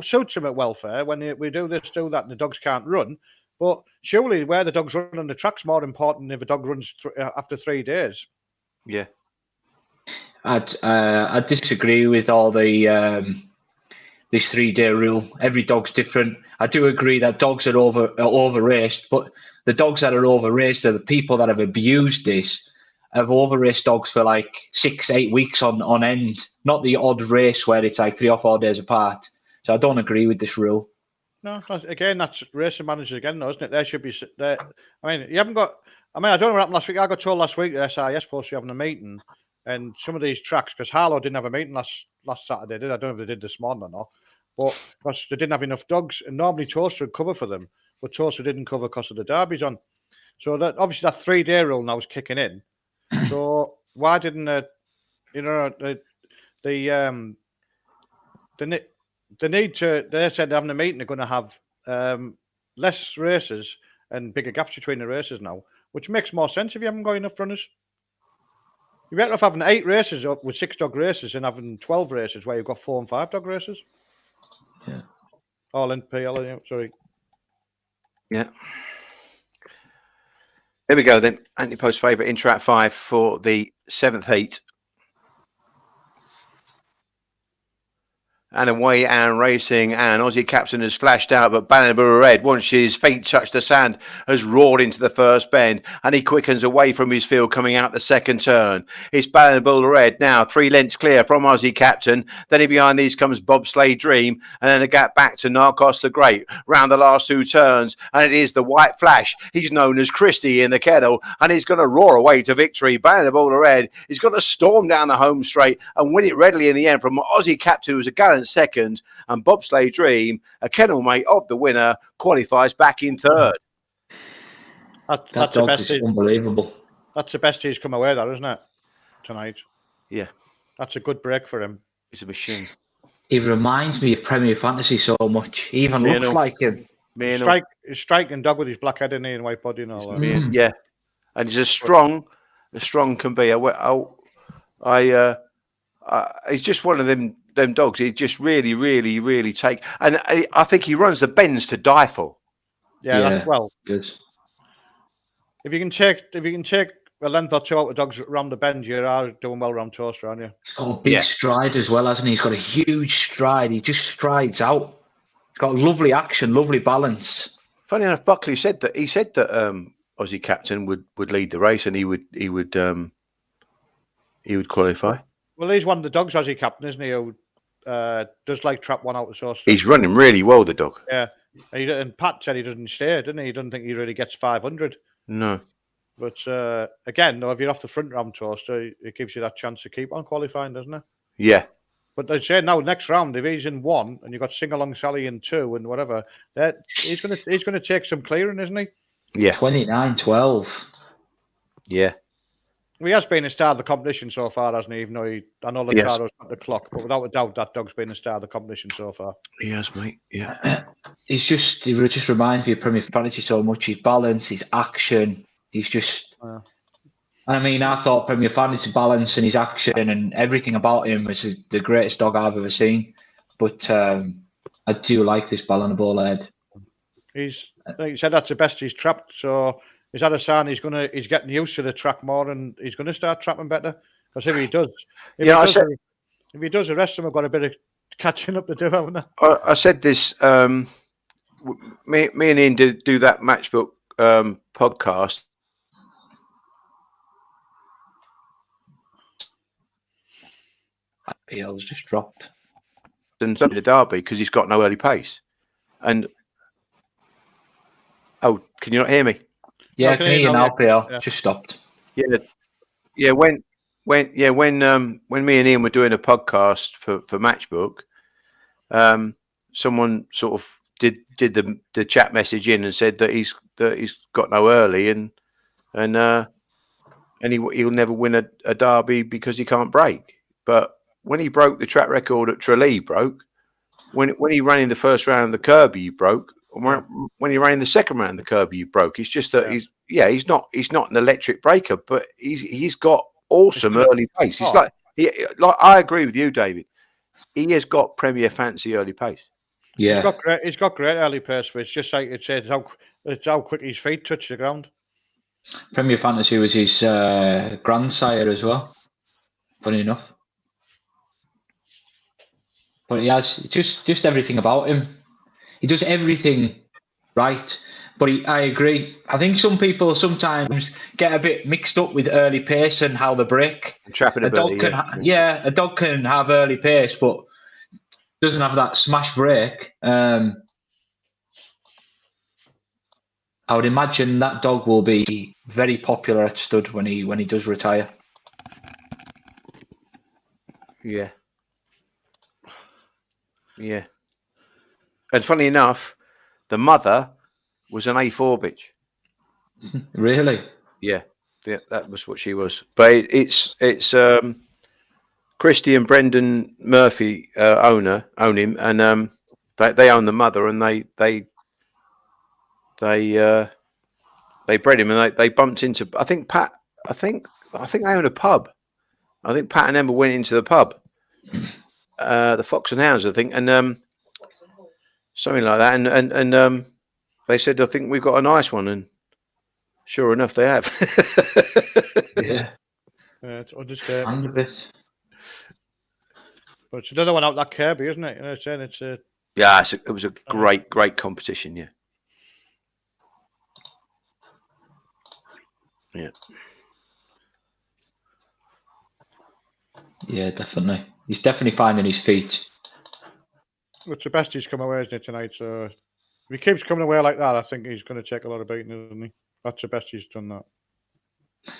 suits him at welfare when we do this, do that, and the dogs can't run. But surely where the dogs run on the track's more important if a dog runs after 3 days. Yeah. I disagree with all the this 3-day rule. Every dog's different. I do agree that dogs are over raced, but the dogs that are over raced are the people that have abused this. Have over raced dogs for like 6-8 weeks on end, not the odd race where it's like 3 or 4 days apart. So I don't agree with this rule. No, again, that's racing managers again, though, isn't it? They should be there. I mean, you haven't got. I mean, I don't know what happened last week. I got told last week that SIS supposed to be having a meeting, and some of these tracks, because Harlow didn't have a meeting last Saturday, did I? don't know if they did this morning or not, but because they didn't have enough dogs, and normally Toaster would cover for them, but Toaster didn't cover because of the derbies on. So that obviously that 3-day rule now is kicking in. So why didn't they need to? They said they're having a meeting. They're going to have less races and bigger gaps between the races now, which makes more sense if you haven't got enough runners. You're better off having 8 races up with 6 dog races than having 12 races where you've got 4 and 5 dog races. Yeah. All in PL. Sorry. Yeah. Here we go then. Anti-post favourite in track 5 for the 7th heat. And away and racing, and Aussie Captain has flashed out, but Bannockburn Red, once his feet touch the sand, has roared into the first bend, and he quickens away from his field coming out the second turn. It's Bannockburn Red now 3 lengths clear from Aussie Captain. Then in behind these comes Bobsleigh Dream, and then a gap back to Narcos the Great round the last 2 turns, and it is the White Flash. He's known as Christie in the kennel, and he's going to roar away to victory. Bannockburn Red is going to storm down the home straight and win it readily in the end from Aussie Captain, who's a gallant second, and Bobsleigh Dream, a kennel mate of the winner, qualifies back in 3rd. That dog is unbelievable. That's the best he's come away there, isn't it, tonight? Yeah. That's a good break for him. He's a machine. He reminds me of Premier Fantasy so much. He even looks like him. Striking dog with his black head and white body and all that. Yeah, and he's as strong can be. He's just one of them dogs. He just really, really, really take. And I think he runs the bends to die for. Yeah. Good. If you can take a length or two out of dogs around the bend, you are doing well around Toaster, aren't you? He's got a big stride as well, hasn't he? He's got a huge stride. He just strides out. He's got lovely action, lovely balance. Funny enough, Buckley said that Aussie Captain would lead the race and he would qualify. Well, he's one of the dogs, Aussie Captain, isn't he? Who does like trap one out of Toaster. He's running really well, the dog. Yeah, and Pat said he doesn't stay, didn't he? He doesn't think he really gets 500. No. But again, though, if you're off the front round Toaster, it gives you that chance to keep on qualifying, doesn't it? Yeah. But they say now next round, if he's in 1 and you've got Sing Along Sally in 2 and whatever, he's gonna take some clearing, isn't he? Yeah. 29-12. Yeah. He has been a star of the competition so far, hasn't he? Even though I know Ricardo's got the clock, but without a doubt, that dog's been a star of the competition so far. He has, mate. Yeah. He just reminds me of Premier Fantasy so much. His balance, his action. He's just. I mean, I thought Premier Fantasy balance and his action and everything about him was the greatest dog I've ever seen. But I do like this ball on the ball head. Like you said, that's the best he's trapped. So is that a sign he's getting used to the track more and he's going to start trapping better? Because if he does, if he does, the rest of them have got a bit of catching up to do, haven't they? I said this. Me and Ian do that matchbook podcast. PL's just dropped. And the Derby because he's got no early pace. And can you not hear me? Yeah, I can hear you now, PL. Yeah. Just stopped. Yeah. When me and Ian were doing a podcast for Matchbook, someone sort of did the chat message in and said that he's got no early and he'll never win a Derby because he can't break. But when he broke the track record at Tralee, when he ran in the first round of the Kirby, he broke. When he ran in the second round of the Kirby, he broke. It's just that he's not an electric breaker, but he's got awesome early pace. It's like I agree with you, David. He has got Premier Fancy early pace. Yeah, he's got great early pace. But it's just like it says how quick his feet touch the ground. Premier Fantasy was his grandsire as well. Funny enough. But he has just everything about him. He does everything right. But I agree. I think some people sometimes get a bit mixed up with early pace and how they break. Trapping a dog can have early pace, but doesn't have that smash break. I would imagine that dog will be very popular at stud when he does retire. Yeah. Yeah. And funny enough, the mother was an A4 bitch. Really? Yeah, that was what she was. But it's Christy and Brendan Murphy own him, and they own the mother, and they bred him, and they bumped into. I think they own a pub. I think Pat and Emma went into the pub, the Fox and Hounds, I think, and something like that, and they said, "I think we've got a nice one," and sure enough, they have. Yeah. It's and a bit. But it's another one out that Kirby, isn't it? You know what I'm saying? Yeah, it was a great competition. Yeah. Yeah. Yeah, definitely. He's definitely finding his feet. It's the best he's come away, isn't it, tonight? So if he keeps coming away like that, I think he's going to take a lot of beating, isn't he? That's the best he's done that.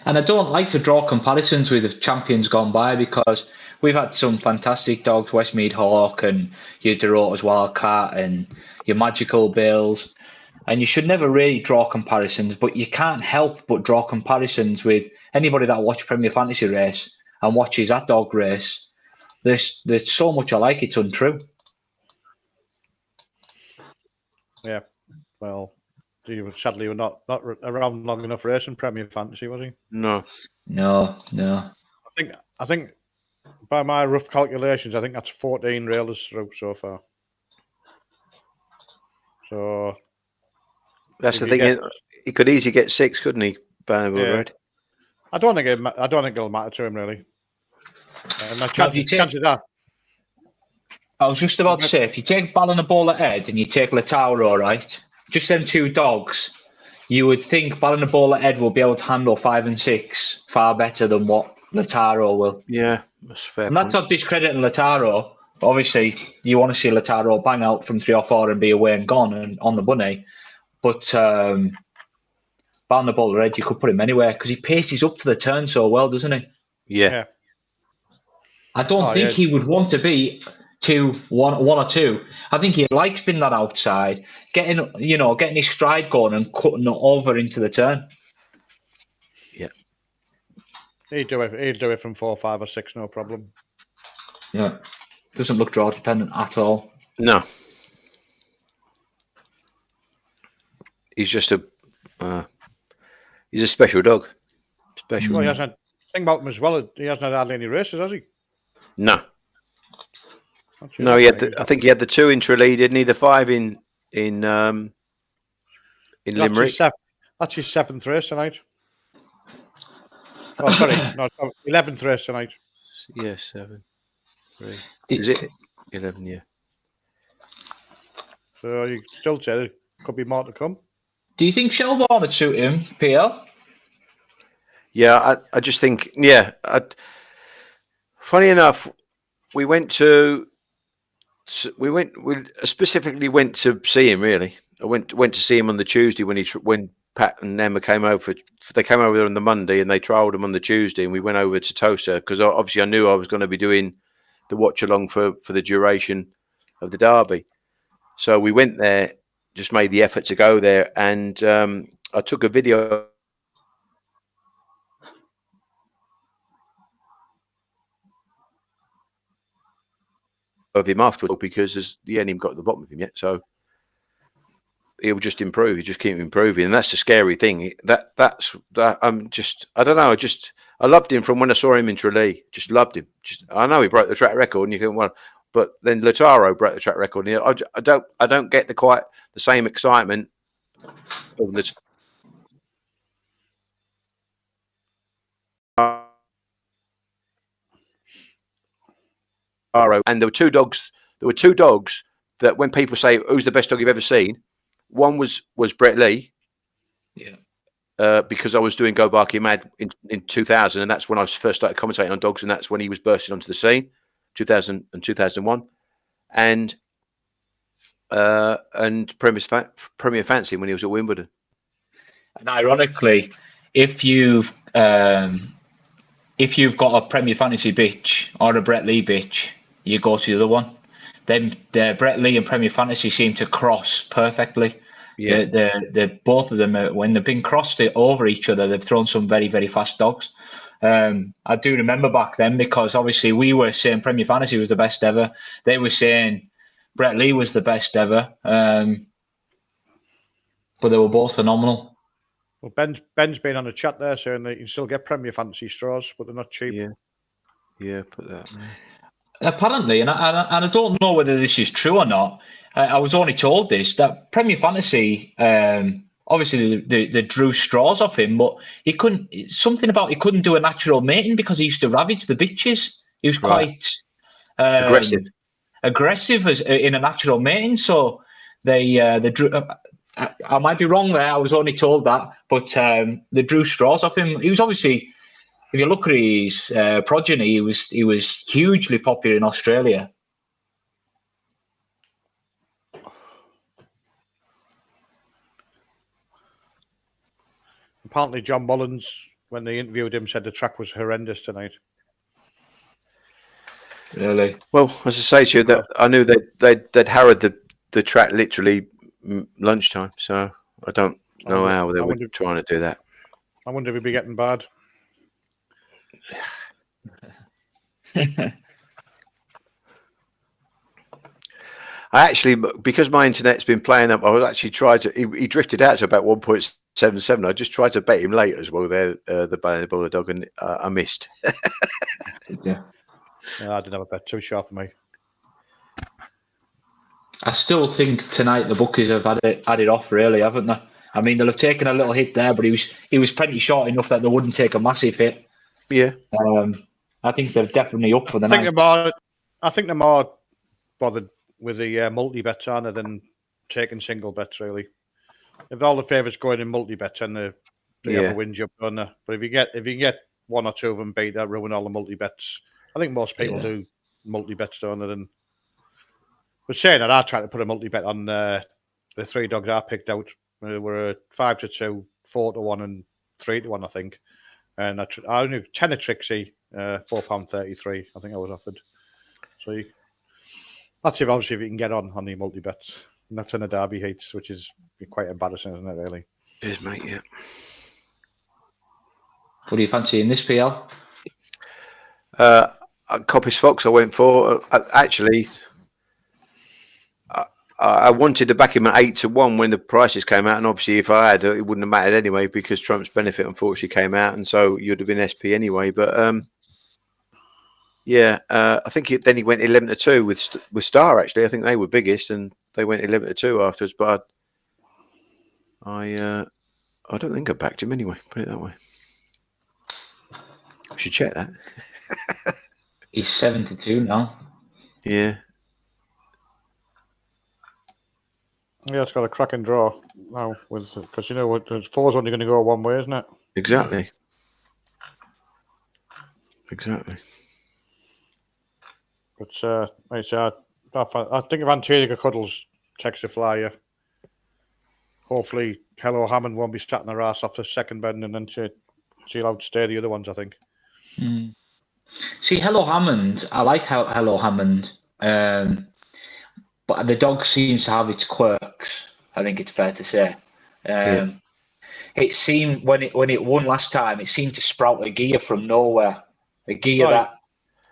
And I don't like to draw comparisons with the champions gone by because we've had some fantastic dogs, Westmead Hawk and your Dorota's Wildcat and your Magical Bills. And you should never really draw comparisons, but you can't help but draw comparisons with anybody that watches Premier Fantasy Race and watches that dog race. There's so much I like it's untrue. Yeah. Well, sadly, we're not around long enough racing Premier Fantasy, was he? No. I think by my rough calculations, I think that's 14 railers through so far. So that's the thing. He could easily get 6, couldn't he? Red. I don't think it'll matter to him really. Chances are. I was just about to say, if you take Ballon and Ball ahead and you take Lataro, right, just them 2 dogs, you would think Ballon and Ball ahead will be able to handle 5 and 6 far better than what Lataro will. Yeah, that's fair. And that's not discrediting Lataro. Obviously, you want to see Lataro bang out from 3 or 4 and be away and gone and on the money. But Ballon and Ball ahead, you could put him anywhere because he paces up to the turn so well, doesn't he? Yeah. I don't think he would want to be 1 or 2. I think he likes being that outside, getting his stride going and cutting it over into the turn. Yeah. He'd do it from 4, 5, or 6, no problem. Yeah. Doesn't look draw dependent at all. No. He's just he's a special dog. Special. Well, he hasn't. Think about him as well. He hasn't had hardly any races, has he? No. No, he had. I think he had the 2 in Tralee, didn't he? The 5 in Limerick. That's his 7th race tonight. Oh, sorry, no, 11th race tonight. Yeah, 7. 3. Is it 11? Yeah. So you still say there could be more to come. Do you think Shelbourne would suit him, PL? Yeah, I just think. Yeah. Funny enough, we specifically went to see him. Really, I went to see him on the Tuesday when Pat and Emma came over. They came over on the Monday and they trialled him on the Tuesday, and we went over to Tosa because obviously I knew I was going to be doing the watch along for the duration of the Derby. So we went there, just made the effort to go there, and I took a video of him afterwards because he hadn't even got to the bottom of him yet. So he'll just improve. He just keep improving, and that's the scary thing. I don't know. I loved him from when I saw him in Tralee. Just loved him. I know he broke the track record, and you think, well, but then Lataro broke the track record. And I don't get quite the same excitement of Lataro. And there were 2 dogs. There were 2 dogs that when people say who's the best dog you've ever seen, one was Brett Lee. Yeah. Because I was doing Go Barky Mad in 2000, and that's when I first started commentating on dogs, and that's when he was bursting onto the scene, 2000 and 2001, and Premier Fancy when he was at Wimbledon. And ironically, if you've got a Premier Fantasy bitch or a Brett Lee bitch, you go to the other one. Then the Brett Lee and Premier Fantasy seem to cross perfectly. Yeah, the both of them when they've been crossed over each other, they've thrown some very, very fast dogs. I do remember back then because obviously we were saying Premier Fantasy was the best ever. They were saying Brett Lee was the best ever, but they were both phenomenal. Well, Ben's been on a chat there saying that you can still get Premier Fantasy straws, but they're not cheap. Yeah, put that. Apparently, and I don't know whether this is true or not. I was only told that Premier Fantasy, obviously they drew straws off him, but he couldn't. Something about he couldn't do a natural mating because he used to ravage the bitches. He was quite aggressive as in a natural mating. So they drew. I might be wrong there. I was only told that, but they drew straws off him. He was obviously, if you look at his progeny, he was hugely popular in Australia. Apparently, John Mullins, when they interviewed him, said the track was horrendous tonight. Really? Well, as I say to you, that I knew they'd harrowed the track literally lunchtime, so I don't know how they were trying to do that. I wonder if he'd be getting bad. I actually, because my internet's been playing up, I was actually trying to. He drifted out to about 1.77. I just tried to bet him late as well. There, the Bulldog, and I missed. Yeah. I didn't have a bet too sharp for me. I still think tonight the bookies have had it off, really, haven't they? I mean, they'll have taken a little hit there, but he was plenty short enough that they wouldn't take a massive hit. Yeah. I think they're definitely up for the night. I think they're more bothered with the multi-bets, aren't they, than taking single bets, really. If all the favourites going in multi-bets, and they have a win jump on there. But if you can get one or two of them beat, that ruin all the multi-bets. I think most people do multi-bets, don't they? But saying that, I tried to put a multi-bet on the 3 dogs I picked out. They were 5-2, 4-1, and 3-1, I think. And I knew 10 of Trixie, £4.33. I think I was offered. So that's obviously if you can get on the multi-bets. And that's in the Derby heats, which is quite embarrassing, isn't it, really? It is, mate, yeah. What do you fancy in this PL? Coppice Fox I went for. Actually, I wanted to back him at 8-1 when the prices came out, and obviously if I had, it wouldn't have mattered anyway because Trump's Benefit unfortunately came out, and so you'd have been SP anyway. But I think then he went 11-2 with Star. Actually, I think they were biggest, and they went 11-2 afterwards. But I don't think I backed him anyway. Put it that way. I should check that. He's 7-2 now. Yeah. Yeah, it's got a cracking draw now, because you know what, 4's only going to go one way, isn't it? Exactly. But I think if Antigua Cuddles takes a flyer, hopefully Hello Hammond won't be starting her ass off the second bend, and then she'll outstay the other ones, I think. See, Hello Hammond, I like Hello Hammond, but the dog seems to have its quirks. I think it's fair to say. It seemed when it won last time, it seemed to sprout a gear from nowhere, a gear that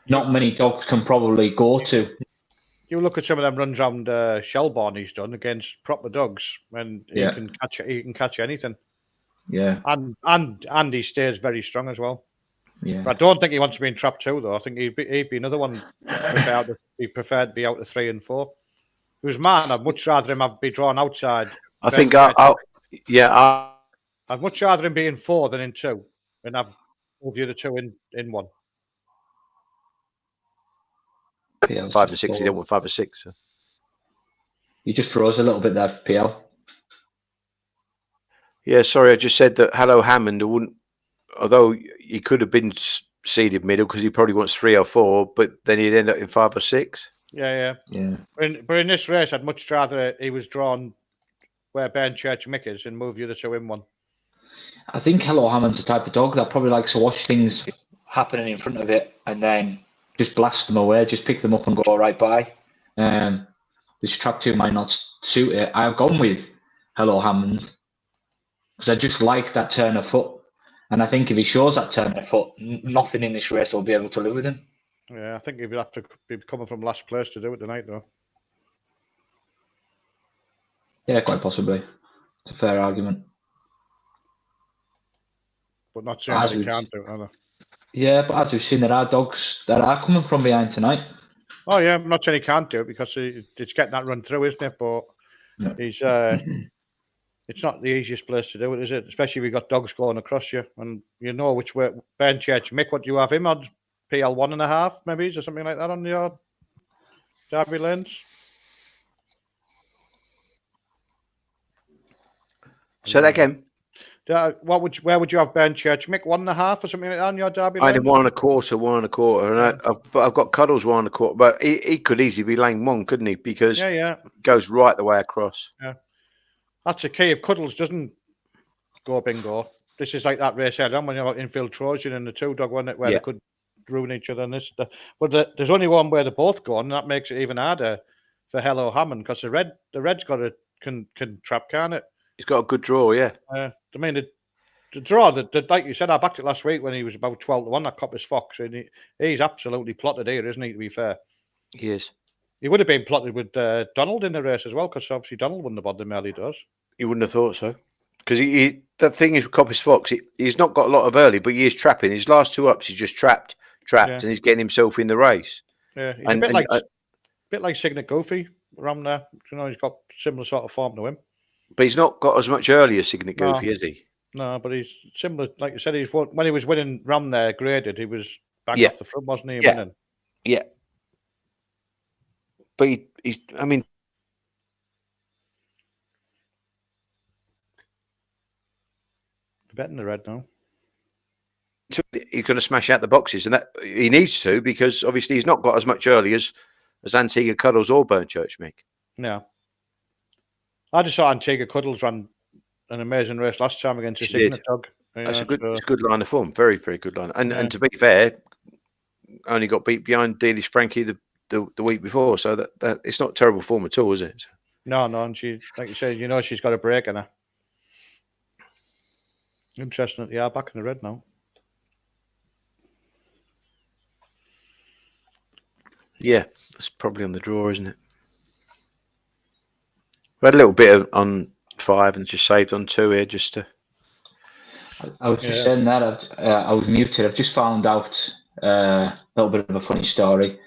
not many dogs can probably go to. You look at some of them runs around Shelbourne he's done against proper dogs, and he can catch anything. Yeah, and he stays very strong as well. Yeah, but I don't think he wants to be in trap 2 though. I think he'd be another one. He preferred to be out of 3 and 4. He was mine. I'd much rather him be drawn outside. I'd much rather him be in 4 than in 2, and have move the other 2 in 1. PL 5 and 6. He don't want 5 or 6. So. You just froze a little bit there, PL. Yeah, sorry. I just said that Hello Hammond wouldn't. Although he could have been seeded middle because he probably wants 3 or 4, but then he'd end up in 5 or 6. Yeah. But in this race, I'd much rather he was drawn where Ben Church Mick is and move the other 2 in 1. I think Hello Hammond's the type of dog that probably likes to watch things happening in front of it and then just blast them away, just pick them up and go right by. This trap 2 might not suit it. I've gone with Hello Hammond because I just like that turn of foot. And I think if he shows that turn of foot, nothing in this race will be able to live with him. Yeah, I think he'd have to be coming from last place to do it tonight, though. Yeah, quite possibly. It's a fair argument. But not saying he can't do it, either. Yeah, but as we've seen, there are dogs that are coming from behind tonight. Oh, yeah, I'm not saying he can't do it because it's getting that run through, isn't it? But he's... it's not the easiest place to do it, is it? Especially if you've got dogs going across you, and you know which way. Ben Church Mick, what do you have him on? PL 1.5, maybe, or something like that on your Derby lanes. Say that again. Where would you have Ben Church Mick 1.5 or something like that on your Derby? I did 1.25, and I've got Cuddles 1.25, but he could easily be lane 1, couldn't he? Because it goes right the way across. Yeah. That's the key. If Cuddles doesn't go bingo, this is like that race earlier on when you've got Infiltration and the 2 dog one where they could ruin each other. But there's only one where they're both gone, and that makes it even harder for Hello Hammond because the red's got can trap, can't it? He's got a good draw, yeah. I mean the draw that like you said, I backed it last week when he was about 12-1. That Coppice Fox, and he's absolutely plotted here, isn't he? To be fair, he is. He would have been plotted with Donald in the race as well, because obviously Donald wouldn't have bothered him early does. You wouldn't have thought so. Because the thing is with Coppice Fox, he's not got a lot of early, but he is trapping. His last 2 ups, he's just trapped, and he's getting himself in the race. Yeah, he's a bit like Signet Goofy around there. You know, he's got similar sort of form to him. But he's not got as much early as Signet Goofy, is he? No, but he's similar. Like you said, when he was winning Ram there, graded, he was back off the front, wasn't he? Winning? Yeah. But he's, I mean, betting the red now. He's going to smash out the boxes, and that he needs to, because obviously he's not got as much early as Antigua Cuddles or Burnt Church Meek. No. I just saw Antigua Cuddles run an amazing race last time against the Signet Dog. That's a good line of form. Very, very good line. And to be fair, only got beat behind Dealish Frankie the week before, so that it's not terrible form at all, is it? No, and she, like you said, she's got a break in her. Interesting that they are back in the red now. Yeah, that's probably on the draw, isn't it? We had a little bit on 5 and just saved on 2 here, just to. I was just saying that I was muted. I've just found out a little bit of a funny story.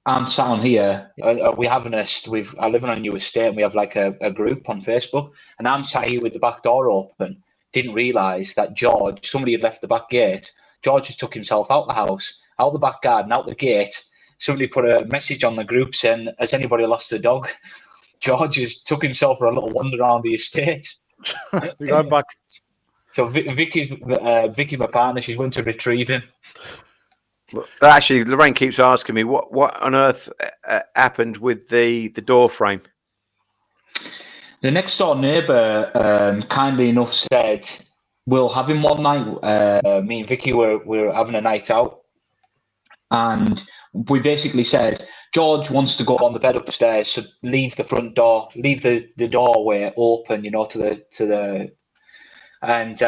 I'm sat on here. We have I live in a new estate, and we have like a group on Facebook. And I'm sat here with the back door open. Didn't realise that somebody had left the back gate. George just took himself out the house, out the back garden, out the gate. Somebody put a message on the group saying, "Has anybody lost a dog?" George just took himself for a little wander around the estate. We got back. So Vicky, my partner, she's went to retrieve him. Well, actually, Lorraine keeps asking me what on earth happened with the door frame. The next door neighbour kindly enough said, "We'll have him one night." Me and Vicky were having a night out, and we basically said, George wants to go on the bed upstairs, so leave the front door, leave the doorway open, to the. And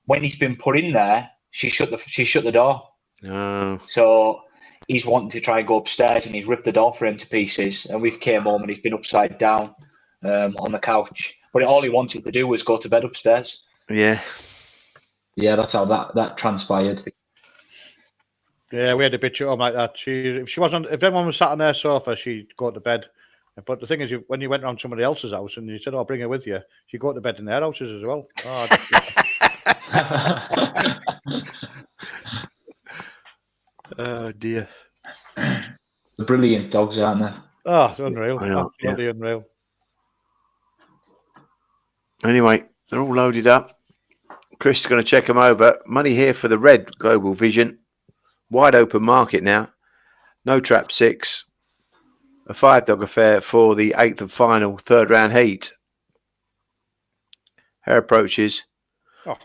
when he's been put in there, she shut the door. Oh. So he's wanting to try and go upstairs, and he's ripped the door frame to pieces. And we've came home, and he's been upside down on the couch. But all he wanted to do was go to bed upstairs. Yeah. Yeah, that's how that transpired. Yeah, we had a bitch at home like that. If anyone was sat on their sofa, she'd go to bed. But the thing is, when you went around somebody else's house and you said, "Oh, bring her with you," she'd go to bed in their houses as well. Oh dear. The brilliant dogs, aren't they? Oh, it's unreal. Absolutely unreal. Anyway, they're all loaded up. Chris is going to check them over. Money here for the red Global Vision. Wide open market now. No trap 6. A 5-dog affair for the 8th and final 3rd round heat. Her approaches.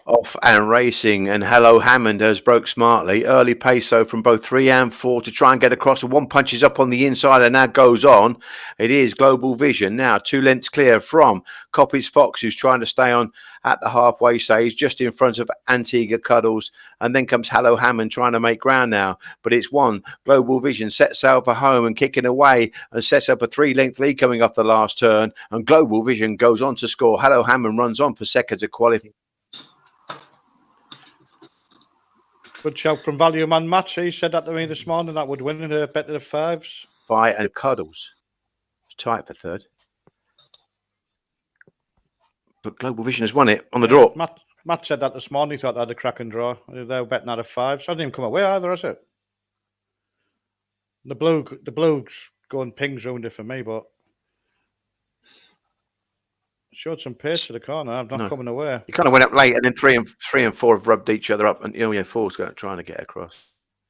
Off and racing, and Hello Hammond has broke smartly. Early pace though from both 3 and 4 to try and get across. And 1 punches up on the inside and now goes on. It is Global Vision now 2 lengths clear from Coppice Fox, who's trying to stay on at the halfway stage, just in front of Antigua Cuddles. And then comes Hello Hammond trying to make ground now, but it's one. Global Vision sets sail for home and kicking away and sets up a 3-length lead coming off the last turn. And Global Vision goes on to score. Hello Hammond runs on for second to qualify. Good shout from Value Man Matt. He said that to me this morning, that would win in a bet of 5s. And Cuddles. It's tight for 3rd. But Global Vision has won it on the draw. Matt said that this morning. He thought they had a crack and draw. They were betting out of 5s. Hasn't even come away either, has it? The blue going pings ruined it for me, but showed some pace to the corner. I'm not coming away. He kind of went up late, and then 3 and 4 have rubbed each other up, and 4's trying to get across.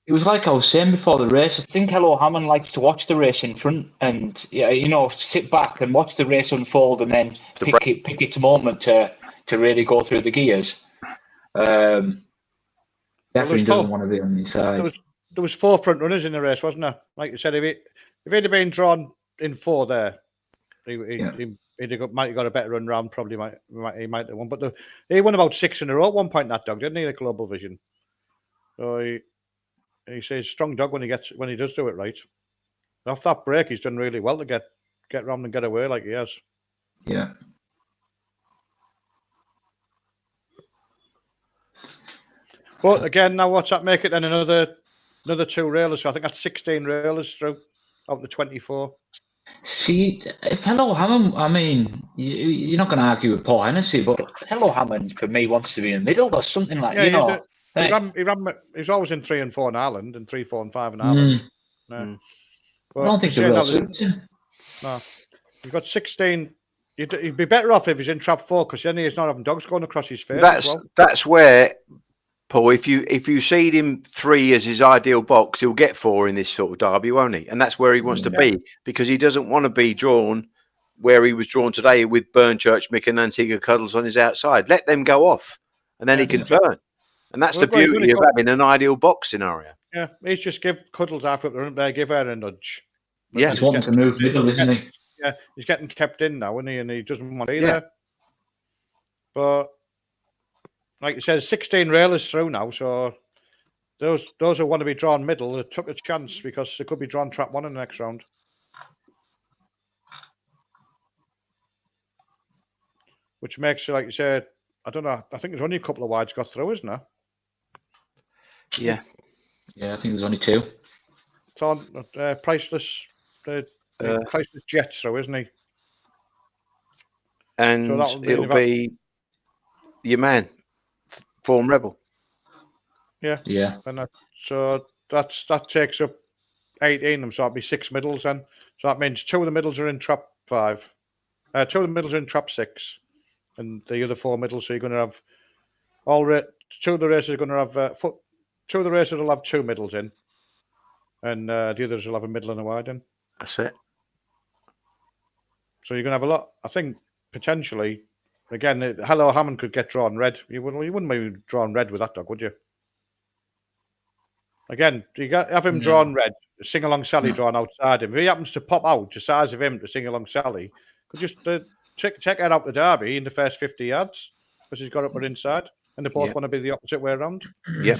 It was like I was saying before the race. I think Hello Hammond likes to watch the race in front and sit back and watch the race unfold, and then pick its moment to really go through the gears. Definitely doesn't want to be on the side. There was 4 front runners in the race, wasn't there? Like you said, if he'd have been drawn in 4 there, he might have got a better run round. Probably he might have won. But he won about 6 in a row at one point, that dog, didn't he? The Global Vision. So he says strong dog when he does do it right. Off that break, he's done really well to get round and get away like he has. Yeah. But again, now what's that make it then? Another 2 railers. So I think that's 16 railers through out of the 24. See, if Hello Hammond, I mean, you're not going to argue with Paul Hennessy, but Hello Hammond for me wants to be in the middle or something like, you know. He's always in 3 and 4 in Ireland and 3, 4 and 5 in Ireland. I don't think they're real suited. No, you've got 16. He'd be better off if he's in trap 4 because then he's not having dogs going across his face. That's where, Paul, if you seed him 3 as his ideal box, he'll get 4 in this sort of derby, won't he? And that's where he wants to be, because he doesn't want to be drawn where he was drawn today with Burnchurch, Mick and Antigua Cuddles on his outside. Let them go off, and then he can turn. And that's the beauty of having an ideal box scenario. Yeah, he's just give Cuddles half up there, give her a nudge. Yeah, he's wanting to move middle, isn't he? Yeah, he's getting kept in now, isn't he? And he doesn't want to be there. But like you said, 16 railers through now, so those who want to be drawn middle, they took a chance because they could be drawn trap 1 in the next round. Which makes it, like you said, I don't know, I think there's only a couple of wides got through, isn't there? Yeah. Yeah, I think there's only 2. It's on Priceless, Priceless Jets through, isn't he? And so it'll be your man, Form Rebel. Yeah. Yeah. And that takes up 18 of them, so that'll be 6 middles then. So that means 2 of the middles are in trap 5. 2 of the middles are in trap 6. And the other 4 middles, so you're going to have 2 of the races are going to have 2 of the races will have 2 middles in, and the others will have a middle and a wide in. That's it. So you're going to have a lot. I think potentially, again, Hello Hammond could get drawn red. You wouldn't be drawn red with that dog, would you? Again, have him drawn red. Sing along Sally drawn outside him. If he happens to pop out the size of him to sing along Sally, could just check her out the derby in the first 50 yards because he's got up her inside, and they both want to be the opposite way around. Yep.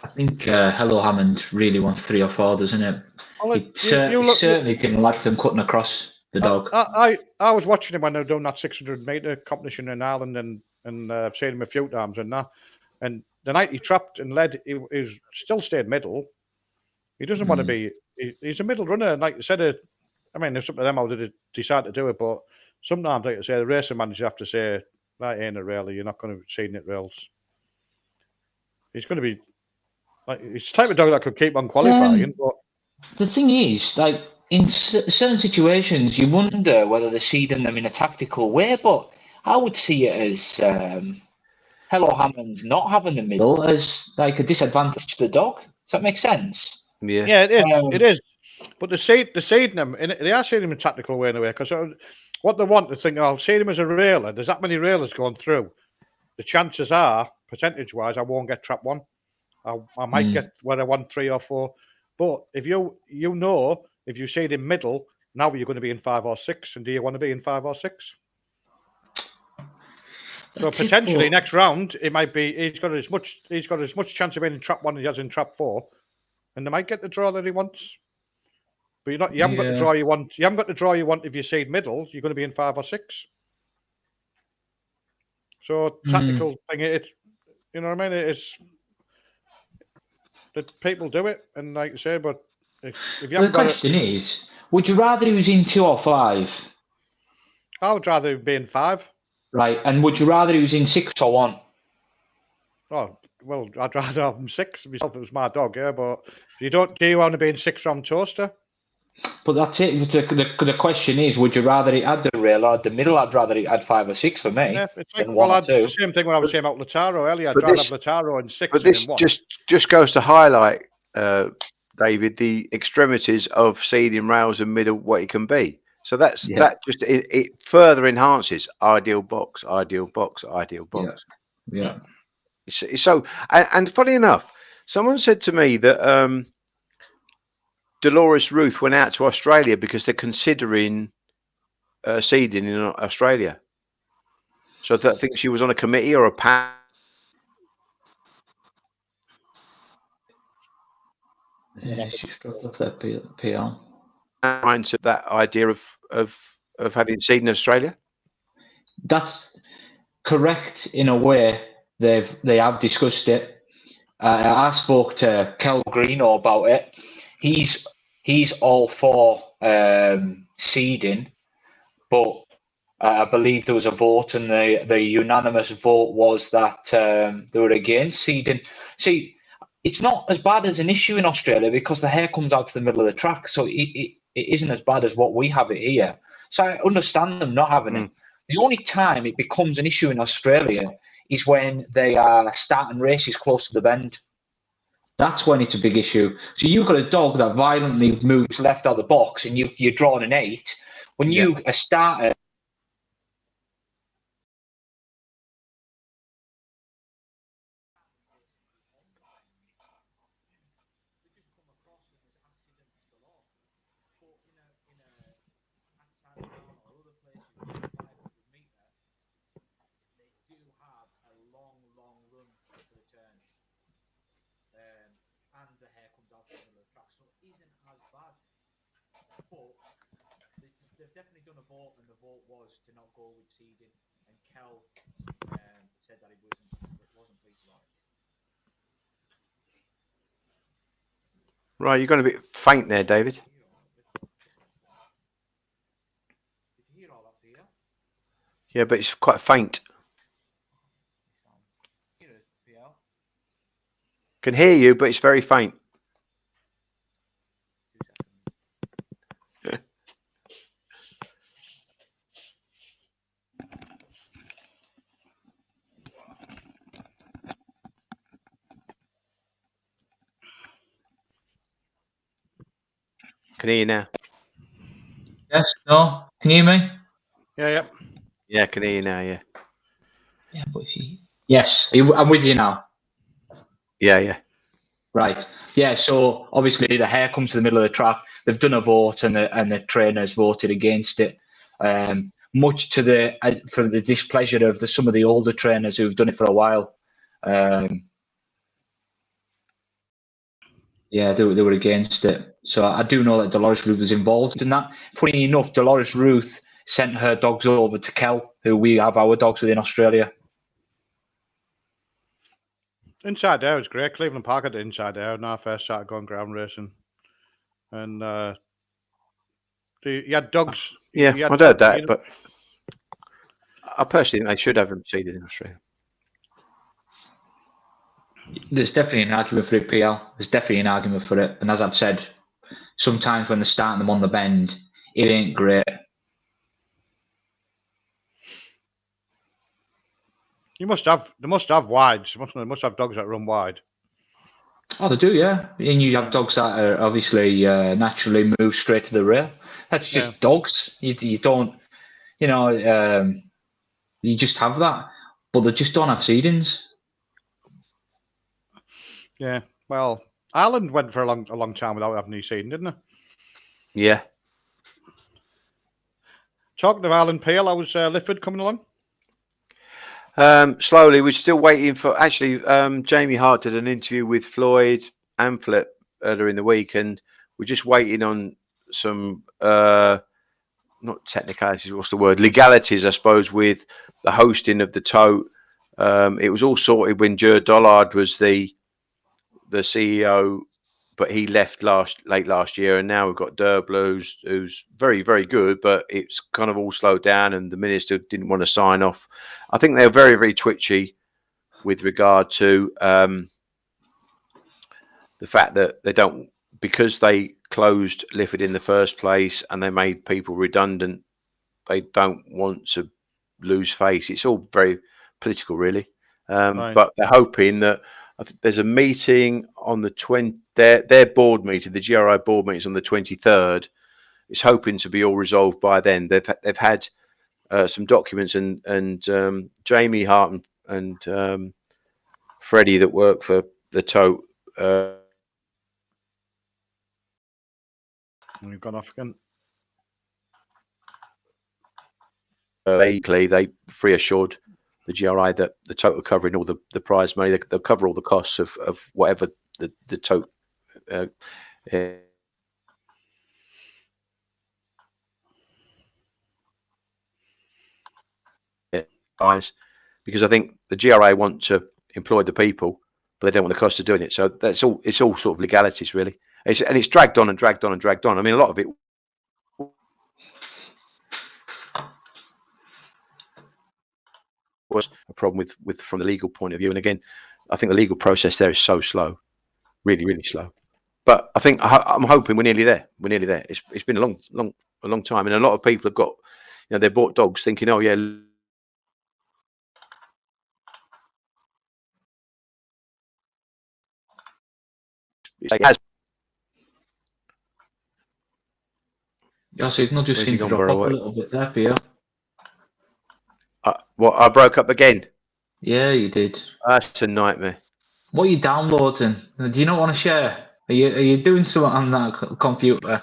I think Hello Hammond really wants 3 or 4, doesn't it? Well, he certainly didn't like them cutting across the dog. I was watching him when they were doing that 600-metre competition in Ireland, and I've seen him a few times and that. And the night he trapped and led, he still stayed middle. He doesn't want to be. He's a middle runner, and like you said, I mean, there's some of them how they decide to do it, but sometimes, like I say, the racing manager have to say, that ain't a railer, you're not going to see it rails. He's going to be like, he's the type of dog that could keep on qualifying. But the thing is, like, in certain situations, you wonder whether they're seeding them in a tactical way, but I would see it as Hello Hammond not having the middle as like a disadvantage to the dog. Does that make sense? Yeah, it is. It is. But they're seeding them, they are seeding them in a tactical way in a way, because what they want to think, I'll seed him as a railer. There's that many railers going through. The chances are, percentage-wise, I won't get trap 1. I might get where I want 3 or 4. But if you know, if you seed him middle, now you're going to be in 5 or 6. And do you want to be in 5 or 6? So potentially next round, it might be he's got as much chance of being in trap 1 as he has in trap 4. And they might get the draw that he wants. But you haven't got the draw you want. You haven't got the draw you want if you seed middle. You're going to be in 5 or 6. So tactical thing, it's, you know what I mean? It's that people do it, and like you say, but if you haven't the question is, would you rather he was in 2 or 5? I would rather he be in 5. Right, and would you rather he was in 6 or 1? Oh well, I'd rather have him 6 myself. It was my dog, yeah. But do you want to be in 6 from Toaster? But that's it. The question is, would you rather he had the rail or the middle? I'd rather he had 5 or 6 for me. Yeah, it's like, the same thing when I was saying about Lataro earlier. I'd rather have Lataro in 6. But this just goes to highlight, David, the extremities of seeding rails and middle, what it can be. So that just it further enhances ideal box. Yeah. So and funny enough, someone said to me that Dolores Ruth went out to Australia because they're considering seeding in Australia. So I think she was on a committee or a panel. Yeah, she struggled with that PR. into that idea of having seed in Australia? That's correct in a way. They have discussed it. I spoke to Kel Greeno about it. He's all for seeding, but I believe there was a vote, and the unanimous vote was that they were against seeding. See, it's not as bad as an issue in Australia because the hare comes out to the middle of the track, so it isn't as bad as what we have it here. So I understand them not having it. The only time it becomes an issue in Australia is when they are starting races close to the bend. That's when it's a big issue. So you've got a dog that violently moves left out of the box and you're drawing an 8. When you a starter. And the hare comes out to the middle of the track, so it isn't as bad. But they've definitely done a vote, and the vote was to not go with seeding. And Kel said that he wasn't pleased about it. Right, you're going a bit faint there, David. Did you hear all that, Peter? Yeah, but it's quite faint. Can hear you, but it's very faint. Can hear you now. Yes, no. Can you hear me? Yeah. Yeah, can hear you now, yeah. Yeah, but if you... Yes, I'm with you now. Yeah. Right. Yeah, so obviously the hare comes to the middle of the track. They've done a vote and the trainers voted against it. Much to for the displeasure of some of the older trainers who've done it for a while. Yeah, they were against it. So I do know that Dolores Ruth was involved in that. Funny enough, Dolores Ruth sent her dogs over to Kel, who we have our dogs with in Australia. Inside there was great. Cleveland Park had the inside there when I first started going ground racing. And you had dogs. Yeah, I'd heard that, but I personally think they should have them seeded in Australia. There's definitely an argument for it, PL. There's definitely an argument for it. And as I've said, sometimes when they're starting them on the bend, it ain't great. They must have wides. They must have dogs that run wide. Oh, they do, yeah. And you have dogs that are obviously naturally move straight to the rail. That's just dogs. You don't, you just have that. But they just don't have seedings. Yeah, well, Ireland went for a long time without having any seeding, didn't it? Yeah. Talking of Ireland, Peel, how's Lifford coming along? Slowly, we're still waiting for. Actually, Jamie Hart did an interview with Floyd and Flip earlier in the week, and we're just waiting on some not technicalities. What's the word? Legalities, I suppose, with the hosting of the tote. It was all sorted when Ger Dollard was the CEO, but he left late last year, and now we've got Derbler, who's very, very good, but it's kind of all slowed down, and the minister didn't want to sign off. I think they're very, very twitchy with regard to the fact that they don't, because they closed Lifford in the first place and they made people redundant, they don't want to lose face. It's all very political, really. But they're hoping that there's a meeting on the 20th. Their board meeting, the GRI board meeting, is on the 23rd. It's hoping to be all resolved by then. They've had some documents, and Jamie Hart and Freddie that work for the tote. We've gone off again. They free assured the GRI that the tote are covering all the prize money. They'll cover all the costs of whatever the tote. guys, because I think the GRA want to employ the people, but they don't want the cost of doing it. So that's all. It's all sort of legalities, really. It's dragged on and dragged on and dragged on. I mean, a lot of it was a problem with from the legal point of view. And again, I think the legal process there is so slow, really, really slow. But I think I'm hoping we're nearly there. We're nearly there. It's been a long time, and a lot of people have got, they bought dogs thinking, oh yeah, it has. Your signal just seemed to drop off a little bit there, Pierre. What, I broke up again? Yeah, you did. That's a nightmare. What are you downloading? Do you not want to share? Are you doing something on that computer?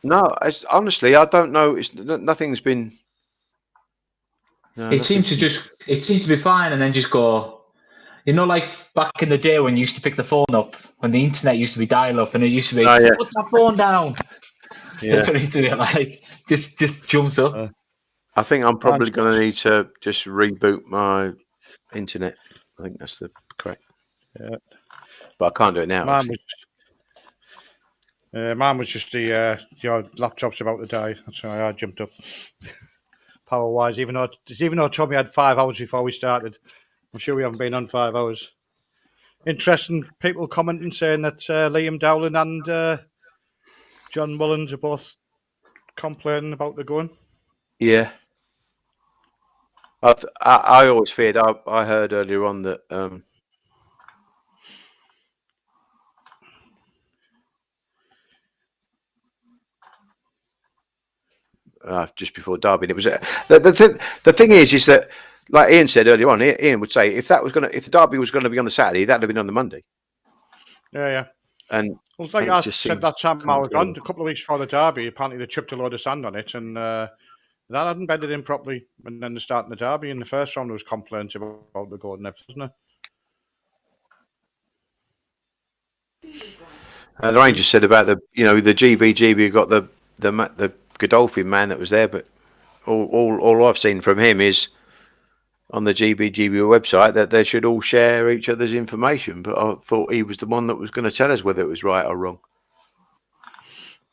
No, honestly, I don't know. Nothing's been. No, it seems to be fine, and then just go. Like back in the day when you used to pick the phone up, when the internet used to be dial-up, and it used to be, put that phone down. Yeah. That's what it used to be like. Just jumps up. I think I'm probably going to need to just reboot my internet. I think that's the correct. Yeah, but I can't do it now. Mine was just your laptop's about to die. That's why I jumped up. Power-wise, even though Tommy had 5 hours before we started, I'm sure we haven't been on 5 hours. Interesting people commenting saying that Liam Dowling and John Mullins are both complaining about the going. Yeah. I always feared. I heard earlier on that just before Derby, and it was the thing is that, like Ian said earlier on, Ian would say if the Derby was going to be on the Saturday, that'd have been on the Monday. Yeah. And well, it's like I said that time I was on a couple of weeks before the Derby. Apparently, they chipped a load of sand on it, and that hadn't bedded in properly. And then they started the Derby. In the first round, there was complaints about the goal and everything, wasn't there? The Rangers said about the GBGB got the Godolphin man that was there, but all I've seen from him is on the GBGB website that they should all share each other's information. But I thought he was the one that was going to tell us whether it was right or wrong.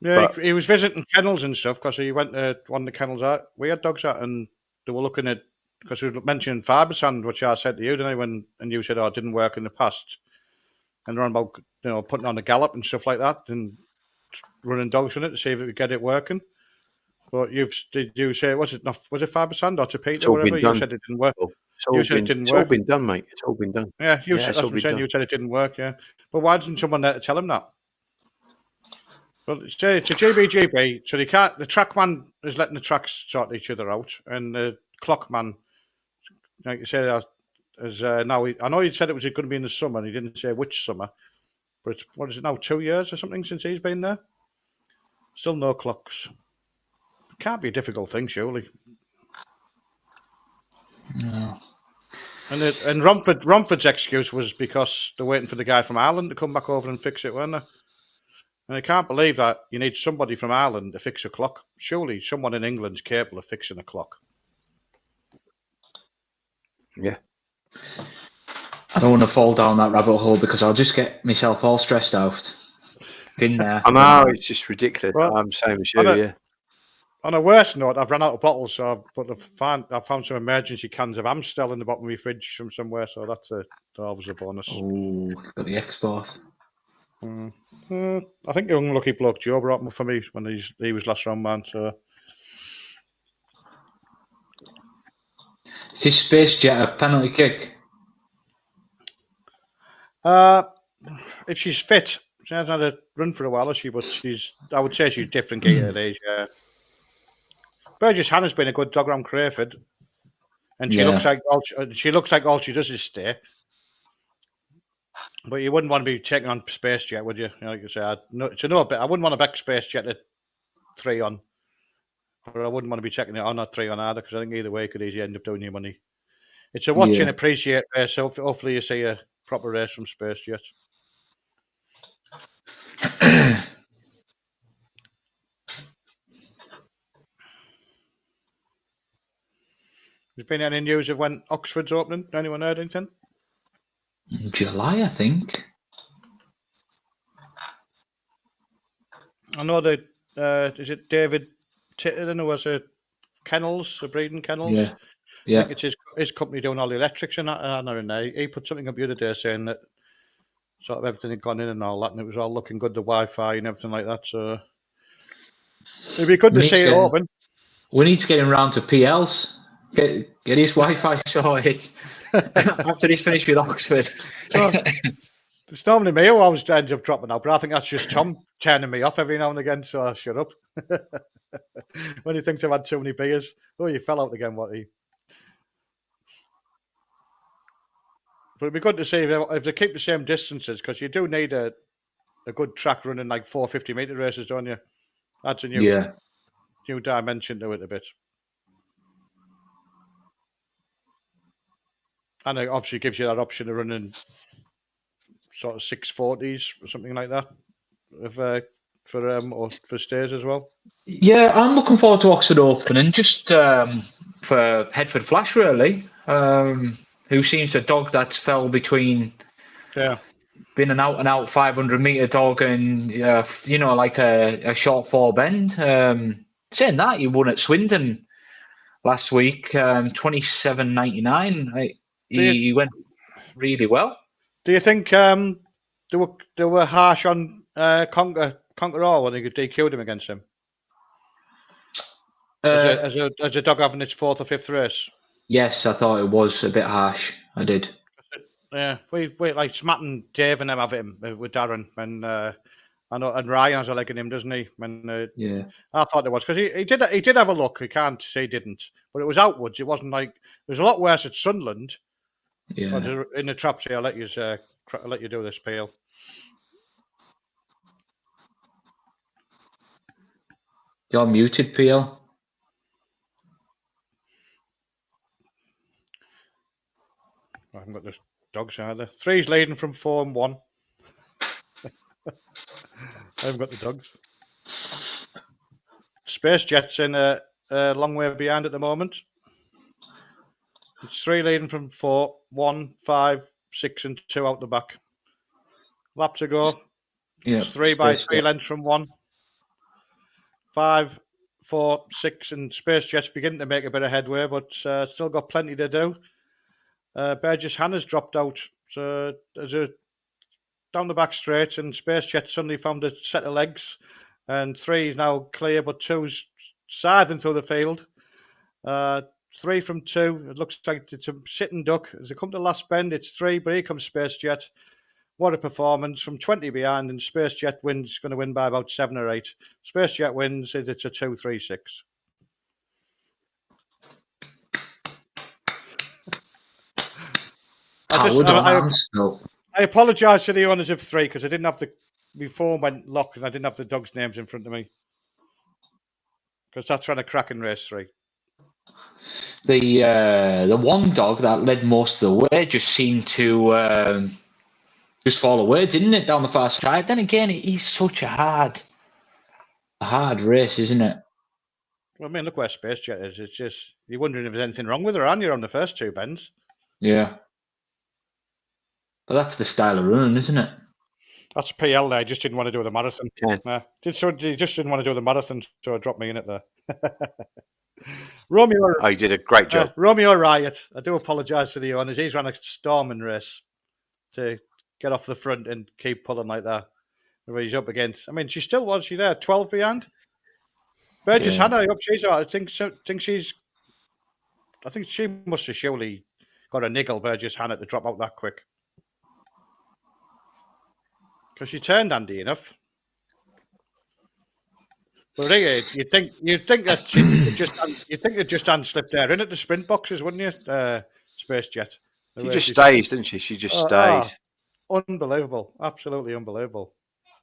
Yeah, he was visiting kennels and stuff because he went to one of the kennels we had dogs at, and they were looking at, because we were mentioning fibre sand, which I said to you, didn't I? And you said, it didn't work in the past. And they're on about putting on a gallop and stuff like that and running dogs on it to see if it would get it working. But did you say, was it fibre sand or tapete or whatever? You said it didn't work. It's all been done, mate. It's all been done. Yeah, that's what I'm saying. You said it didn't work, yeah. But why didn't someone there to tell him that? Well, it's a GBGB, so they can't. The trackman is letting the tracks sort each other out, and the clockman, like you said, is now. I know he said it was going to be in the summer, and he didn't say which summer. But it's, what is it now? 2 years or something since he's been there. Still no clocks. It can't be a difficult thing, surely. No. And Romford's excuse was because they're waiting for the guy from Ireland to come back over and fix it, weren't they? And I can't believe that you need somebody from Ireland to fix a clock. Surely someone in England's capable of fixing a clock. Yeah. I don't want to fall down that rabbit hole because I'll just get myself all stressed out. Been there. I know, it's just ridiculous. Well, I'm same as you, yeah. On a worse note, I've run out of bottles, so I've found some emergency cans of Amstel in the bottom of my fridge from somewhere, so that's always a bonus. Oh, got the export. I think the unlucky bloke Joe brought them for me when he was last round man. So, is this Space Jet a penalty kick? If she's fit, she hasn't had a run for a while, has she? But I would say she's different gear at age. Burgess Hannah's been a good dog around Crayford, and she looks like all she does is stay. But you wouldn't want to be taking on Space Jet, would you? Like you say, I wouldn't want to back Space Jet at 3 on, but I wouldn't want to be checking it on at 3 on either, because I think either way you could easily end up doing your money. It's a watch and appreciate race, so hopefully you see a proper race from Space Jet. There's been any news of when Oxford's opening? Anyone heard anything? In July, I think. I know that is it David Titterton who was a kennels, a breeding kennels? Yeah. I Yeah. think it's his company doing all the electrics and that. And he put something up the other day saying that sort of everything had gone in and all that, and it was all looking good, the Wi-Fi and everything like that. So it'd be good to see it open. We need to get him round to PLs. Get his Wi-Fi sorted after he's finished with Oxford. So, it's normally me who always ends up dropping out, but I think that's just Tom turning me off every now and again, so shut up. When he thinks I've had too many beers. Oh, you fell out again, what he? But it'd be good to see if they keep the same distances, because you do need a good track running like 450-metre races, don't you? That's a new dimension to it a bit. And it obviously gives you that option of running sort of 640s or something like that for stays as well. Yeah, I'm looking forward to Oxford opening, just for Headford Flash, really, who seems a dog that's fell between being an out-and-out 500-metre dog and, like a short four bend. Saying that, he won at Swindon last week, 27.99. He went really well. Do you think they were harsh on Conqueror when they DQ'd him against him? As a dog having its fourth or fifth race? Yes, I thought it was a bit harsh. I did. Yeah, we like Smatt and Dave and them have him with Darren, and I know, and Ryan has a leg in him, doesn't he? Yeah, I thought it was because he did have a look. He can't say he didn't, but it was outwards. It wasn't like it was a lot worse at Sunderland. Yeah. But in the traps here, I'll let you do this, Peel. You're muted, Peel. I haven't got the dogs either. 3's leading from 4 and 1. I haven't got the dogs. Space Jet's in a long way behind at the moment. It's 3 leading from 4, 1, 5, 6 and 2 out the back. Lap to go. Yeah. It's 3 by 3 lengths from 1. 5, 4, 6 and Space Jet's beginning to make a bit of headway, but still got plenty to do. Burgess Hannah's dropped out. So there's down the back straight, and Space Jet suddenly found a set of legs, and 3 is now clear, but 2's scything through the field. 3 from 2. It looks like it's a sitting duck. As they come to last bend, it's 3, but here comes Space Jet. What a performance from 20 behind, and Space Jet wins. Going to win by about 7 or 8. Space Jet wins. It's a 2-3-6. I apologise to the owners of 3 because I didn't have my phone went locked and I didn't have the dogs' names in front of me. Because that's trying to crack in race 3. The one dog that led most of the way just seemed to just fall away, didn't it, down the far side? Then again, it is such a hard race, isn't it? Well, I mean, look where Space Jet is. It's just you're wondering if there's anything wrong with her, aren't you, on the first 2 bends? Yeah. But that's the style of running, isn't it? That's PL there. I just didn't want to do the marathon. Yeah. He just didn't want to do the marathon, so I dropped me in it there. Romeo. Oh, you did a great job. Romeo Riot. I do apologise to the owners. He's run a storming race to get off the front and keep pulling like that. Where he's up against. I mean, she there, 12 behind. Burgess Hannah, I hope she's all right. I think she must have surely got a niggle, Burgess Hannah, to drop out that quick. Because she turned handy enough. But really, you'd think that you'd just unslipped there in at the sprint boxes, wouldn't you? Space Jet. She just stays, doesn't she? She just stays. Unbelievable. Absolutely unbelievable.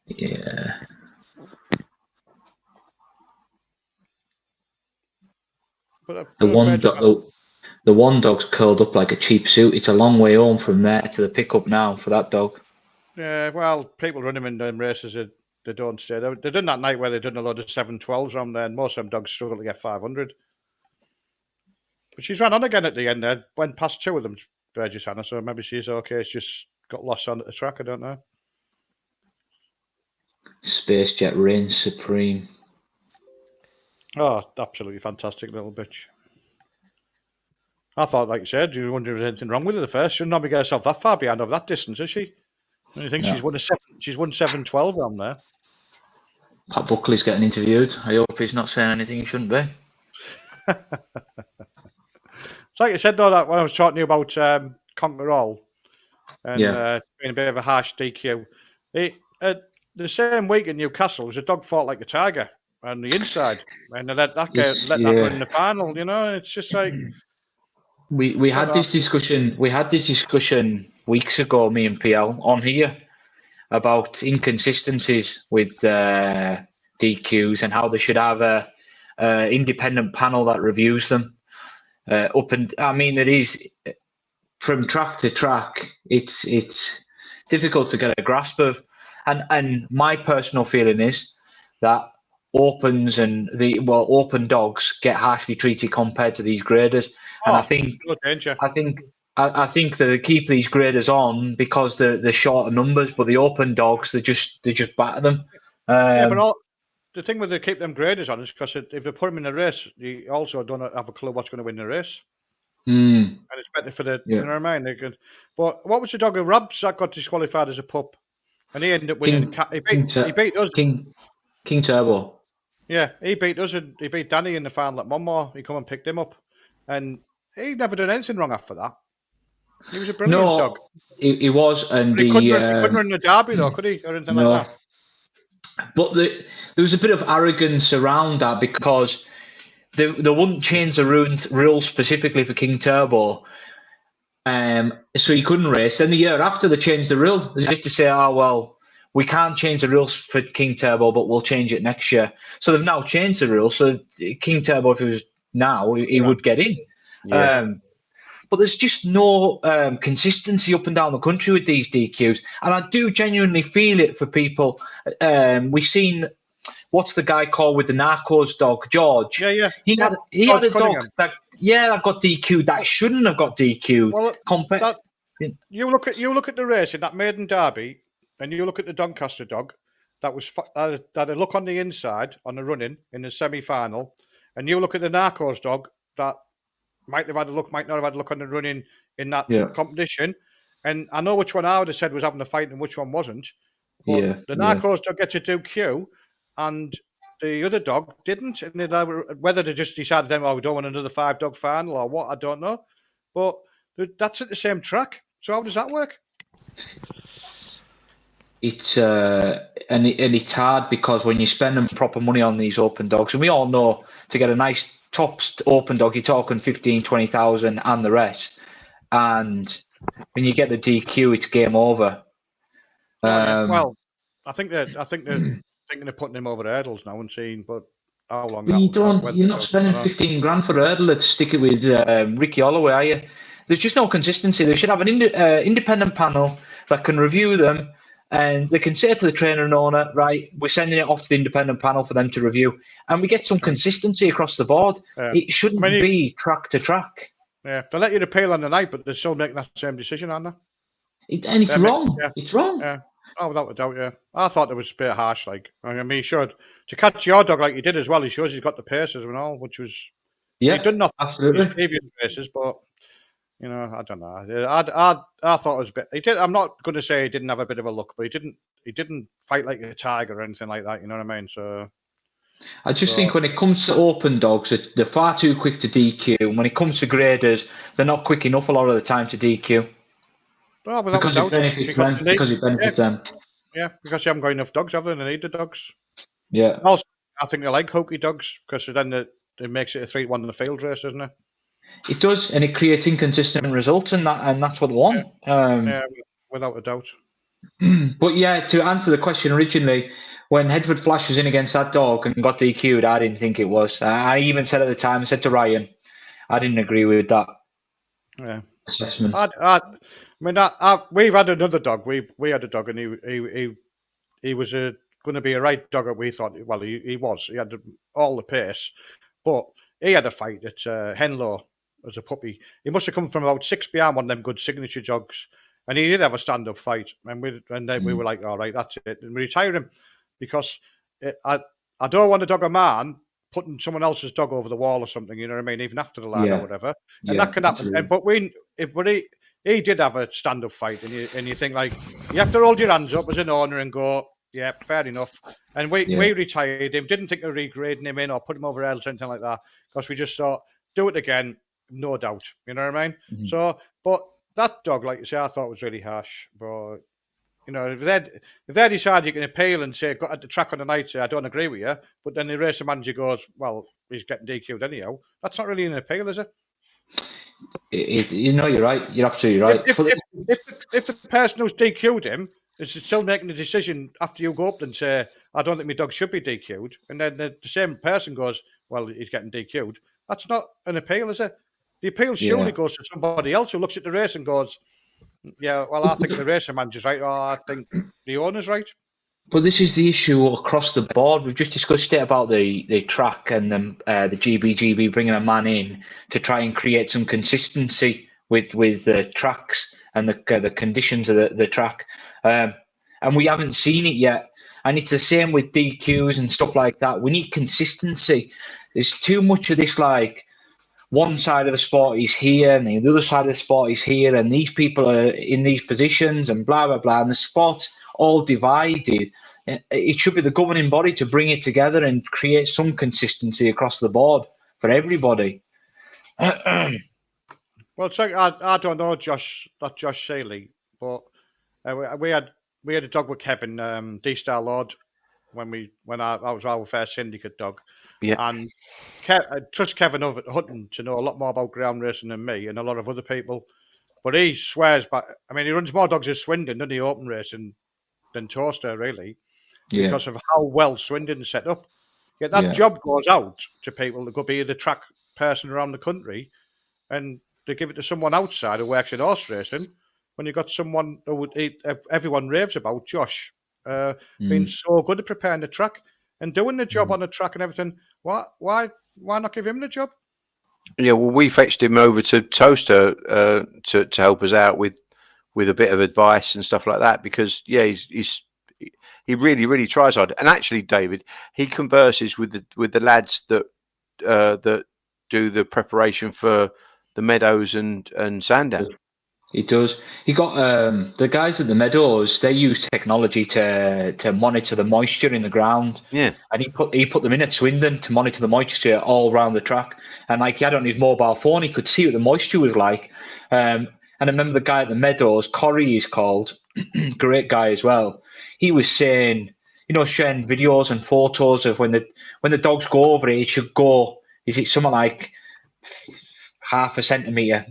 Yeah. But the one dog's curled up like a cheap suit. It's a long way home from there to the pickup now for that dog. Yeah, well, people run him in them races. They don't stay. They done that night where they done a load of 712s around there, and most of them dogs struggle to get 500. But she's ran on again at the end there. Went past 2 of them, Burgess Hannah, so maybe she's okay. It's just got lost on the track, I don't know. Space Jet reigns supreme. Oh, absolutely fantastic little bitch. I thought, like you said, you wonder if there's anything wrong with her the first. Shouldn't not be getting herself that far behind over that distance, is she? I think she's won 7:12 on there. Pat Buckley's getting interviewed. I hope he's not saying anything he shouldn't be. It's like I said though, that when I was talking to you about Conquer All and being a bit of a harsh DQ, the same week in Newcastle, was a dog fought like a tiger on the inside, and they let that run in the final. You know, it's just like we had this discussion. We had this discussion weeks ago, me and PL on here, about inconsistencies with DQs and how they should have a independent panel that reviews them. There is, from track to track, it's difficult to get a grasp of, and my personal feeling is that opens and open dogs get harshly treated compared to these graders, and I think that they keep these graders on because they're shorter numbers, but the open dogs they just batter them. But the thing with they keep them graders on is because if they put them in a race, you also don't have a clue what's going to win the race. And it's better for you know what I mean? But what was the dog of Rob's that got disqualified as a pup? And he ended up winning. He beat us. King Turbo. Yeah, he beat us and he beat Danny in the final at Monmore. He come and picked him up. And he never done anything wrong after that. He was a brilliant dog. He was. And he couldn't run the derby though, could he? Or anything like that. But there was a bit of arrogance around that because they wouldn't change the rules specifically for King Turbo. So he couldn't race. Then the year after they changed the rule, they just to say, we can't change the rules for King Turbo, but we'll change it next year. So they've now changed the rules. So King Turbo, if he was now, he would get in. Yeah. But there's just no consistency up and down the country with these DQs. And I do genuinely feel it for people. We've seen, what's the guy called with the Narcos dog, George? Yeah. He had a dog that got DQ'd that shouldn't have got DQ'd. Well, you look at the race in that maiden derby, and you look at the Doncaster dog that had a look on the inside on the running in the semi-final, and you look at the Narcos dog that might have had a look, might not have had a look on the running in that competition. And I know which one I would have said was having a fight and which one wasn't. But the Narcos dog gets a DQ, and the other dog didn't. And whether they just decided then, we don't want another 5-dog final or what, I don't know. But that's at the same track. So how does that work? It's and it's hard because when you're spending proper money on these open dogs, and we all know to get a nice top open dog, you're talking 15,000, 20,000 and the rest. And when you get the DQ, it's game over. Well, I think they're thinking of putting him over hurdles now and seeing, but how long? But you're not spending 15 grand for a hurdle. Let's stick it with Ricky Holloway, are you? There's just no consistency. They should have an independent panel that can review them. And they can say to the trainer and owner, right, we're sending it off to the independent panel for them to review. And we get some consistency across the board. It shouldn't be track to track. Yeah, they let you appeal on the night, but they're still making that same decision, aren't they? And it's wrong. It's wrong. Yeah. Oh, without a doubt, yeah. I thought it was a bit harsh. Like, I mean, he showed to catch your dog like he did as well. He shows he's got the paces and all, which was he'd done nothing in his previous races, but you know, I don't know. I thought it was a bit. He did. I'm not going to say he didn't have a bit of a look, but he didn't fight like a tiger or anything like that. You know what I mean? So I just think when it comes to open dogs, they're far too quick to DQ. And when it comes to graders, they're not quick enough a lot of the time to DQ. Oh, because it benefits them. Because it benefits them. Yeah, because you haven't got enough dogs, have they? They need the dogs. Yeah. Also, I think they like hokey dogs because then it makes it a 3-1 in the field race, doesn't it? It does, and it creates inconsistent results, and that's what they want. Yeah, without a doubt. But yeah, to answer the question originally, when Headford Flash was in against that dog and got DQ'd, I didn't think it was. I even said at the time, I said to Ryan, I didn't agree with that assessment. We've had another dog. We had a dog, and he was going to be a right dog. We thought, well, he was. He had all the pace, but he had a fight at Henlow as a puppy. He must have come from about 6 behind one of them good signature jogs. And he did have a stand-up fight. And then we were like, all right, that's it. And we retired him because I don't want a dog of mine putting someone else's dog over the wall or something, you know what I mean, even after the line or whatever. And that can happen. But he did have a stand-up fight, and you think, like, you have to hold your hands up as an owner and go, yeah, fair enough. And we retired him, didn't think of regrading him in or put him over else or anything like that, because we just thought, do it again, no doubt. You know what I mean? Mm-hmm. So, but that dog, like you say, I thought was really harsh. But, you know, if they decide you can appeal and say, got at the track on the night, say, I don't agree with you, but then the racer manager goes, well, he's getting DQ'd anyhow, that's not really an appeal, is it? You know, you're right. You're absolutely right. If the person who's DQ'd him is still making the decision after you go up and say, I don't think my dog should be DQ'd, and then the same person goes, well, he's getting DQ'd, that's not an appeal, is it? The appeal surely goes to somebody else who looks at the race and goes, yeah, well, I think the racer manager's right, or I think the owner's right. But this is the issue across the board. We've just discussed it about the track and the GBGB bringing a man in to try and create some consistency with the tracks and the conditions of the track. And we haven't seen it yet. And it's the same with DQs and stuff like that. We need consistency. There's too much of this, like, one side of the sport is here and the other side of the sport is here, and these people are in these positions and blah, blah, blah. And the sport's all divided. It should be the governing body to bring it together and create some consistency across the board for everybody. Well, it's like, I don't know Josh Saley, but we had a dog with Kevin, D-Star Lord, when I was our first syndicate dog. Yeah. And I trust Kevin over at Hutton to know a lot more about ground racing than me and a lot of other people. But he swears by, I mean, he runs more dogs at Swindon, doesn't he, open racing, than Toaster, really, because of how well Swindon's set up. Yet that job goes out to people that could be the track person around the country, and they give it to someone outside who works in horse racing, when you've got someone who everyone raves about, Josh, being so good at preparing the track and doing the job on the track and everything. Why not give him the job? Yeah, well, we fetched him over to Toaster to help us out with a bit of advice and stuff like that, because he really tries hard. And actually, David, he converses with the lads that do the preparation for the Meadows and Sandown. He does. He got the guys at the Meadows. They use technology to monitor the moisture in the ground. Yeah, and he put them in at Swindon to monitor the moisture all around the track. And like, he had on his mobile phone, he could see what the moisture was like. And I remember the guy at the Meadows, Corey is called, great guy as well. He was saying, you know, sharing videos and photos of when the dogs go over it should go. Is it something like half a centimetre?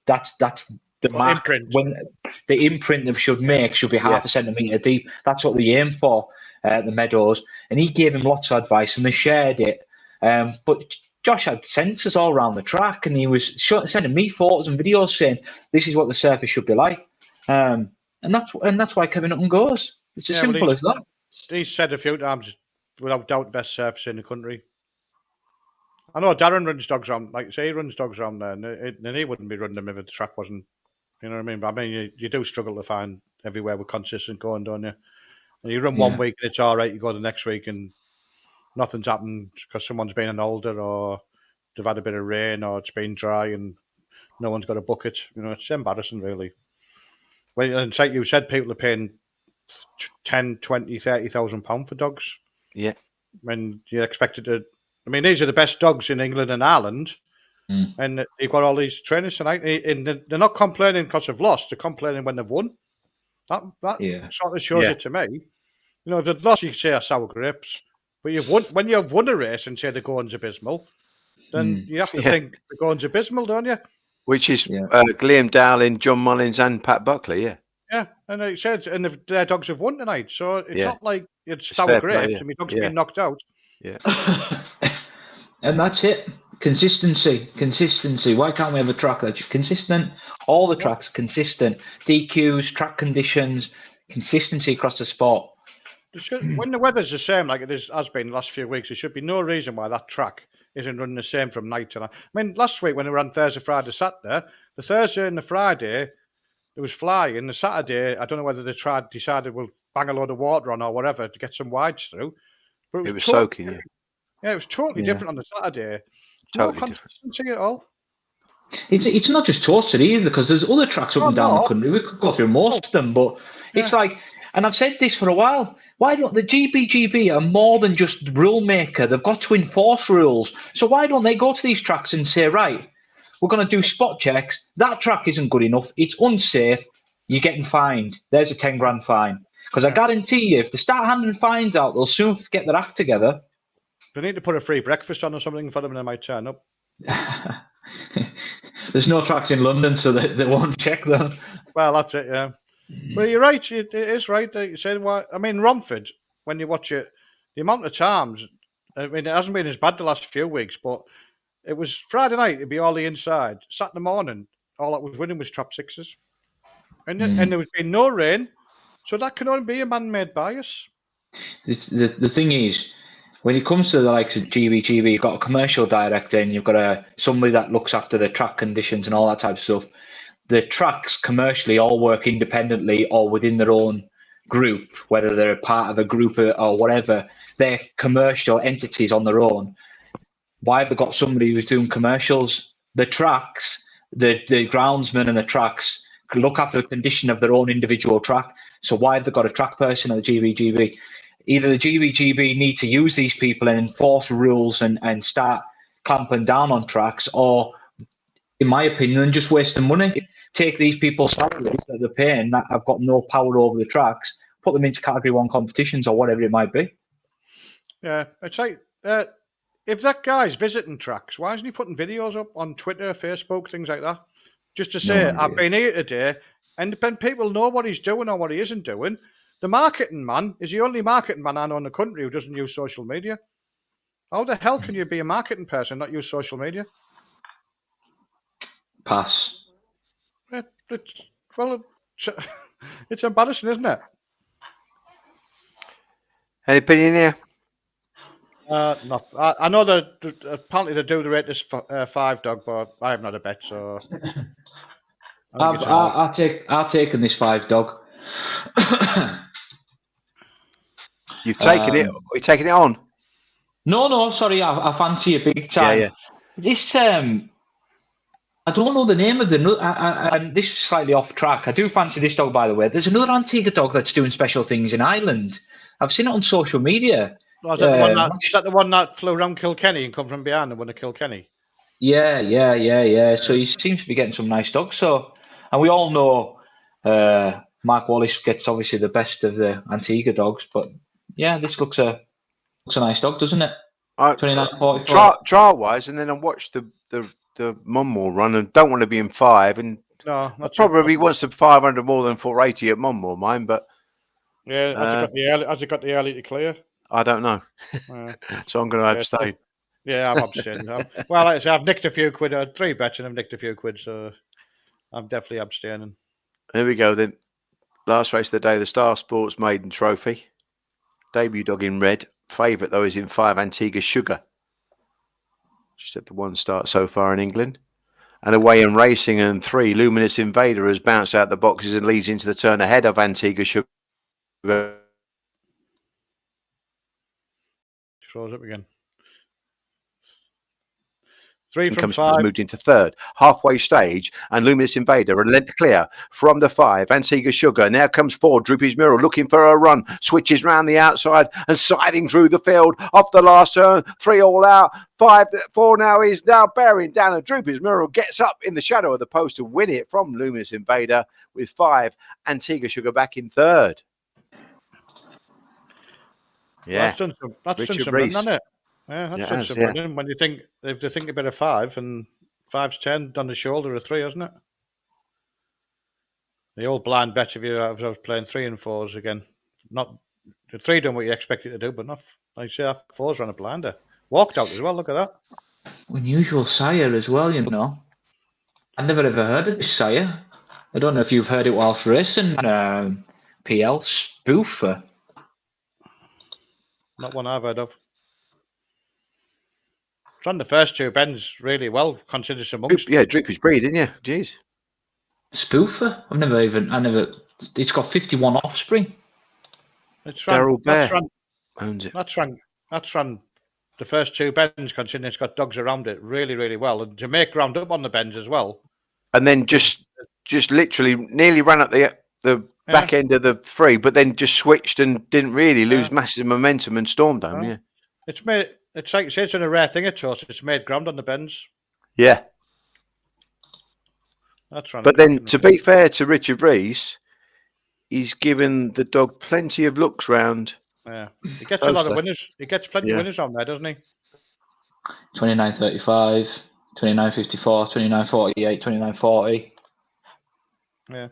That's the mark. Imprint. When the imprint they should make should be half a centimetre deep. That's what they aim for at the Meadows. And he gave him lots of advice, and they shared it. But Josh had sensors all around the track, and he was sending me photos and videos saying this is what the surface should be like. And that's why Kevin Hutton goes. It's as simple as that. He's said a few times, without doubt, the best surface in the country. I know Darren runs dogs around, like you say, he runs dogs around there, and he wouldn't be running them if the track wasn't, you know what I mean? But I mean, you do struggle to find everywhere with consistent going, don't you? And you run one week and it's all right, you go the next week and nothing's happened because someone's been an older, or they've had a bit of rain, or it's been dry and no one's got a bucket. You know, it's embarrassing, really. Well, and like you said, people are paying 10, 20, 30,000 £30,000 for dogs. Yeah. When you're expected to, I mean, these are the best dogs in England and Ireland, and you've got all these trainers tonight, and they're not complaining because they've lost, they're complaining when they've won. That sort of shows it to me. You know, if they've lost, you say are sour grapes, but you've won, when you've won a race and say the going's abysmal, then you have to think the going's abysmal, don't you? Which is Liam Dowling, John Mullins, and Pat Buckley, Yeah, and it says, and their dogs have won tonight, so it's not like it's sour grapes and my dog's been knocked out. Yeah. And that's it. Consistency. Why can't we have a track that's consistent? All the tracks consistent. DQs, track conditions, consistency across the sport. When the weather's the same, like it has been the last few weeks, there should be no reason why that track isn't running the same from night to night. I mean, last week when we ran Thursday, Friday, Saturday, the Thursday and the Friday, there was flying. The Saturday, I don't know whether they decided we'll bang a load of water on or whatever to get some wides through. But It was soaking, yeah. Yeah, it was totally different on the Saturday. Totally no consistency at all. It's not just toasted either, because there's other tracks up and down the country. We could go through most of them, but it's like, and I've said this for a while, why don't the GBGB are more than just rule maker? They've got to enforce rules. So why don't they go to these tracks and say, right, we're going to do spot checks. That track isn't good enough. It's unsafe. You're getting fined. There's a 10 grand fine. Because I guarantee you, if they start handing fines out, they'll soon get their act together. They need to put a free breakfast on or something for them, and they might turn up. There's no tracks in London, so they won't check them. Well, that's it, yeah. But you're right. It is right. You said, I mean, Romford, when you watch it, the amount of times, I mean, it hasn't been as bad the last few weeks, but it was Friday night, it'd be all the inside. Saturday morning, all that was winning was trap sixes. And there was been no rain, so that can only be a man-made bias. The thing is, when it comes to the likes of GBGB, you've got a commercial director and you've got somebody that looks after the track conditions and all that type of stuff. The tracks commercially all work independently or within their own group, whether they're a part of a group or whatever. They're commercial entities on their own. Why have they got somebody who's doing commercials? The tracks, the groundsmen and the tracks look after the condition of their own individual track. So why have they got a track person at the GBGB? Either the GBGB need to use these people and enforce rules and start clamping down on tracks, or, in my opinion, just wasting money. Take these people's salaries that they're paying that have got no power over the tracks, put them into Category 1 competitions or whatever it might be. Yeah, it's like, if that guy's visiting tracks, why isn't he putting videos up on Twitter, Facebook, things like that? Just to say, I've been here today, and then people know what he's doing or what he isn't doing. The marketing man is the only marketing man I know in the country who doesn't use social media. How the hell can you be a marketing person and not use social media? Pass. It's embarrassing, isn't it? Any opinion here? No. I know that apparently they do the rate this 5 dog, but I haven't had a bet, so. I've taken this 5 dog. You've taken it. Are you taking it on? No, sorry, I fancy it big time. Yeah. This, I don't know the name of and this is slightly off track. I do fancy this dog, by the way. There's another Antigua dog that's doing special things in Ireland. I've seen it on social media. Oh, is that the one that flew around Kilkenny and come from behind and won a Kilkenny? Yeah. So he seems to be getting some nice dogs. So, and we all know Mark Wallace gets obviously the best of the Antigua dogs, but yeah, this looks a nice dog, doesn't it? 29.44. Trial wise, and then I watched the Munmore run and don't want to be in 5, and no, probably wants some 500 more than 480 at Munmore, mine, but yeah, has it got the early to clear? I don't know. So I'm going to abstain. Yeah, I'm abstaining. Well, like I say, I've nicked a few quid, 3 bets, and I've nicked a few quid, so I'm definitely abstaining. Here we go then. Last race of the day, the Star Sports Maiden Trophy. Debut dog in red. Favourite, though, is in 5, Antigua Sugar. Just at the 1 start so far in England. And away in racing, and 3, Luminous Invader has bounced out the boxes and leads into the turn ahead of Antigua Sugar. Throws up again. 3 from 5. Has moved into 3rd. Halfway stage, and Luminous Invader a length clear from the 5. Antigua Sugar. Now comes 4. Droopy's Mural looking for a run. Switches round the outside and siding through the field. Off the last turn. 3 all out. 4 now is now bearing down, and Droopy's Mural gets up in the shadow of the post to win it from Luminous Invader with 5. Antigua Sugar back in 3rd. Yeah. That's done some running, hasn't it? Yeah, that's done some running. When you think, if they think a bit of 5, and 5's 10 on the shoulder of 3, isn't it? The old blind bet if I was playing 3 and 4s again. Not the 3 done what you expected to do, but not like say 4's ran a blinder. Walked out as well, look at that. Unusual sire as well, you know. I never ever heard of this sire. I don't know if you've heard it whilst racing. PL Spoofer. Not one I've heard of. Ran the first 2 bends really well, considering some monks. Yeah, Droopy's breed, didn't you? Jeez. Spoofer? It's got 51 offspring. Daryl Bear owns it. That's run the first 2 bends, considering it's got dogs around it, really, really well. And Jamaica round up on the bends as well. And then just literally nearly ran up the back end of the 3, but then just switched and didn't really lose massive momentum and stormed home. Yeah. It's like you say, it's a rare thing at us. It's made ground on the bends. Yeah. That's right. But then, to be fair to Richard Rees, he's given the dog plenty of looks round. Yeah, he gets a lot of winners. He gets plenty of winners on there, doesn't he? 29.35, 29.54, 29.48, 29.40. Yeah,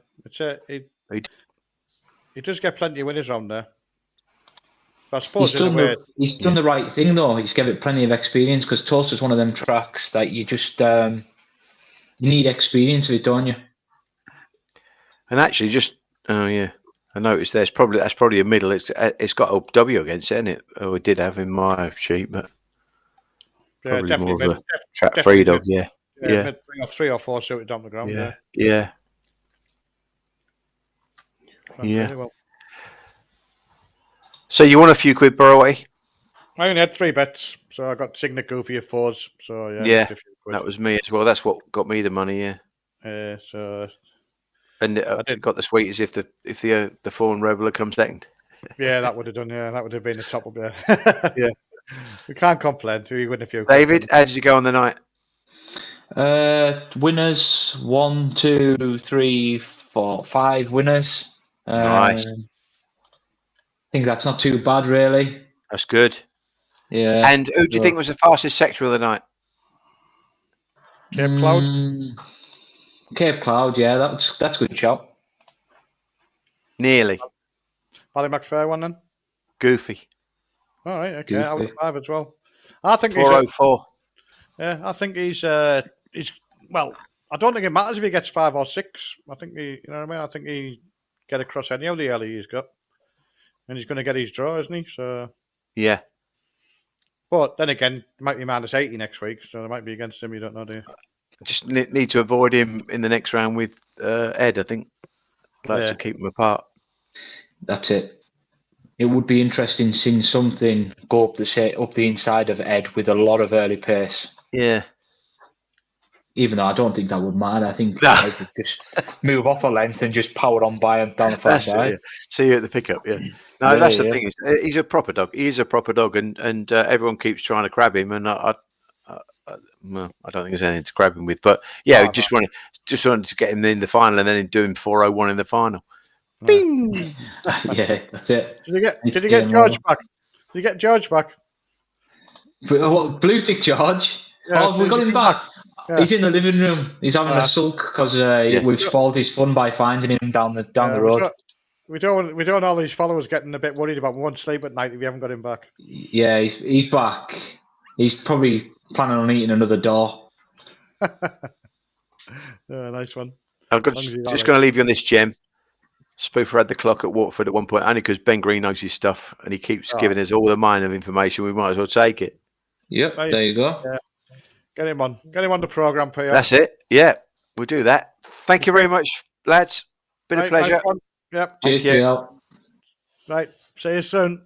he does get plenty of winners on there. But I suppose he's done the right thing though. He's given it plenty of experience because Tulsa's one of them tracks that you just you need experience of it, don't you? And actually, I noticed that's probably a middle. It's got a W against it, isn't it? Oh, it did have in my sheet, but probably more of a trap free dog. Yeah. 3 or 4 suited on the ground. Yeah. Really well. So you won a few quid, Borroway? I only had 3 bets, so I got Signet Goofy at 4s. So yeah, that was me as well. That's what got me the money. Yeah. So. And I got the sweet as if the Fawn Rebel comes second. Yeah, that would have done. Yeah, that would have been the top up there. Yeah. We can't complain. We win a few. David, how did you go on the night? Winners 1, 2, 3, 4, 5 winners. Nice. I think that's not too bad, really. That's good. Yeah. And who do you think was the fastest sector of the night? Cape Cloud. Cape Cloud, yeah, that's a good shout. Nearly. Ballymacfair one then? Goofy. All right, okay. I was 5 as well. I think 404. I think he's well. I don't think it matters if he gets 5 or 6. I think you know what I mean. I think he get across any of the early he's got, and he's going to get his draw, isn't he? So yeah. But then again, he might be -80 next week, so they might be against him. You don't know, do you? Just need to avoid him in the next round with Ed, I think. Like to keep them apart. That's it. It would be interesting seeing something go up the inside of Ed with a lot of early pace. Yeah. Even though I don't think that would matter. I think Ed would just move off a length and just power on by him down the front side. Yeah. See you at the pickup, yeah. No, that's the thing. He's a proper dog. He is a proper dog, and everyone keeps trying to grab him, and I don't think there's anything to grab him with. But yeah, just wanted to get him in the final, and then do him 401 in the final. Bing! Yeah, that's it. Did you get George back? Did you get George back? Blue Tick George? Yeah, we got him back. Yeah. He's in the living room. He's having a sulk because we've spoiled his fun by finding him down the road. We don't want all these followers getting a bit worried about won't sleep at night if we haven't got him back. Yeah, he's back. He's probably planning on eating another door. Nice one. I'm just going to leave you on this gem. Spoofer had the clock at Watford at one point, only because Ben Green knows his stuff and he keeps giving us all the mine of information. We might as well take it. Yep, there you go. Yeah. Get him on the programme, Peter. That's it. Yeah, we'll do that. Thank you very much, lads. Been a pleasure. Yep. Cheers, Thank you. Right. See you soon.